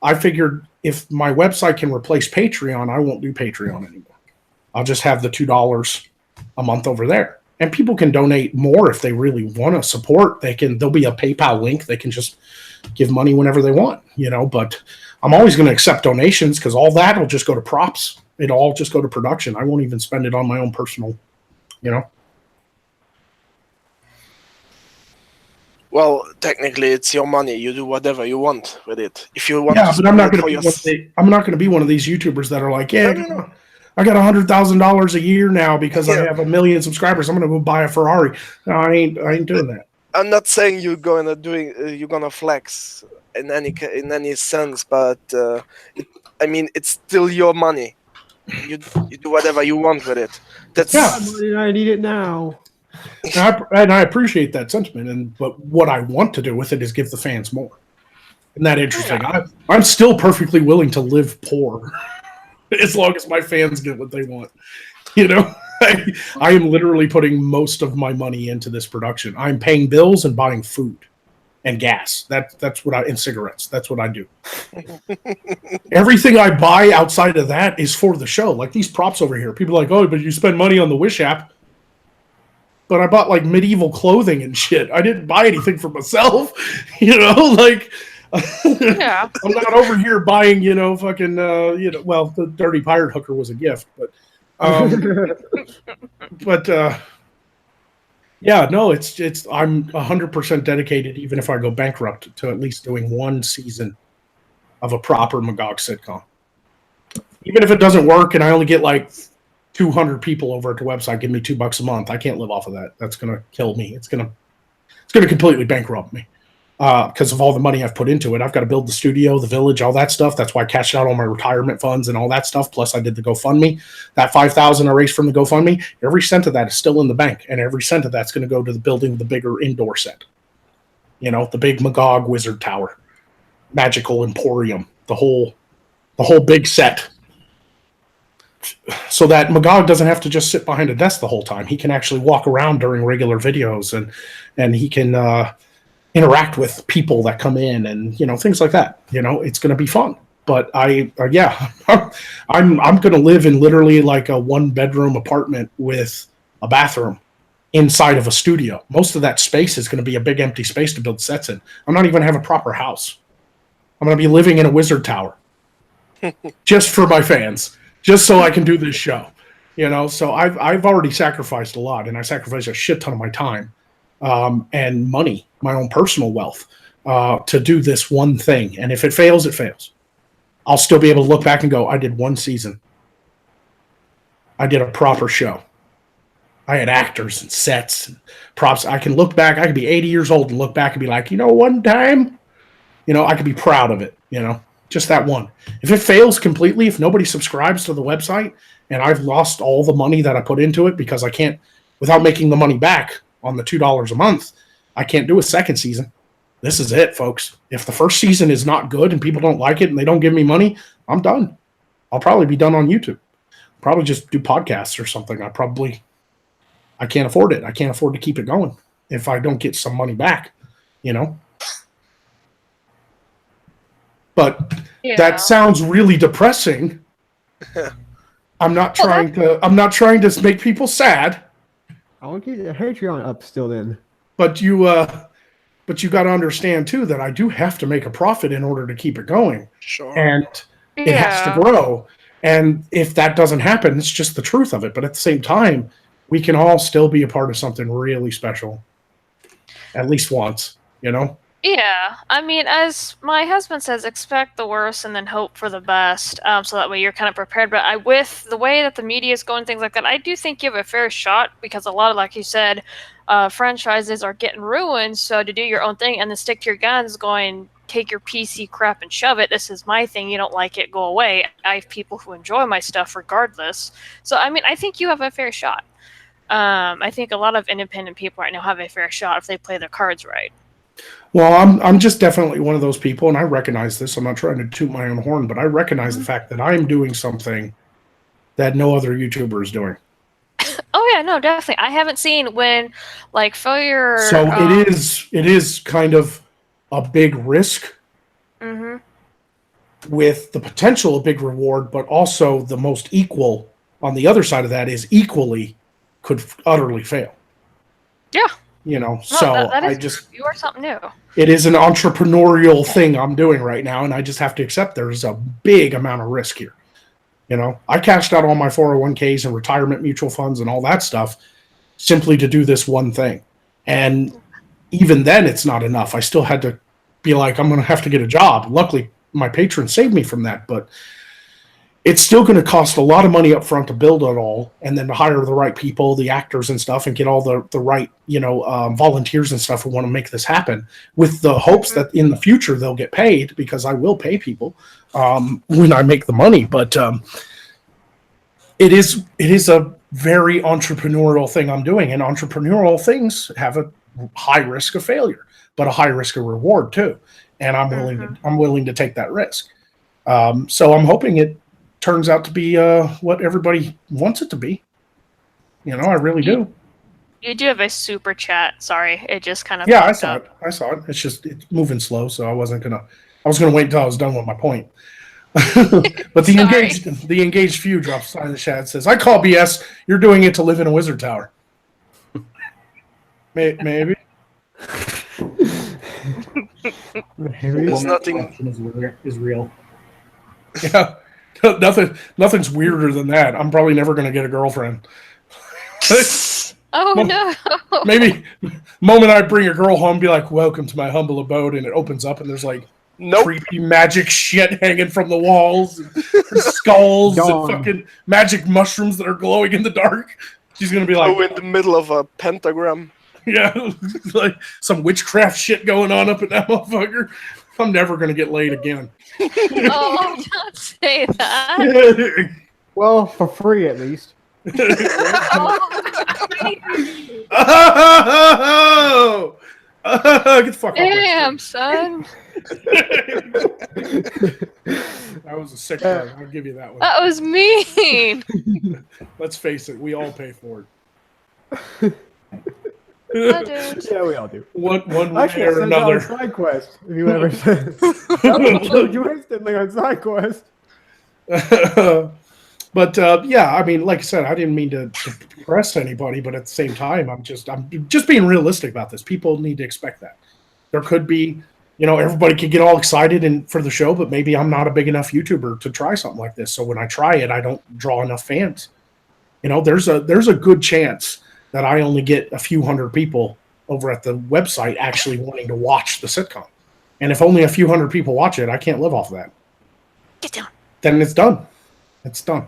I figured if my website can replace Patreon, I won't do Patreon anymore. I'll just have the $2 a month over there. And people can donate more if they really want to support. There'll be a PayPal link. They can just give money whenever they want, but I'm always going to accept donations because all that will just go to props. It'll all just go to production. I won't even spend it on my own personal, Well, technically, it's your money. You do whatever you want with it. If you want, yeah, but I'm not going to be one of these YouTubers that are like, yeah, I got $100,000 a year now because I have 1 million subscribers. I'm going to go buy a Ferrari. No, I ain't doing that. I'm not saying you're gonna flex in any sense, but it's still your money. You do whatever you want with it. I need it now. And I appreciate that sentiment, but what I want to do with it is give the fans more. Isn't that interesting? Yeah. I'm still perfectly willing to live poor as long as my fans get what they want. I am literally putting most of my money into this production. I'm paying bills and buying food and gas. That's what and cigarettes. That's what I do. Everything I buy outside of that is for the show. Like these props over here. People are like, oh, but you spend money on the Wish app. But I bought like medieval clothing and shit. I didn't buy anything for myself. Yeah. I'm not over here buying, fucking, well, the dirty pirate hooker was a gift, but, yeah, no, I'm 100% dedicated, even if I go bankrupt, to at least doing one season of a proper Magog sitcom. Even if it doesn't work and I only get like 200 people over at the website give me $2 a month, I can't live off of that. That's going to kill me. It's going to completely bankrupt me. Because of all the money I've put into it. I've got to build the studio, the village, all that stuff. That's why I cashed out all my retirement funds and all that stuff. Plus, I did the GoFundMe. That $5,000 I raised from the GoFundMe, every cent of that is still in the bank, and every cent of that's going to go to the building the bigger indoor set. The big Magog Wizard Tower, Magical Emporium, the whole big set. So that Magog doesn't have to just sit behind a desk the whole time. He can actually walk around during regular videos, and he can interact with people that come in and things like that. It's going to be fun. But I'm going to live in literally like a 1-bedroom apartment with a bathroom inside of a studio. Most of that space is going to be a big empty space to build sets in. I'm not even going to have a proper house. I'm going to be living in a wizard tower just for my fans, just so I can do this show. So I've already sacrificed a lot, and I sacrificed a shit ton of my time and money, my own personal wealth, to do this one thing. And if it fails, it fails. I'll still be able to look back and go, I did one season. I did a proper show. I had actors and sets and props. I can look back. I could be 80 years old and look back and be like, one time, I could be proud of it, just that one. If it fails completely, if nobody subscribes to the website and I've lost all the money that I put into it because I can't, without making the money back on the $2 a month, I can't do a second season. This is it, folks. If the first season is not good and people don't like it and they don't give me money, I'm done. I'll probably be done on YouTube. Probably just do podcasts or something. I can't afford it. I can't afford to keep it going if I don't get some money back, But that sounds really depressing. I'm not trying to make people sad. I'll get the Patreon up still then. But you got to understand too that I do have to make a profit in order to keep it going. Sure. And it has to grow. And if that doesn't happen, it's just the truth of it. But at the same time, we can all still be a part of something really special. At least once, Yeah, I mean, as my husband says, expect the worst and then hope for the best, so that way you're kind of prepared. But with the way that the media is going, things like that, I do think you have a fair shot because a lot of, like you said, franchises are getting ruined. So to do your own thing and then stick to your guns, going, take your PC crap and shove it. This is my thing. You don't like it, go away. I have people who enjoy my stuff regardless. So, I mean, I think you have a fair shot. I think a lot of independent people right now have a fair shot if they play their cards right. Well, I'm just definitely one of those people, and I recognize this. I'm not trying to toot my own horn, but I recognize the fact that I'm doing something that no other YouTuber is doing. Oh yeah, no, definitely. I haven't seen when like failure. So it is kind of a big risk with the potential of big reward, but also the most equal on the other side of that is equally could utterly fail. Yeah. You know, No, so that I is just, you are something new. it is an entrepreneurial thing I'm doing right now, and I just have to accept there's a big amount of risk here. You know, I cashed out all my 401ks and retirement mutual funds and all that stuff simply to do this one thing. And even then, it's not enough. I still had to be like, I'm going to have to get a job. Luckily, my patron saved me from that, but it's still going to cost a lot of money up front to build it all, and then to hire the right people, the actors and stuff, and get all the right, volunteers and stuff who want to make this happen, with the hopes that in the future they'll get paid, because I will pay people when I make the money. But it is a very entrepreneurial thing I'm doing, and entrepreneurial things have a high risk of failure, but a high risk of reward too. And I'm willing to take that risk. So I'm hoping it turns out to be what everybody wants it to be. You know, I really do. You do have a super chat. Sorry, it just kind of. Yeah, I saw it. It's just it's moving slow, so I was gonna wait until I was done with my point. But the engaged few drops sign in the chat, says, "I call BS. You're doing it to live in a wizard tower." Maybe. There's nothing is real. Yeah. Nothing's weirder than that. I'm probably never going to get a girlfriend. Oh no! Maybe moment I bring a girl home, be like, "Welcome to my humble abode," and it opens up, and there's like creepy magic shit hanging from the walls, and skulls, and fucking magic mushrooms that are glowing in the dark. She's gonna be like, in the middle of a pentagram. Yeah, like some witchcraft shit going on up in that motherfucker. I'm never gonna get laid again. Oh, don't say that. Well, for free at least. Oh! Get the fuck Damn, son. That was a sick one. I'll give you that one. That was mean. Let's face it, we all pay for it. I did. Yeah, we all do. One way or another. Side quest. If you ever said, you instantly on side quest. But yeah, I mean, like I said, I didn't mean to depress anybody, but at the same time, I'm just being realistic about this. People need to expect that. There could be, everybody could get all excited for the show, but maybe I'm not a big enough YouTuber to try something like this. So when I try it, I don't draw enough fans. There's a good chance that I only get a few hundred people over at the website actually wanting to watch the sitcom. And if only a few hundred people watch it, I can't live off of that. Get down. Then it's done. It's done.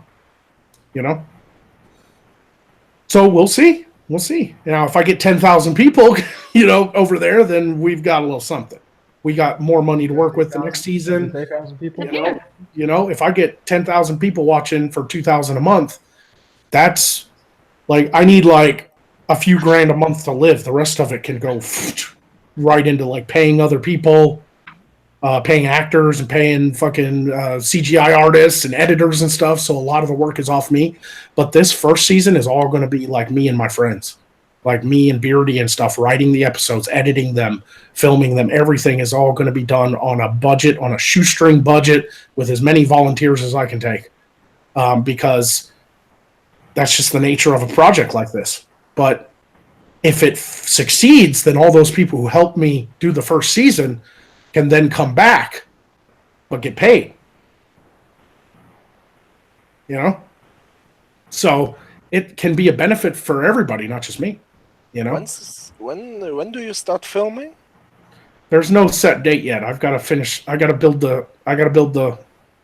So we'll see. We'll see. If I get 10,000 people, over there, then we've got a little something. We got more money to work with the next season. 10,000 people. If I get 10,000 people watching for $2,000 a month, that's like, I need like a few grand a month to live. The rest of it can go right into like paying other people, paying actors and paying fucking CGI artists and editors and stuff. So a lot of the work is off me. But this first season is all going to be like me and my friends, like me and Beardy and stuff, writing the episodes, editing them, filming them. Everything is all going to be done on a budget, on a shoestring budget, with as many volunteers as I can take, because that's just the nature of a project like this. But if it succeeds, then all those people who helped me do the first season can then come back, but get paid. So it can be a benefit for everybody, not just me. When do you start filming? There's no set date yet. I've got to finish. I got to build the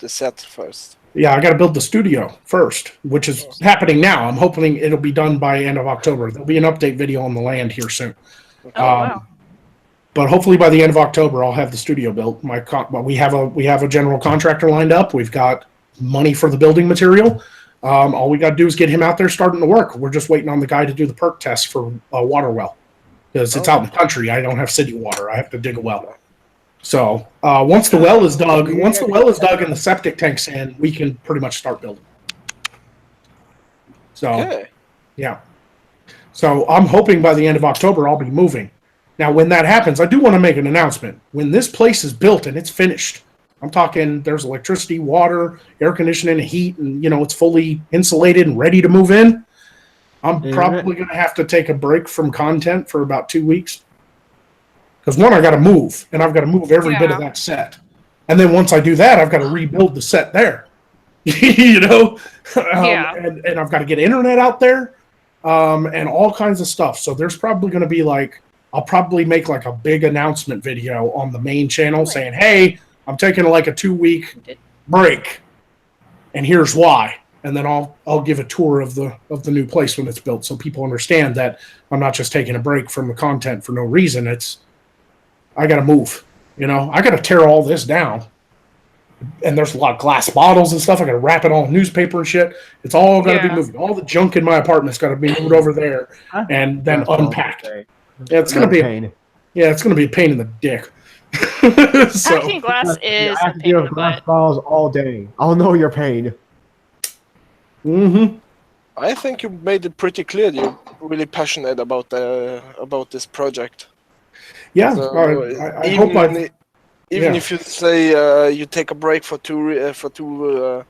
set first. Yeah, I got to build the studio first, which is happening now. I'm hoping it'll be done by end of October. There'll be an update video on the land here soon. Wow. But hopefully by the end of October, I'll have the studio built. We have a general contractor lined up. We've got money for the building material. All we got to do is get him out there starting to work. We're just waiting on the guy to do the perk test for a water well, because it's out in the country. I don't have city water. I have to dig a well. So once the well is dug, and the septic tank's in, we can pretty much start building. So yeah. So I'm hoping by the end of October I'll be moving. Now, when that happens, I do want to make an announcement. When this place is built and it's finished, I'm talking there's electricity, water, air conditioning, heat, and it's fully insulated and ready to move in. I'm probably going to have to take a break from content for about 2 weeks. Because one, I got to move, and I've got to move every bit of that set. And then once I do that, I've got to rebuild the set there. You know? And I've got to get internet out there and all kinds of stuff. So there's probably going to be like, I'll probably make like a big announcement video on the main channel saying, hey, I'm taking like a 2-week break, and here's why. And then I'll give a tour of the new place when it's built, so people understand that I'm not just taking a break from the content for no reason. It's I got to move. You know, I got to tear all this down, and there's a lot of glass bottles and stuff. I got to wrap it all in newspaper and shit. It's all got to be moved. All the junk in my apartment's got to be moved over there and then unpacked. Yeah, it's gonna be pain. Yeah, it's gonna be a pain in the dick. Packing glass is a pain in the glass butt. bottles all day. I'll know your pain. Mm-hmm. I think you made it pretty clear you're really passionate about this project. Yeah, So, I hope even if you say you take a break for 2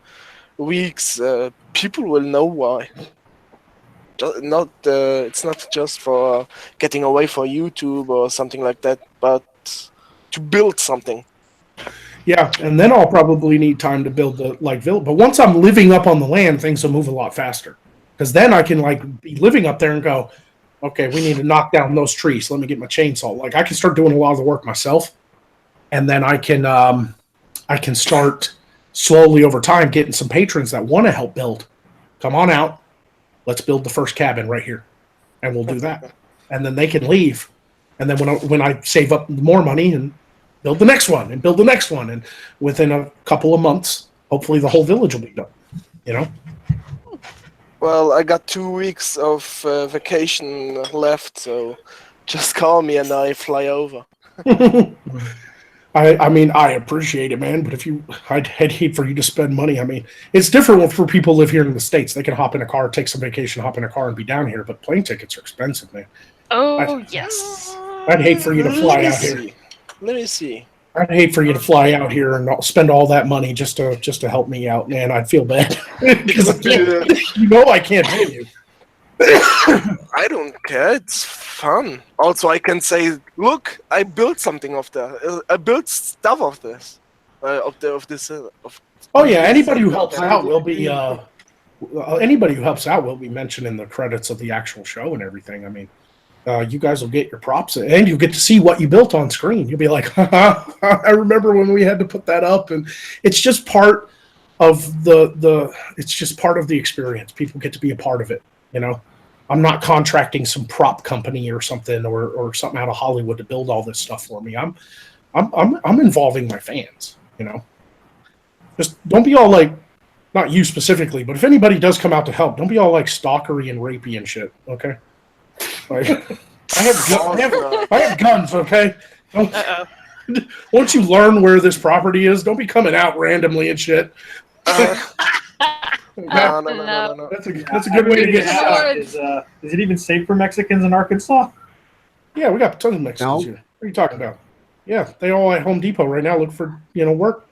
weeks, people will know why. It's not just for getting away from YouTube or something like that, but to build something. Yeah, and then I'll probably need time to build the village. But once I'm living up on the land, things will move a lot faster. Because then I can be living up there and go, okay, we need to knock down those trees. Let me get my chainsaw. Like I can start doing a lot of the work myself, and then I can start slowly over time getting some patrons that want to help build. Come on out. Let's build the first cabin right here, and we'll do that. And then they can leave. And then when I save up more money and build the next one and build the next one, and within a couple of months, hopefully the whole village will be done. You know. Well, I got 2 weeks of vacation left, so just call me and I fly over. I mean, I appreciate it, man. But I'd hate for you to spend money. I mean, it's different for people who live here in the States. They can hop in a car, take some vacation, hop in a car, and be down here. But plane tickets are expensive, man. Oh, yes. I'd hate for you to fly out here. Let me see. I'd hate for you to fly out here and spend all that money just to help me out, man. I'd feel bad because I can't pay you. I don't care. It's fun. Also, I can say, look, I built something of that. I built stuff of this. Oh yeah, anybody who helps out will be. Anybody who helps out will be mentioned in the credits of the actual show and everything. I mean, you guys will get your props, and you get to see what you built on screen. You'll be like, I remember when we had to put that up, and it's just part of it's just part of the experience. People get to be a part of it, you know. I'm not contracting some prop company or something or something out of Hollywood to build all this stuff for me. I'm involving my fans, you know. Just don't be all like, not you specifically, but if anybody does come out to help, don't be all like stalkery and rapey and shit, okay? Like, I have guns, okay? Once you learn where this property is, don't be coming out randomly and shit. No. That's a good way to get shot. Is it even safe for Mexicans in Arkansas? Yeah, we got tons of Mexicans here. What are you talking about? Yeah, they all at Home Depot right now look for work.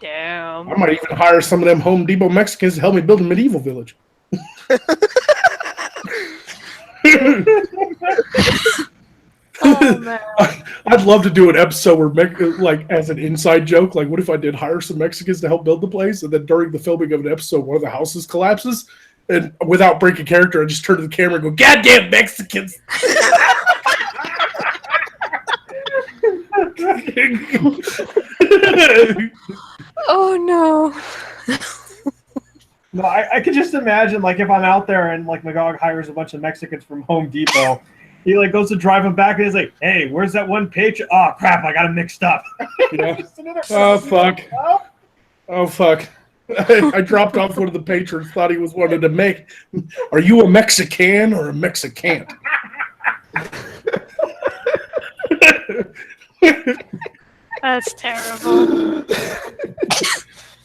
Damn. I might even hire some of them Home Depot Mexicans to help me build a medieval village. Oh, man. I'd love to do an episode where, as an inside joke, what if I did hire some Mexicans to help build the place, and then during the filming of an episode, one of the houses collapses, and without breaking character, I just turn to the camera and go, "Goddamn Mexicans!" Oh no. No, I could just imagine, if I'm out there and, Magog hires a bunch of Mexicans from Home Depot, he, goes to drive them back, and he's like, hey, where's that one page? Oh, crap, I got them mixed up. Oh, fuck. Oh, fuck. I dropped off one of the patrons, thought he wanted to make. Are you a Mexican or a Mexican? That's terrible.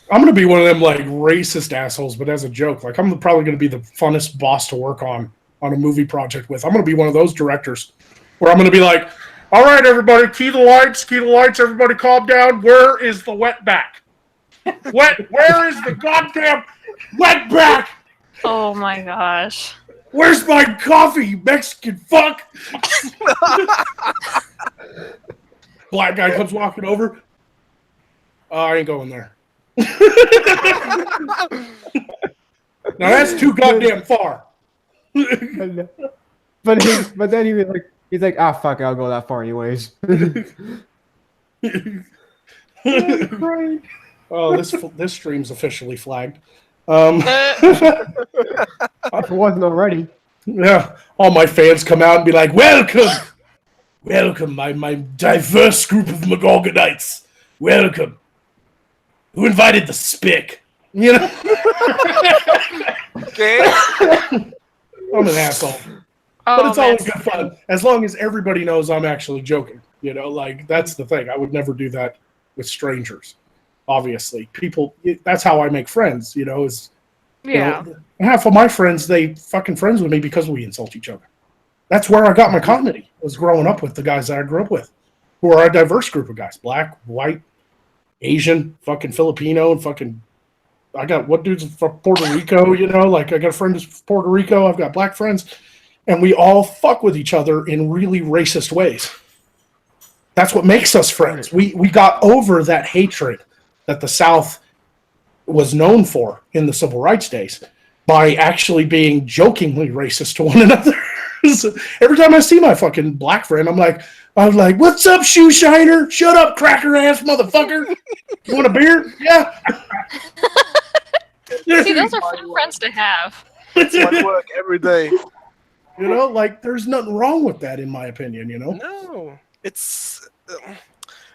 I'm going to be one of them, racist assholes, but as a joke. I'm probably going to be the funnest boss to work on a movie project with. I'm going to be one of those directors where I'm going to be like, all right, everybody, key the lights, everybody calm down. Where is the wetback? Where is the goddamn wetback? Oh my gosh. Where's my coffee, you Mexican fuck? Black guy comes walking over. Oh, I ain't going there. Now that's too goddamn far. But then he's like, ah, fuck, I'll go that far anyways. Oh, this stream's officially flagged. If it wasn't already. Yeah, all my fans come out and be like, welcome, my diverse group of Magogonites. Welcome. Who invited the spick? You know? Okay. I'm an asshole. But it's always good fun. As long as everybody knows I'm actually joking. You know, like, that's the thing. I would never do that with strangers. Obviously. People, that's how I make friends, you know, is... Yeah. You know, half of my friends, they fucking friends with me because we insult each other. That's where I got my comedy, was growing up with the guys that I grew up with, who are a diverse group of guys. Black, white, Asian, fucking Filipino, and fucking... I got what dudes from Puerto Rico, you know? Like, I got a friend who's from Puerto Rico. I've got black friends. And we all fuck with each other in really racist ways. That's what makes us friends. We got over that hatred that the South was known for in the civil rights days by actually being jokingly racist to one another. So every time I see my fucking black friend, I'm like, what's up, shoe shiner? Shut up, cracker ass motherfucker. You want a beer? Yeah. See, those are fun friends to have. It's my work every day. You know, like, there's nothing wrong with that, in my opinion, you know? No, it's...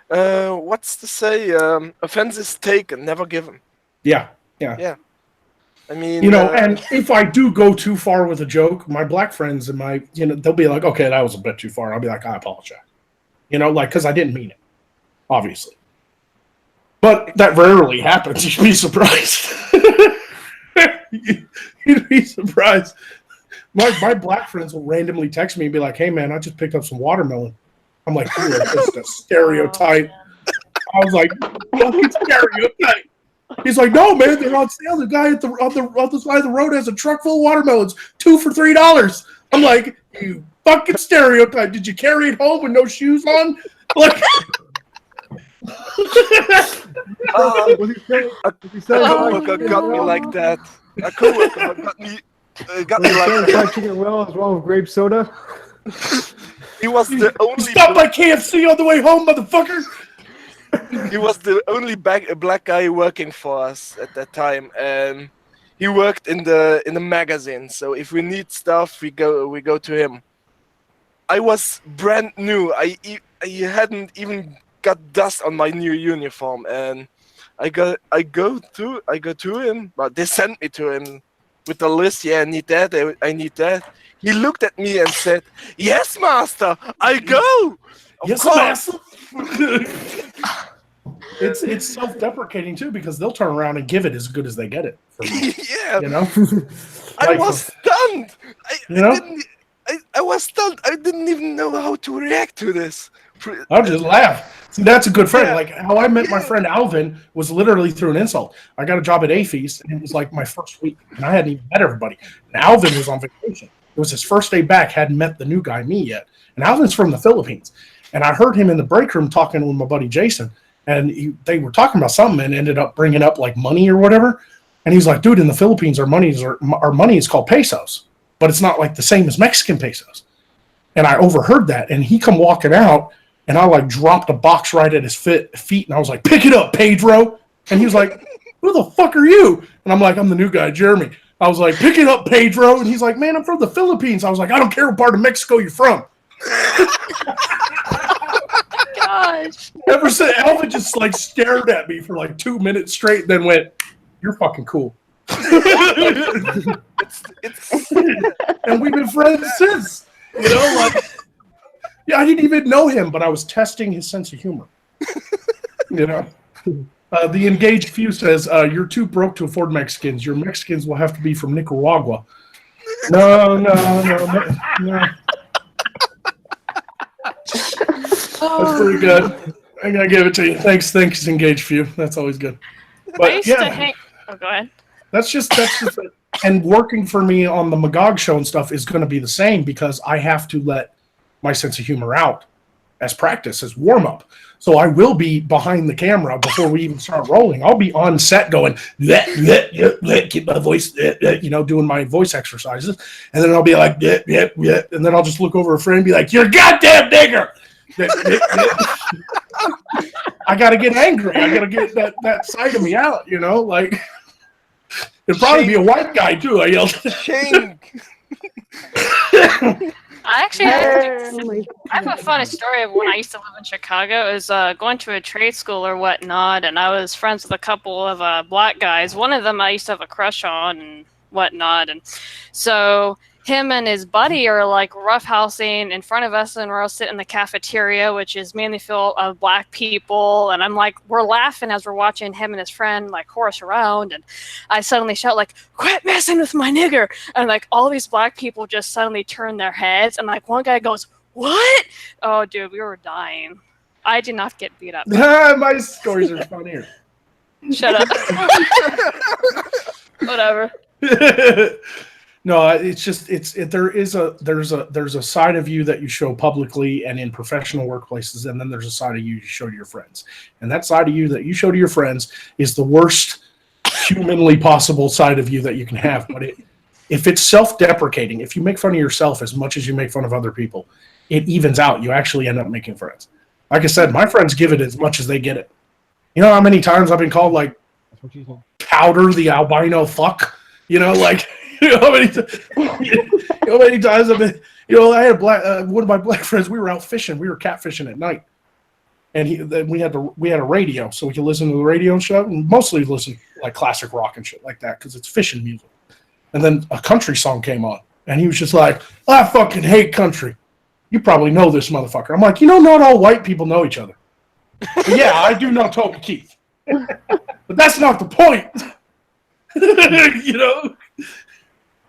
what's to say? Offenses taken, never given. Yeah. I mean... You know, and if I do go too far with a joke, my black friends and they'll be like, okay, that was a bit too far. I'll be like, I apologize. You know, like, because I didn't mean it, obviously. But that rarely happens. You'd be surprised. You'd be surprised. My black friends will randomly text me and be like, hey, man, I just picked up some watermelon. I'm like, you are just a stereotype. I was like, fucking stereotype. He's like, no, man, they're on sale. The guy on the side of the road has a truck full of watermelons, 2 for $3. I'm like, you fucking stereotype. Did you carry it home with no shoes on? Like, a coworker got me like that. A coworker got me like that. Fried chicken well as well with grape soda. He was the only... Stop by KFC on the way home, motherfucker! He was the only black guy working for us at that time, and he worked in the magazine. So if we need stuff, we go to him. I was brand new. I hadn't even got dust on my new uniform, and I go to him, but they sent me to him with a list. Yeah, I need that. I need that. He looked at me and said, "Yes, master, I go." Of course. It's self-deprecating too, because they'll turn around and give it as good as they get it. For me, Yeah, you know. I was stunned. I was stunned. I didn't even know how to react to this. I'll just laugh. See, that's a good friend. Yeah. Like, how I met my friend Alvin was literally through an insult. I got a job at AFES, and it was like my first week, and I hadn't even met everybody. And Alvin was on vacation. It was his first day back, hadn't met the new guy, me, yet. And Alvin's from the Philippines. And I heard him in the break room talking with my buddy Jason, and they were talking about something and ended up bringing up, like, money or whatever. And he's like, dude, in the Philippines, our money is called pesos, but it's not, like, the same as Mexican pesos. And I overheard that, and he come walking out, and I, like, dropped a box right at his feet, and I was like, pick it up, Pedro. And he was like, who the fuck are you? And I'm like, I'm the new guy, Jeremy. I was like, pick it up, Pedro. And he's like, man, I'm from the Philippines. I was like, I don't care what part of Mexico you're from. Gosh. Ever since, Alvin just, like, stared at me for, like, 2 minutes straight, then went, you're fucking cool. And we've been friends since. You know, like, yeah, I didn't even know him, but I was testing his sense of humor. You know? The Engaged Few says, you're too broke to afford Mexicans. Your Mexicans will have to be from Nicaragua. No. That's pretty good. I'm going to give it to you. Thanks, Engaged Few. That's always good. But used yeah, to hang. Oh, go ahead. that's just and working for me on the Magog show and stuff is going to be the same because I have to let my sense of humor out as practice, as warm up. So I will be behind the camera before we even start rolling. I'll be on set going, keep my voice, doing my voice exercises. And then I'll be like, and then I'll just look over a friend and be like, you're a goddamn nigger. I got to get angry. I got to get that side of me out, like it'd probably be a white guy too. I yelled. Shame. I actually I have a funny story of when I used to live in Chicago. It was going to a trade school or whatnot, and I was friends with a couple of black guys. One of them I used to have a crush on and whatnot, and so him and his buddy are like roughhousing in front of us, and we're all sitting in the cafeteria, which is mainly full of black people. And I'm like, we're laughing as we're watching him and his friend like horse around, and I suddenly shout like, "Quit messing with my nigger!" And like all these black people just suddenly turn their heads, and like one guy goes, "What?" Oh, dude, we were dying. I did not get beat up. My stories are funnier. Shut up. Whatever. No, it's just there's a side of you that you show publicly and in professional workplaces, and then there's a side of you show to your friends. And that side of you that you show to your friends is the worst humanly possible side of you that you can have. But if it's self-deprecating, if you make fun of yourself as much as you make fun of other people, it evens out. You actually end up making friends. Like I said, my friends give it as much as they get it. You know how many times I've been called like Powder the albino fuck? Like. How many times I've been, I had one of my black friends, we were out fishing, we were catfishing at night. And we had a radio so we could listen to the radio and stuff, and mostly listen like classic rock and shit like that because it's fishing music. And then a country song came on, and he was just like, "I fucking hate country. You probably know this motherfucker." I'm like, not all white people know each other. But yeah, I do know Toby Keith. But that's not the point.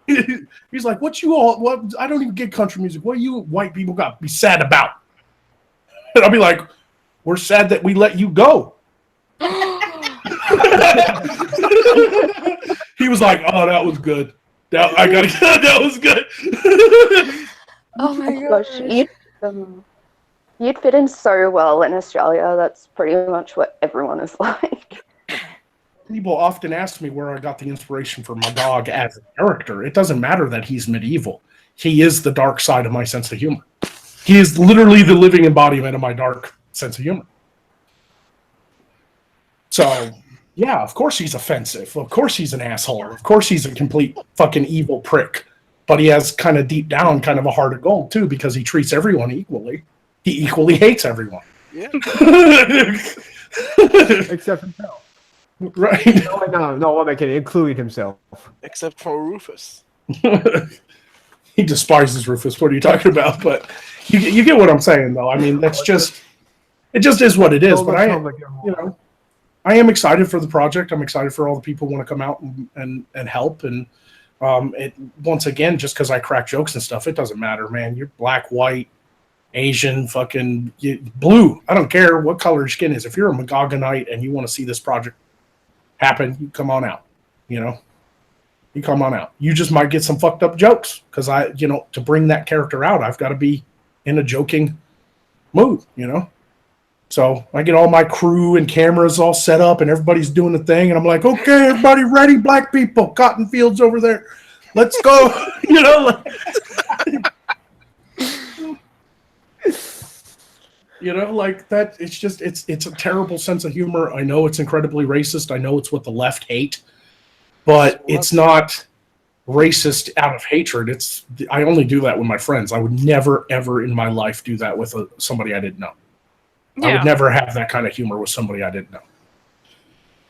He's like, what I don't even get country music. What you white people got to be sad about? And I'll be like, we're sad that we let you go. He was like, oh, that was good. That was good. Oh my gosh. You'd fit in so well in Australia. That's pretty much what everyone is like. People often ask me where I got the inspiration for Magog as a character. It doesn't matter that he's medieval. He is the dark side of my sense of humor. He is literally the living embodiment of my dark sense of humor. So, yeah, of course he's offensive. Of course he's an asshole. Of course he's a complete fucking evil prick. But he has kind of deep down kind of a heart of gold, too, because he treats everyone equally. He equally hates everyone. Yeah. Except himself. Right. No, I'm kidding, including himself. Except for Rufus. He despises Rufus. What are you talking about? But you get what I'm saying, though. I mean, it just is what it is. But I am excited for the project. I'm excited for all the people who want to come out and help. And once again, just because I crack jokes and stuff, it doesn't matter, man. You're black, white, Asian, fucking blue. I don't care what color your skin is. If you're a Magogonite and you want to see this project happen, you come on out. You come on out. You just might get some fucked up jokes because to bring that character out, I've got to be in a joking mood, So I get all my crew and cameras all set up and everybody's doing the thing. And I'm like, okay, everybody ready? Black people, cotton fields over there. Let's go. Like that. It's just, it's a terrible sense of humor. I know it's incredibly racist. I know it's what the left hate, but it's not racist out of hatred. I only do that with my friends. I would never, ever in my life do that with somebody I didn't know. Yeah. I would never have that kind of humor with somebody I didn't know.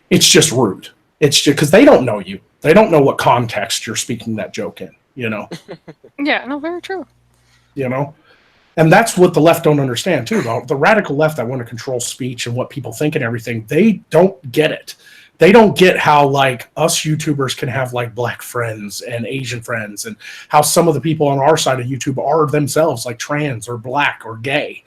It's just rude. It's just because they don't know you. They don't know what context you're speaking that joke in, Yeah, no, very true. And that's what the left don't understand, too. The radical left that want to control speech and what people think and everything, they don't get it. They don't get how, like, us YouTubers can have, like, black friends and Asian friends and how some of the people on our side of YouTube are themselves, like, trans or black or gay.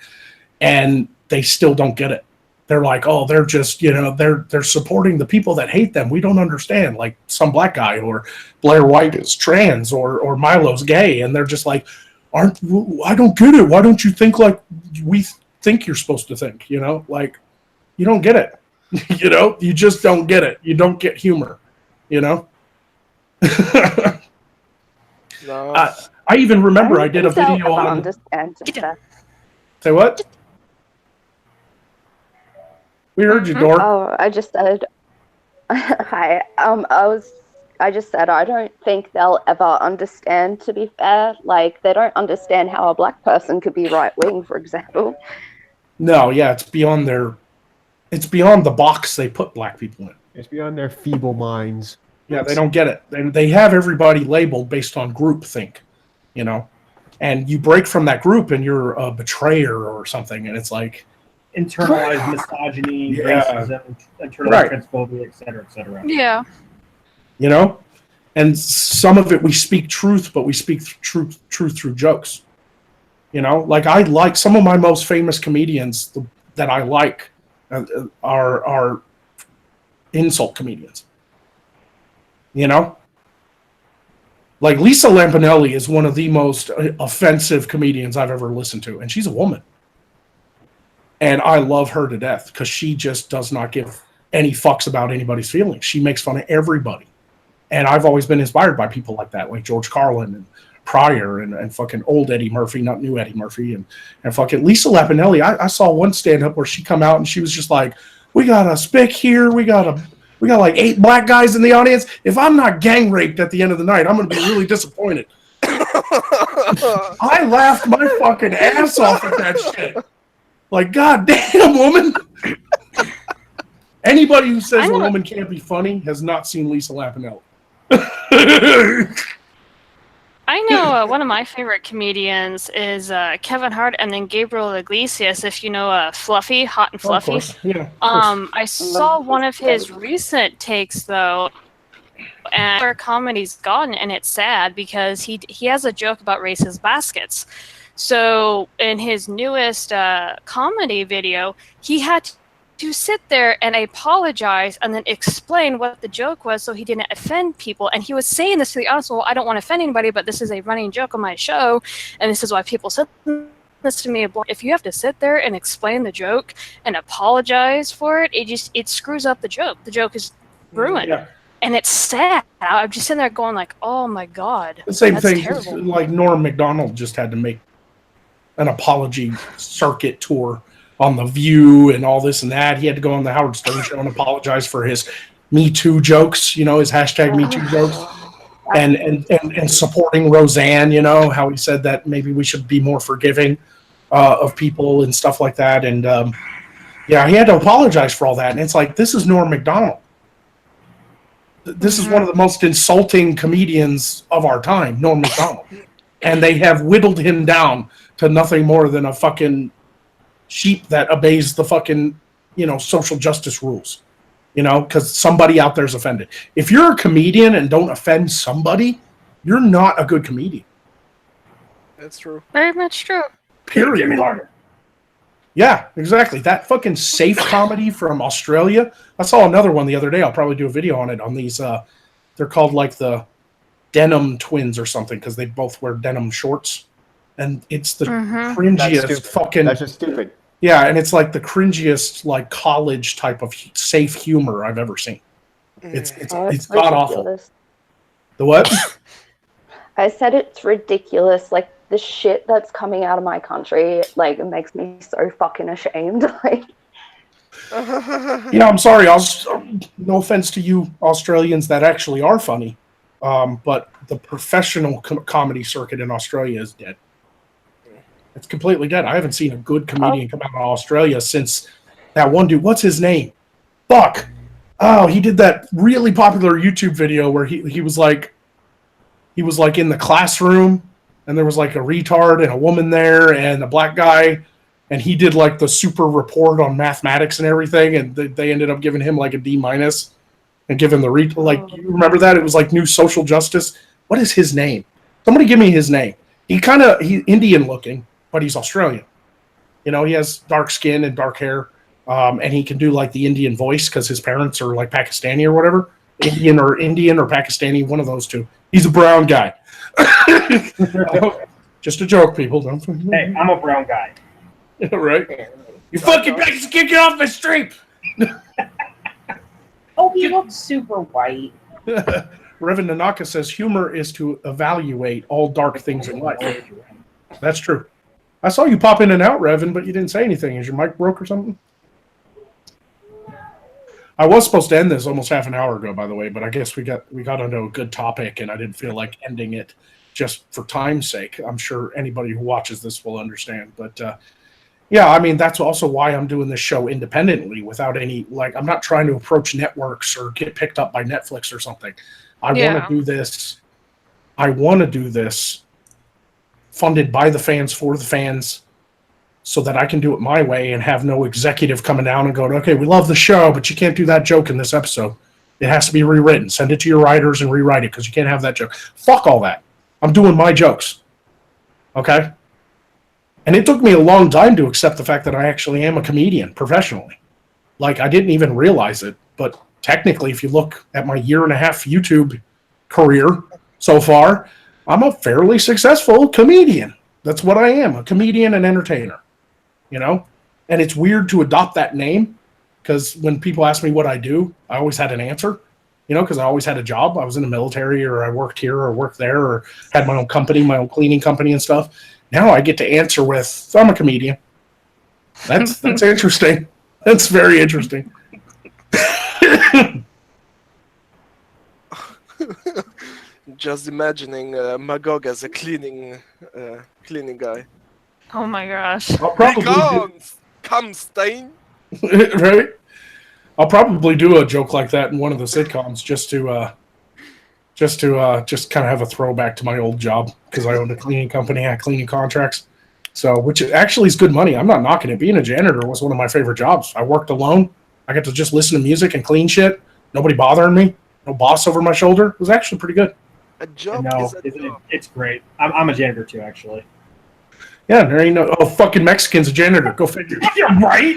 And they still don't get it. they're like, oh, they're just, they're supporting the people that hate them. We don't understand. Like some black guy, or Blair White is trans, or Milo's gay, and they're just like, I don't get it. Why don't you think like we think you're supposed to think? Like you don't get it. You just don't get it. You don't get humor. No. I even remember I did a think they'll video ever on. understand, to be fair. Say what? We heard you, Dork. Oh, I just said. Hi. I just said I don't think they'll ever understand. To be fair, like they don't understand how a black person could be right wing, for example. No, yeah, it's beyond the box they put black people in. It's beyond their feeble minds. Yeah, they don't get it. They have everybody labeled based on groupthink, and you break from that group and you're a betrayer or something, and it's like Internalized misogyny, racism, internalized transphobia, etc., etc. Yeah. And some of it we speak truth, but we speak truth through jokes. Like I like some of my most famous comedians that I like are insult comedians. Like Lisa Lampanelli is one of the most offensive comedians I've ever listened to, and she's a woman. And I love her to death because she just does not give any fucks about anybody's feelings. She makes fun of everybody. And I've always been inspired by people like that, like George Carlin and Pryor and fucking old Eddie Murphy, not new Eddie Murphy, and fucking Lisa Lampanelli. I saw one stand-up where she come out and she was just like, we got a spick here, we got like 8 black guys in the audience. If I'm not gang raped at the end of the night, I'm going to be really disappointed. I laughed my fucking ass off at that shit. Like, god damn, woman. Anybody who says a woman can't be funny has not seen Lisa Lampanelli. I know one of my favorite comedians is Kevin Hart and then Gabriel Iglesias, if you know Fluffy, Hot and Fluffy. Of course. Yeah, I saw one of his recent takes, though, and where comedy's gone, and it's sad because he has a joke about racist baskets. So in his newest comedy video, he had to sit there and apologize and then explain what the joke was so he didn't offend people. And he was saying this to the audience, well, I don't want to offend anybody, but this is a running joke on my show, and this is why people said this to me. If you have to sit there and explain the joke and apologize for it, it screws up the joke. The joke is ruined. Yeah. And it's sad. I'm just sitting there going like, oh my God. The same thing, terrible. Like Norm Macdonald just had to make an apology circuit tour on The View and all this and that. He had to go on the Howard Stern show and apologize for his Me Too jokes, his hashtag Me Too jokes, and supporting Roseanne, how he said that maybe we should be more forgiving of people and stuff like that. And he had to apologize for all that. And it's like, this is Norm Macdonald. This is one of the most insulting comedians of our time, Norm Macdonald. And they have whittled him down to nothing more than a fucking sheep that obeys the fucking, social justice rules, because somebody out there's offended. If you're a comedian and don't offend somebody, you're not a good comedian. That's true. Very much true. Period. Yeah, exactly. That fucking safe comedy from Australia. I saw another one the other day. I'll probably do a video on it on these. They're called like the Denim Twins or something because they both wear denim shorts. And it's the cringiest fucking... That's just stupid. Yeah, and it's like the cringiest like college type of safe humor I've ever seen. It's god awful. The what? I said it's ridiculous. Like the shit that's coming out of my country, like it makes me so fucking ashamed. Like, I'm sorry. No offense to you Australians that actually are funny, but the professional comedy circuit in Australia is dead. It's completely dead. I haven't seen a good comedian come out of Australia since that one dude. What's his name? Fuck. Oh, he did that really popular YouTube video where he was like in the classroom and there was like a retard and a woman there and a black guy, and he did like the super report on mathematics and everything, and they ended up giving him like a D- and giving the you remember that? It was like New Social Justice. What is his name? Somebody give me his name. He's Indian looking, but he's Australian. He has dark skin and dark hair, And he can do like the Indian voice because his parents are like Pakistani or whatever. Indian or Pakistani, one of those two. He's a brown guy. Just a joke, people. Don't. Hey, I'm a brown guy. Right? You fucking Mexican, get off my street! Oh, he looks super white. Revan Nanaka says humor is to evaluate all dark things in life. That's true. I saw you pop in and out, Revan, but you didn't say anything. Is your mic broke or something? I was supposed to end this almost half an hour ago, by the way, but I guess we got onto a good topic, and I didn't feel like ending it just for time's sake. I'm sure anybody who watches this will understand. But yeah, I mean, that's also why I'm doing this show independently without any, like, I'm not trying to approach networks or get picked up by Netflix or something. I want to do this. I want to do this funded by the fans for the fans so that I can do it my way and have no executive coming down and going, okay, we love the show, but you can't do that joke in this episode. It has to be rewritten. Send it to your writers and rewrite it because you can't have that joke. Fuck all that. I'm doing my jokes. Okay? And it took me a long time to accept the fact that I actually am a comedian professionally. Like, I didn't even realize it, but technically, if you look at my 1.5 year YouTube career so far, I'm a fairly successful comedian. That's what I am, a comedian and entertainer. You know? And it's weird to adopt that name because when people ask me what I do, I always had an answer, you know, because I always had a job. I was in the military or I worked here or worked there or had my own company, my own cleaning company and stuff. Now I get to answer with, I'm a comedian. That's interesting. That's very interesting. Just imagining Magog as a cleaning guy. Oh my gosh. I'll probably Come, Stein. Right? I'll probably do a joke like that in one of the sitcoms just kind of have a throwback to my old job because I owned a cleaning company, I had cleaning contracts. So, which actually is good money. I'm not knocking it. Being a janitor was one of my favorite jobs. I worked alone. I got to just listen to music and clean shit. Nobody bothering me. No boss over my shoulder. It was actually pretty good. A job it's great. I'm a janitor too, actually. Yeah, there ain't no fucking Mexican's a janitor. Go figure. You're right.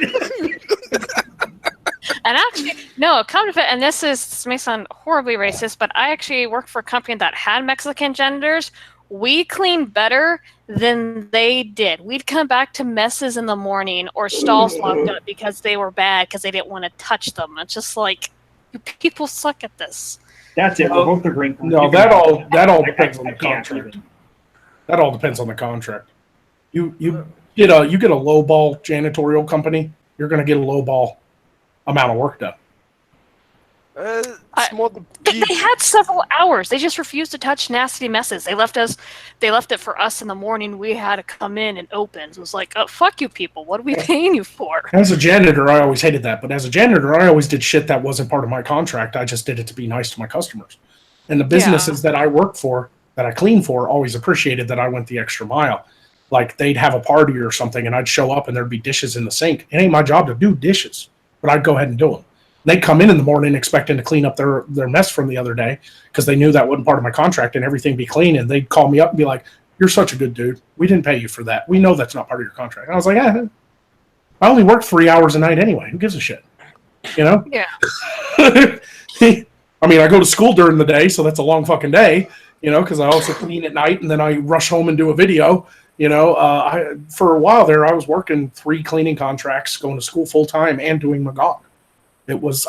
And actually, no, come to it, and this may sound horribly racist, but I actually worked for a company that had Mexican janitors. We cleaned better than they did. We'd come back to messes in the morning or stalls locked up because they were bad because they didn't want to touch them. It's just like, you people suck at this. That's it. We're both agreeing. No, that all depends on the contract. That all depends on the contract. You get a low ball janitorial company, you're going to get a low ball amount of work done. They had several hours. They just refused to touch nasty messes. They left it for us in the morning. We had to come in and open. It was like, oh, fuck you people. What are we paying you for? As a janitor, I always hated that. But as a janitor, I always did shit that wasn't part of my contract. I just did it to be nice to my customers. And the businesses that I worked for, that I cleaned for, always appreciated that I went the extra mile. Like, they'd have a party or something, and I'd show up, and there'd be dishes in the sink. It ain't my job to do dishes, but I'd go ahead and do them. They'd come in the morning expecting to clean up their mess from the other day because they knew that wasn't part of my contract and everything be clean. And they'd call me up and be like, "You're such a good dude. We didn't pay you for that. We know that's not part of your contract." And I was like, I only work 3 hours a night anyway. Who gives a shit? You know? Yeah. I mean, I go to school during the day, so that's a long fucking day, you know, because I also clean at night and then I rush home and do a video. You know, for a while there, I was working 3 cleaning contracts, going to school full time and doing Magog.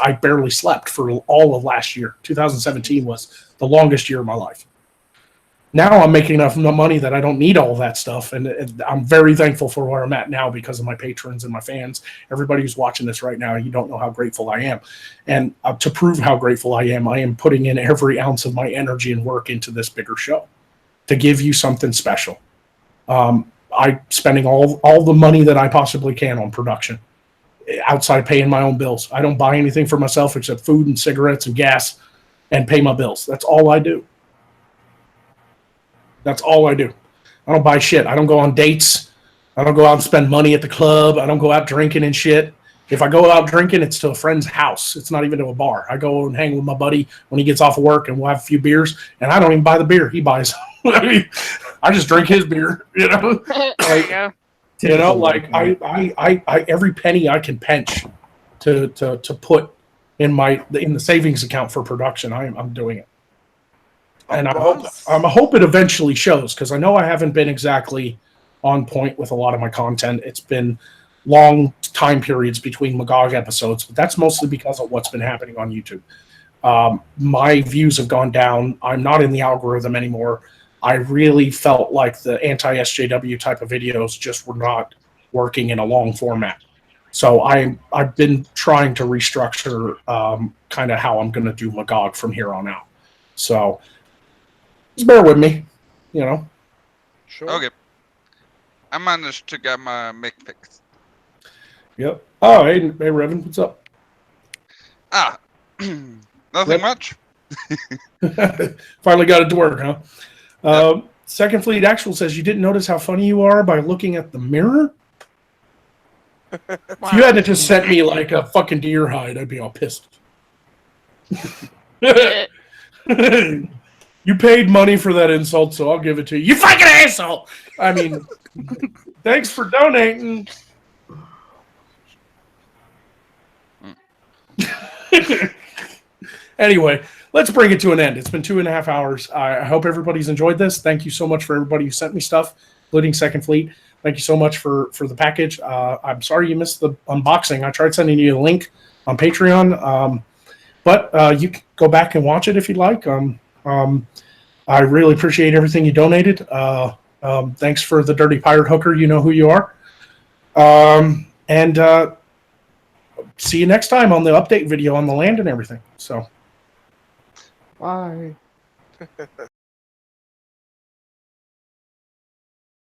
I barely slept for all of last year. 2017 was the longest year of my life. Now I'm making enough money that I don't need all that stuff. And I'm very thankful for where I'm at now because of my patrons and my fans. Everybody who's watching this right now, you don't know how grateful I am. And to prove how grateful I am putting in every ounce of my energy and work into this bigger show to give you something special. I'm spending all the money that I possibly can on production. Outside paying my own bills. I don't buy anything for myself except food and cigarettes and gas and pay my bills. That's all I do. That's all I do. I don't buy shit. I don't go on dates. I don't go out and spend money at the club. I don't go out drinking and shit. If I go out drinking, it's to a friend's house. It's not even to a bar. I go and hang with my buddy when he gets off of work and we'll have a few beers. And I don't even buy the beer. He buys. I mean, I just drink his beer, you know? There you go. You know, like I every penny I can pinch to put in the savings account for production, I'm doing it. And I hope it eventually shows, because I know I haven't been exactly on point with a lot of my content. It's been long time periods between Magog episodes, but that's mostly because of what's been happening on YouTube. My views have gone down. I'm not in the algorithm anymore. I really felt like the anti-SJW type of videos just were not working in a long format. So I've been trying to restructure kind of how I'm going to do Magog from here on out. So just bear with me, you know. Sure. Okay. I managed to get my mic fixed. Yep. Oh, hey, Revan, what's up? Nothing much. Finally got it to work, huh? Second Fleet Actual says, you didn't notice how funny you are by looking at the mirror? If you hadn't just sent me like a fucking deer hide, I'd be all pissed. You paid money for that insult, so I'll give it to you. You fucking asshole! I mean, thanks for donating. Anyway, let's bring it to an end. It's been 2.5 hours. I hope everybody's enjoyed this. Thank you so much for everybody who sent me stuff, including Second Fleet. Thank you so much for the package. I'm sorry you missed the unboxing. I tried sending you a link on Patreon, but you can go back and watch it if you'd like. I really appreciate everything you donated. Thanks for the Dirty Pirate Hooker. You know who you are. And see you next time on the update video on the land and everything. So. Bye.